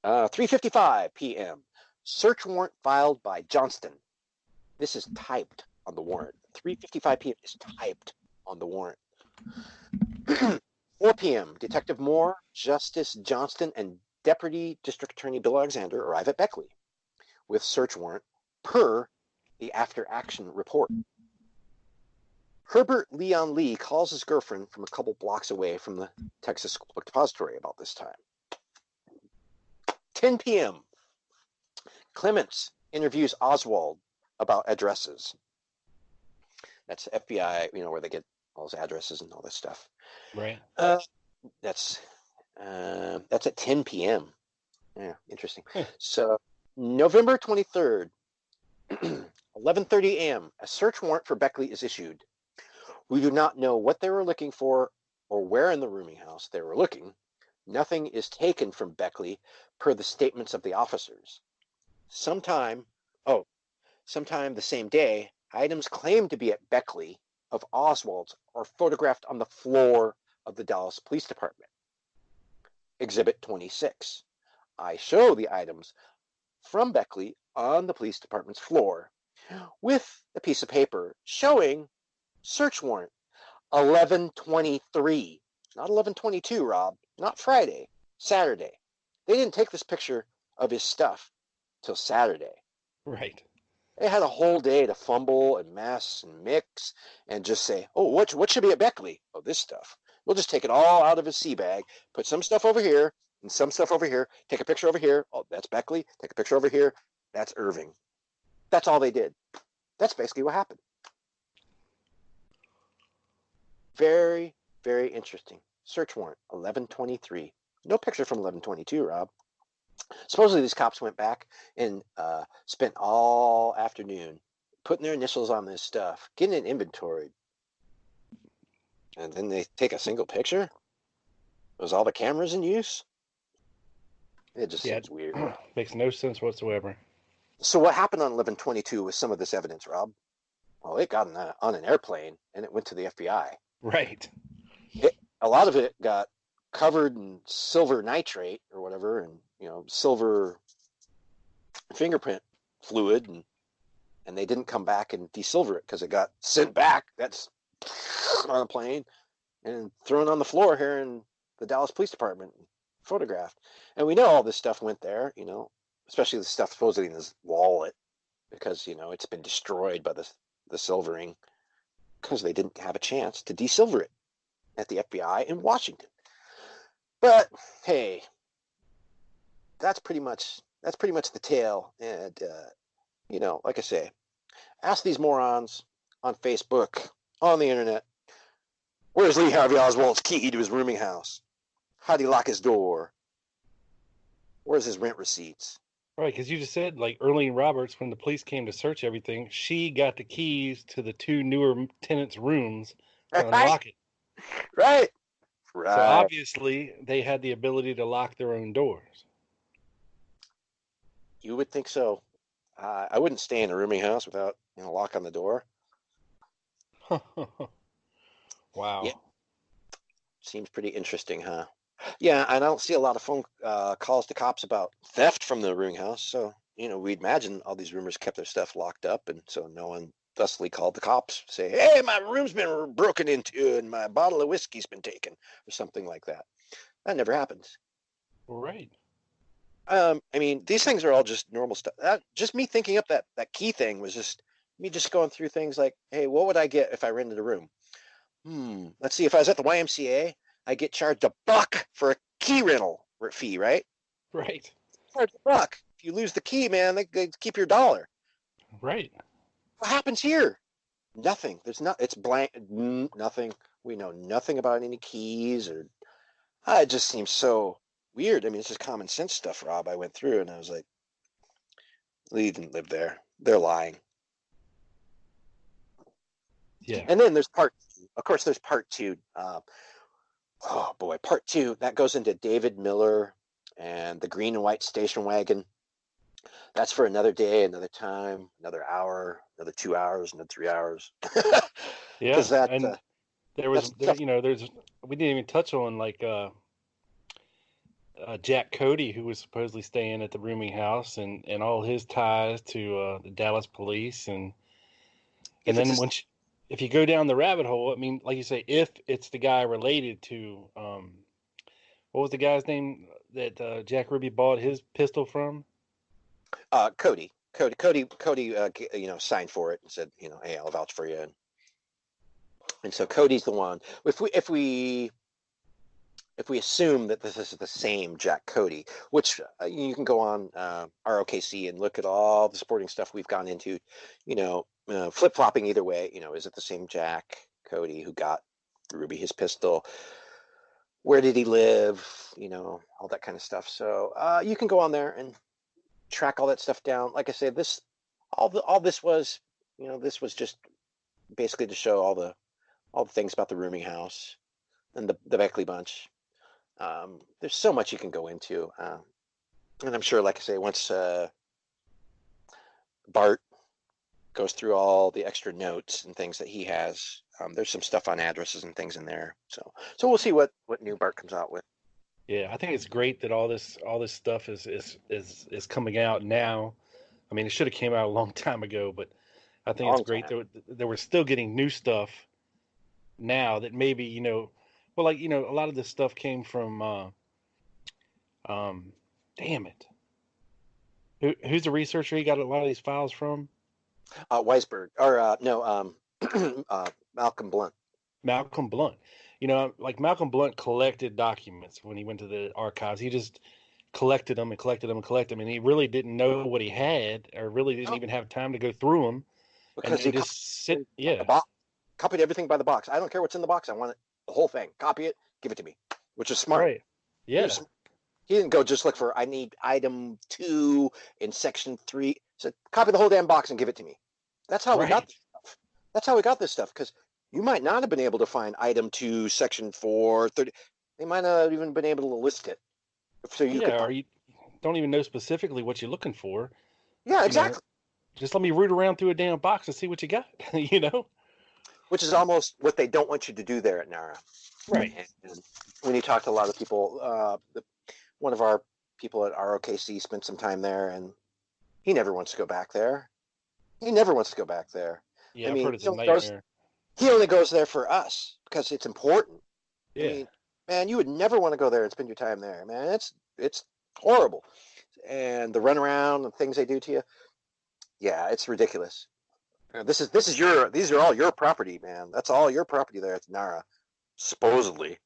3:55 p.m. Search warrant filed by Johnston. This is typed on the warrant. 3:55 p.m. is typed on the warrant. 4 p.m. Detective Moore, Justice Johnston, and Deputy District Attorney Bill Alexander arrive at Beckley with search warrant per the after-action report. Herbert Leon Lee calls his girlfriend from a couple blocks away from the Texas School Book Depository about this time. 10 p.m. Clements interviews Oswald about addresses. That's FBI, where they get all those addresses and all this stuff. Right. That's at 10 p.m. Yeah, interesting. So November 23rd, 11:30 a.m., a search warrant for Beckley is issued. We do not know what they were looking for or where in the rooming house they were looking. Nothing is taken from Beckley per the statements of the officers. Sometime the same day, items claimed to be at Beckley of Oswald's are photographed on the floor of the Dallas Police Department. Exhibit 26. I show the items from Beckley on the police department's floor with a piece of paper showing search warrant 11:23, not 11:22, Rob, not Friday, Saturday. They didn't take this picture of his stuff till Saturday. Right. They had a whole day to fumble and mess and mix and just say, oh, what should be at Beckley? Oh, this stuff. We'll just take it all out of his sea bag, put some stuff over here and some stuff over here, take a picture over here. Oh, that's Beckley. Take a picture over here. That's Irving. That's all they did. That's basically what happened. Very, very interesting. Search warrant, 11:23. No picture from 11:22, Rob. Supposedly these cops went back and spent all afternoon putting their initials on this stuff, getting it inventoried. And then they take a single picture? Was all the cameras in use? It just Yeah, seems weird. makes no sense whatsoever. So what happened on 11/22 with some of this evidence, Rob? Well, it got on an airplane and it went to the FBI. Right. A lot of it got covered in silver nitrate or whatever, and silver fingerprint fluid, and they didn't come back and desilver it because it got sent back. That's on a plane and thrown on the floor here in the Dallas Police Department, photographed. And we know all this stuff went there, especially the stuff supposedly in his wallet, because it's been destroyed by the silvering because they didn't have a chance to desilver it at the FBI in Washington. But hey, that's pretty much the tale. And like I say, ask these morons on Facebook, on the internet, where's Lee Harvey Oswald's key to his rooming house? How'd he lock his door? Where's his rent receipts? Right, because you just said, like, Earlene Roberts, when the police came to search everything, she got the keys to the 2 newer tenants' rooms to unlock it. Right. So obviously, they had the ability to lock their own doors. You would think so. I wouldn't stay in a rooming house without a lock on the door. Wow. Yeah. Seems pretty interesting, huh? Yeah, and I don't see a lot of phone calls to cops about theft from the rooming house. So, we'd imagine all these roomers kept their stuff locked up, and so no one thusly called the cops, say, hey, my room's been broken into and my bottle of whiskey's been taken, or something like that. That never happens. Right. I mean, these things are all just normal stuff. Just me thinking up that key thing was just me just going through things like, hey, what would I get if I rented a room? Let's see, if I was at the YMCA, I get charged $1 for a key rental fee, right? Right. Charged $1. If you lose the key, man, they keep your dollar. Right. What happens here? Nothing. It's blank. Nothing. We know nothing about any keys, or it just seems so weird. I mean, it's just common sense stuff, Rob. I went through and I was like, Lee didn't live there. They're lying. Yeah. And then there's part 2. Of course, there's part 2. Oh boy, part 2 that goes into David Miller and the green and white station wagon. That's for another day, another time, another hour, another 2 hours, another 3 hours. Yeah, that, and we didn't even touch on like Jack Cody, who was supposedly staying at the rooming house, and all his ties to the Dallas police, and then if you go down the rabbit hole, I mean, like you say, if it's the guy related to what was the guy's name that Jack Ruby bought his pistol from? Cody, signed for it and said, hey, I'll vouch for you. And so Cody's the one. If we assume that this is the same Jack Cody, which you can go on ROKC and look at all the sporting stuff we've gone into, flip-flopping either way. Is it the same Jack Cody who got Ruby his pistol? Where did he live? All that kind of stuff. So you can go on there and track all that stuff down. Like I said, this was just basically to show all the things about the rooming house and the Beckley bunch. There's so much you can go into, and I'm sure, like I say, once Bart goes through all the extra notes and things that he has, there's some stuff on addresses and things in there. So we'll see what new Bart comes out with. Yeah, I think it's great that all this stuff is coming out now. I mean, it should have came out a long time ago, but I think it's great that we're still getting new stuff now that maybe, a lot of this stuff came from, damn it. Who's the researcher he got a lot of these files from? Weisberg, or no, Malcolm Blunt. Malcolm Blunt. Like Malcolm Blunt collected documents when he went to the archives. He just collected them and collected them and collected them, and he really didn't know what he had, or really didn't even have time to go through them. Because he just copied everything by the box. I don't care what's in the box. I want it, the whole thing. Copy it, give it to me, which is smart. Right. Yeah. He didn't go just look for, I need item 2 in section 3. He said, copy the whole damn box and give it to me. That's how we got this stuff. That's how we got this stuff, because you might not have been able to find item 2, section 4, 30. They might not have even been able to list it. So you could. don't even know specifically what you're looking for. Yeah, You know, exactly. just let me root around through a damn box and see what you got. You know, Which is almost what they don't want you to do there at NARA. right? And when you talk to a lot of people, one of our people at ROKC spent some time there, and he never wants to go back there. He never wants to go back there. Yeah, I I've mean, heard it's a nightmare. he only goes there for us because it's important. I Yeah, mean, man, you would never want to go there and spend your time there, man. It's horrible, and the runaround and things they do to you. Yeah, it's ridiculous. These are all your property, man. That's all your property there at NARA, supposedly.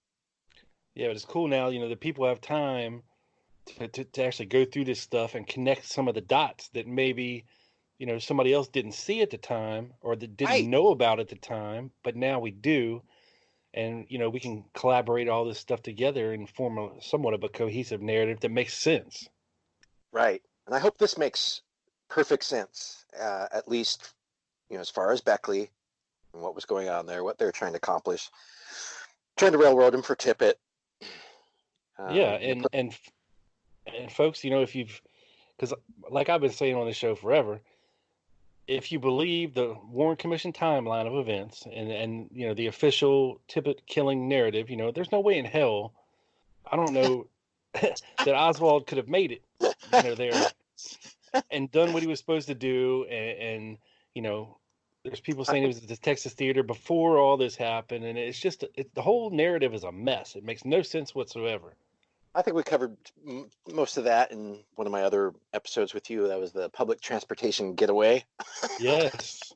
yeah, but it's cool now. You know, the people have time to actually go through this stuff and connect some of the dots that maybe somebody else didn't see at the time or that didn't Right, know about at the time, but now we do. And we can collaborate all this stuff together and form somewhat of a cohesive narrative that makes sense. right. And I hope this makes perfect sense, at least as far as Beckley and what was going on there, what they're trying to accomplish, trying to railroad him for Tippett. Yeah, You know, and folks, if you've because like I've been saying on the show forever, if you believe the Warren Commission timeline of events and the official Tippett killing narrative, there's no way in hell, I don't know, that Oswald could have made it, there and done what he was supposed to do, and there's people I saying it was at the Texas Theater before all this happened, and it's just the whole narrative is a mess. It makes no sense whatsoever. I think we covered most of that in one of my other episodes with you. That was the public transportation getaway, Yes,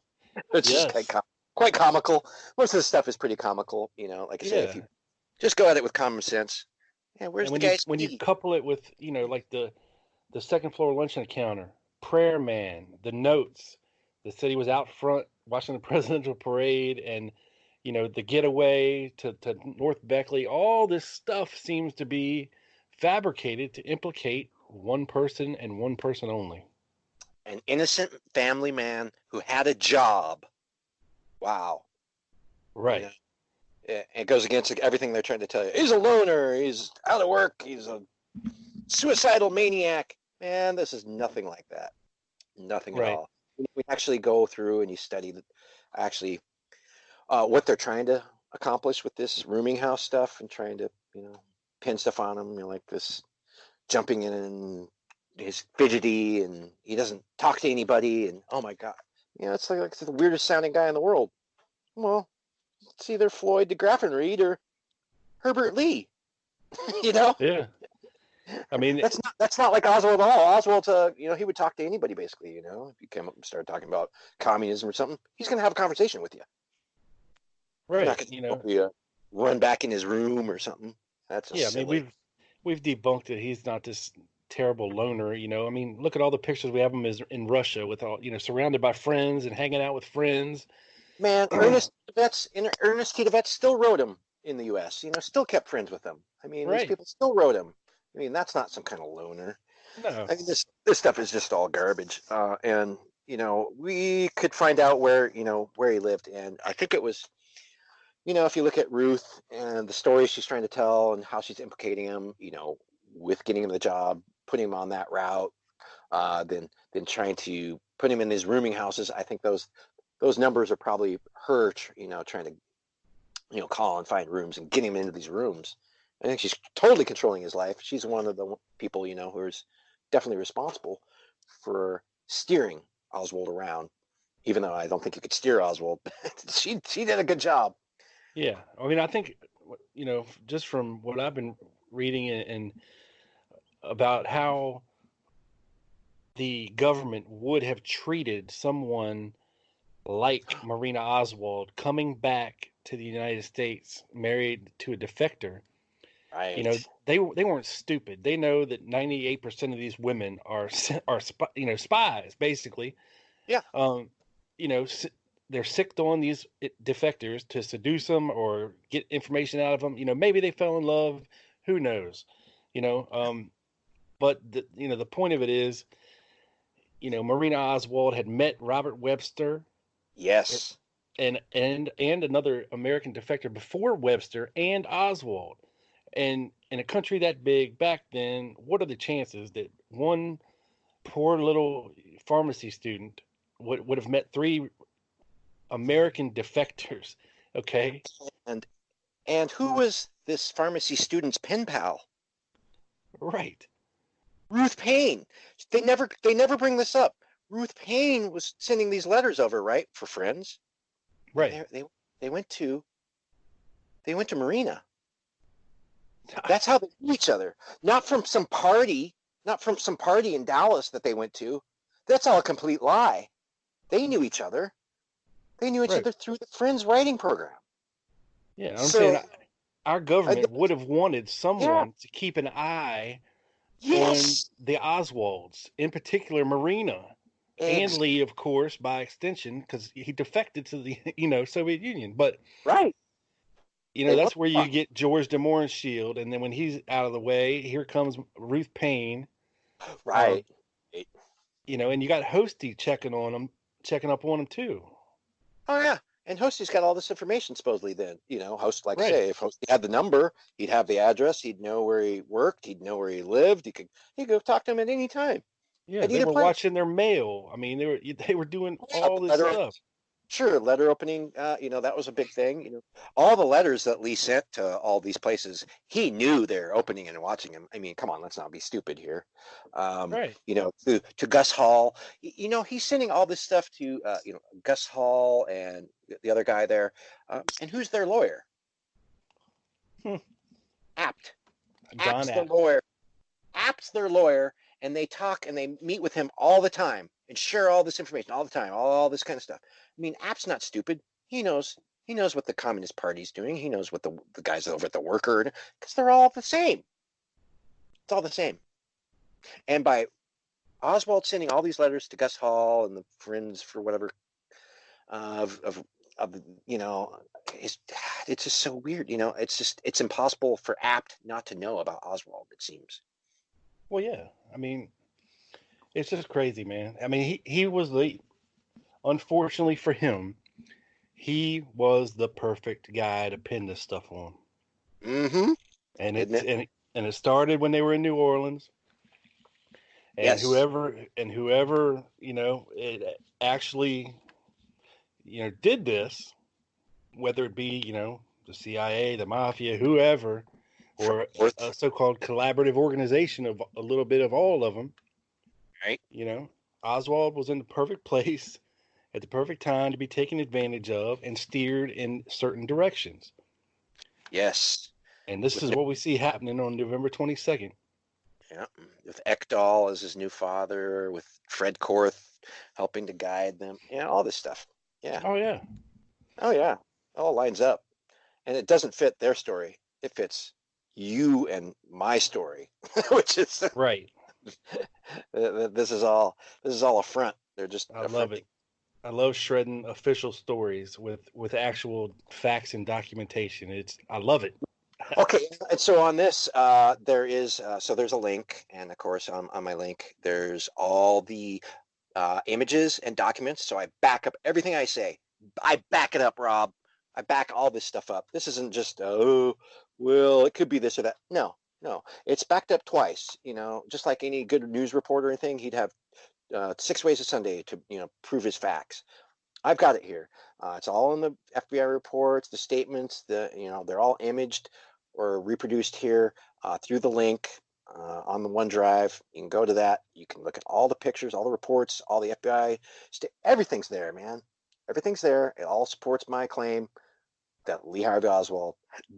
which is yes, quite comical. Most of the stuff is pretty comical. Like I say, if yeah. you just go at it with common sense. Yeah, where's And the when you guy's when you key? couple it with like the second floor luncheon encounter, prayer man, the notes that said he was out front watching the presidential parade, and the getaway to North Beckley, all this stuff seems to be fabricated to implicate one person and one person only. An innocent family man who had a job. Wow. You Right. know, it goes against everything they're trying to tell you. He's a loner. He's out of work. He's a suicidal maniac. Man, this is nothing like that. Nothing at Right. all. We actually go through and you study actually what they're trying to accomplish with this rooming house stuff and trying to, pin stuff on him, like this jumping in and he's fidgety and he doesn't talk to anybody and oh my God. It's like the weirdest sounding guy in the world. Well, it's either Floyd de Graffenried or Herbert Lee. you know, Yeah. I mean, that's not like Oswald at all. Oswald, he would talk to anybody basically. If you came up and started talking about communism or something, he's going to have a conversation with you. You're not right. going to run back in his room or something. That's Yeah. I just mean, silly. we've debunked that he's not this terrible loner. I mean, look at all the pictures we have him as in Russia with all surrounded by friends and hanging out with friends. Man, Ernest T. DeVetz still wrote him in the U.S. Still kept friends with him. I mean, these Right. people still wrote him. I mean, that's not some kind of loner. No. I mean, this stuff is just all garbage. And we could find out where he lived, and I think it was, if you look at Ruth and the stories she's trying to tell and how she's implicating him, with getting him the job, putting him on that route, then trying to put him in these rooming houses. I think those numbers are probably her, trying to, call and find rooms and get him into these rooms. I think she's totally controlling his life. She's one of the people, who's definitely responsible for steering Oswald around, even though I don't think you could steer Oswald. she did a good job. Yeah. I mean, I think just from what I've been reading and about how the government would have treated someone like Marina Oswald coming back to the United States married to a defector. Right. They weren't stupid. They know that 98% of these women are spies basically. Yeah. um they're sicked on these defectors to seduce them or get information out of them. Maybe they fell in love, who knows. you know but the point of it is, Marina Oswald had met Robert Webster Yes. and another American defector before Webster and Oswald. And in a country that big back then, what are the chances that one poor little pharmacy student would have met three American defectors? Okay. And who was this pharmacy student's pen pal? Right. Ruth Payne. They never bring this up. Ruth Payne was sending these letters over, right, for friends. Right. And they went to Marina. That's how they knew each other. Not from some party in Dallas that they went to. That's all a complete lie. They knew each other. They knew each Right. other through the Friends writing program. Yeah, I'm So- saying our government would have wanted someone to keep an eye Yes. on the Oswalds, in particular Marina, and Lee, of course, by extension, because he defected to the Soviet Union. But Right. that's where you get George de Mohrenschildt, and then when he's out of the way, here comes Ruth Payne. Right. And you got Hosty checking up on him too. Oh yeah. And Hosty's got all this information supposedly then. Host, like I Right. say, if Hosty had the number, he'd have the address, he'd know where he worked, he'd know where he lived, he could go talk to him at any time. Yeah, they were watching their mail. I mean, they were doing all this stuff. Sure, letter opening, that was a big thing. All the letters that Lee sent to all these places, he knew they're opening and watching them. I mean, come on, let's not be stupid here. Right. To Gus Hall, he's sending all this stuff to, Gus Hall and the other guy there. And who's their lawyer? Apt. John Apt's Apt. their lawyer. Apt's their lawyer, and they talk and they meet with him all the time and share all this information all the time, all this kind of stuff. I mean, Apt's not stupid. He knows what the Communist Party's doing. He knows what the guys over at the Worker, because they're all the same. It's all the same. And by Oswald sending all these letters to Gus Hall and the Friends for whatever, it's just so weird. It's impossible for Apt not to know about Oswald, it seems. Well, yeah. I mean, it's just crazy, man. I mean, he was unfortunately for him, he was the perfect guy to pin this stuff on. Mm-hmm. And it started when they were in New Orleans. And yes. whoever it actually did this, whether it be the CIA, the mafia, whoever, or a so-called collaborative organization of a little bit of all of them. Right. Oswald was in the perfect place at the perfect time to be taken advantage of and steered in certain directions. Yes. And this is what we see happening on November 22nd. Yeah. With Ekdahl as his new father, with Fred Korth helping to guide them. Yeah, all this stuff. Yeah. Oh, yeah. Oh, yeah. It all lines up. And it doesn't fit their story. It fits you and my story, which is right. This is all a front. They're just. I love it. I love shredding official stories with actual facts and documentation. I love it. Okay, and so on this, there's a link, and of course on my link, there's all the images and documents. So I back up everything I say. I back it up, Rob. I back all this stuff up. This isn't just it could be this or that. No, it's backed up twice. Just like any good news reporter or anything, he'd have 6 ways a Sunday to prove his facts. I've got it here. It's all in the FBI reports, the statements. They're all imaged or reproduced here through the link on the OneDrive. You can go to that. You can look at all the pictures, all the reports, all the FBI. Everything's there, man. Everything's there. It all supports my claim that Lee Harvey Oswald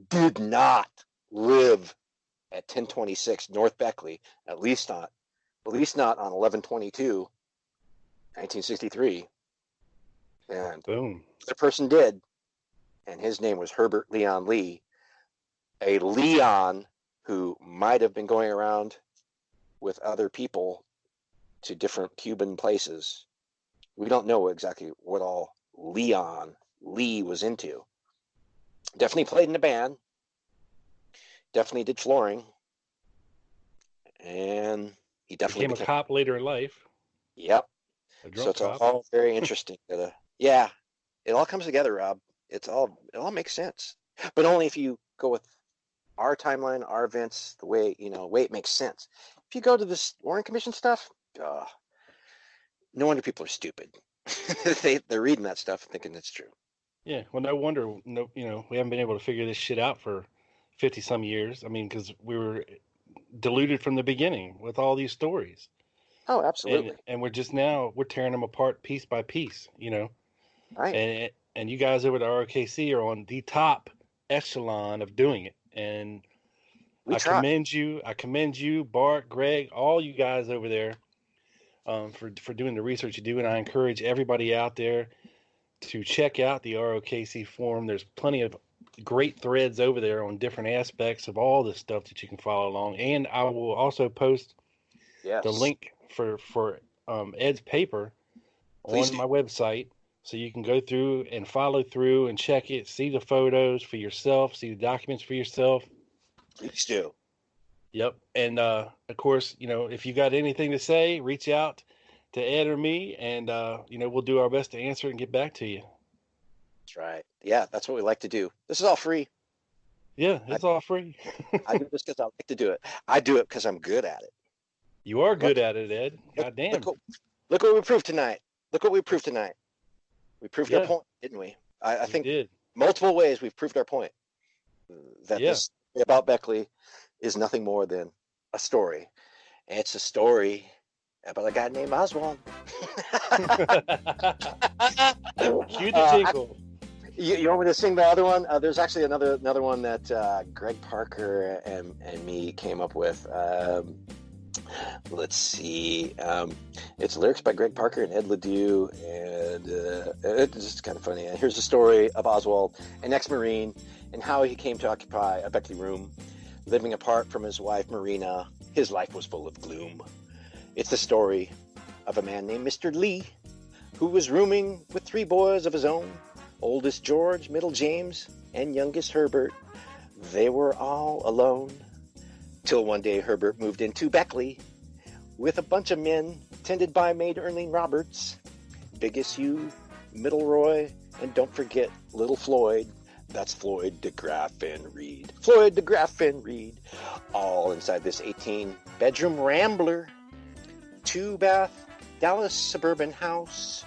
did not live at 1026 North Beckley, at least not on 11/22, 1963. And boom, the person did, and his name was Herbert Leon Lee, a Leon who might have been going around with other people to different Cuban places. We don't know exactly what all Leon Lee was into. Definitely played in a band. Definitely did flooring. And he definitely became a cop later in life. Yep. So it's all very interesting. Yeah, it all comes together, Rob. It all makes sense, but only if you go with our timeline, our events, the way it makes sense. If you go to this Warren Commission stuff, no wonder people are stupid. They're reading that stuff and thinking it's true. Yeah, well, no wonder. No, we haven't been able to figure this shit out for 50 some years. I mean, because we were deluded from the beginning with all these stories. Oh, absolutely. And we're just now tearing them apart piece by piece. Right. And you guys over at ROKC are on the top echelon of doing it. And I commend you, Bart, Greg, all you guys over there, for doing the research you do. And I encourage everybody out there to check out the ROKC forum. There's plenty of great threads over there on different aspects of all this stuff that you can follow along. And I will also post the link for Ed's paper on my website, so you can go through and follow through and check it, see the photos for yourself, see the documents for yourself. Please do. Yep. And of course, if you got anything to say, reach out to Ed or me, and we'll do our best to answer it and get back to you. That's right. Yeah, that's what we like to do. This is all free. Yeah, it's all free. I do this because I like to do it. I do it because I'm good at it. You are good at it, Ed. God damn. Look what we proved tonight. We proved our point, didn't we? I think did. Multiple ways we've proved our point. That this story about Beckley is nothing more than a story. And it's a story about a guy named Oswald. Cue the jingle. You want me to sing the other one? There's actually another one that Greg Parker and me came up with. Let's see. It's lyrics by Greg Parker and Ed LeDoux, and it's just kind of funny. And here's the story of Oswald, an ex-Marine, and how he came to occupy a Beckley room. Living apart from his wife, Marina, his life was full of gloom. It's the story of a man named Mr. Lee, who was rooming with 3 boys of his own, oldest George, middle James, and youngest Herbert. They were all alone. Till one day Herbert moved into Beckley with a bunch of men tended by Maid Erling Roberts, biggest Hugh, middle Roy, and don't forget little Floyd. That's Floyd DeGraff and Reed. Floyd DeGraff and Reed. All inside this 18-bedroom rambler, 2-bath Dallas suburban house.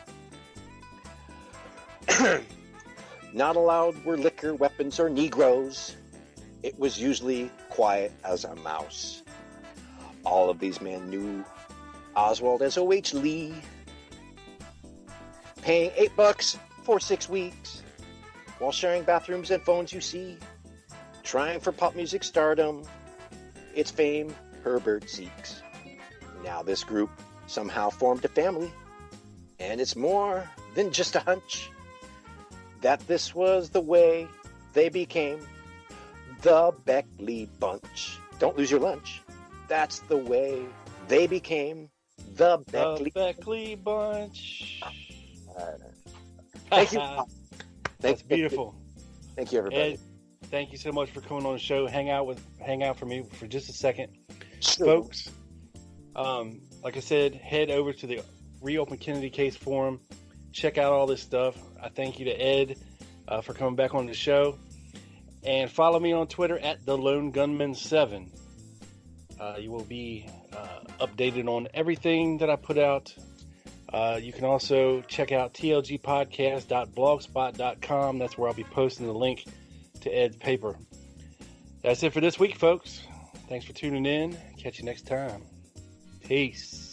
Not allowed were liquor, weapons, or Negroes. It was usually quiet as a mouse. All of these men knew Oswald as O.H. Lee, paying $8 for 6 weeks, while sharing bathrooms and phones, you see, trying for pop music stardom. Its fame Herbert seeks. Now this group somehow formed a family, and it's more than just a hunch that this was the way they became the Beckley Bunch. Don't lose your lunch. That's the way they became the Beckley Bunch. Thank you. That's beautiful. Thank you, everybody. Ed, thank you so much for coming on the show. Hang out for me for just a second. Sure. Folks, like I said, head over to the Reopen Kennedy Case forum. Check out all this stuff. I thank you to Ed for coming back on the show. And follow me on Twitter at TheLoneGunman7. You will be updated on everything that I put out. You can also check out tlgpodcast.blogspot.com. That's where I'll be posting the link to Ed's paper. That's it for this week, folks. Thanks for tuning in. Catch you next time. Peace.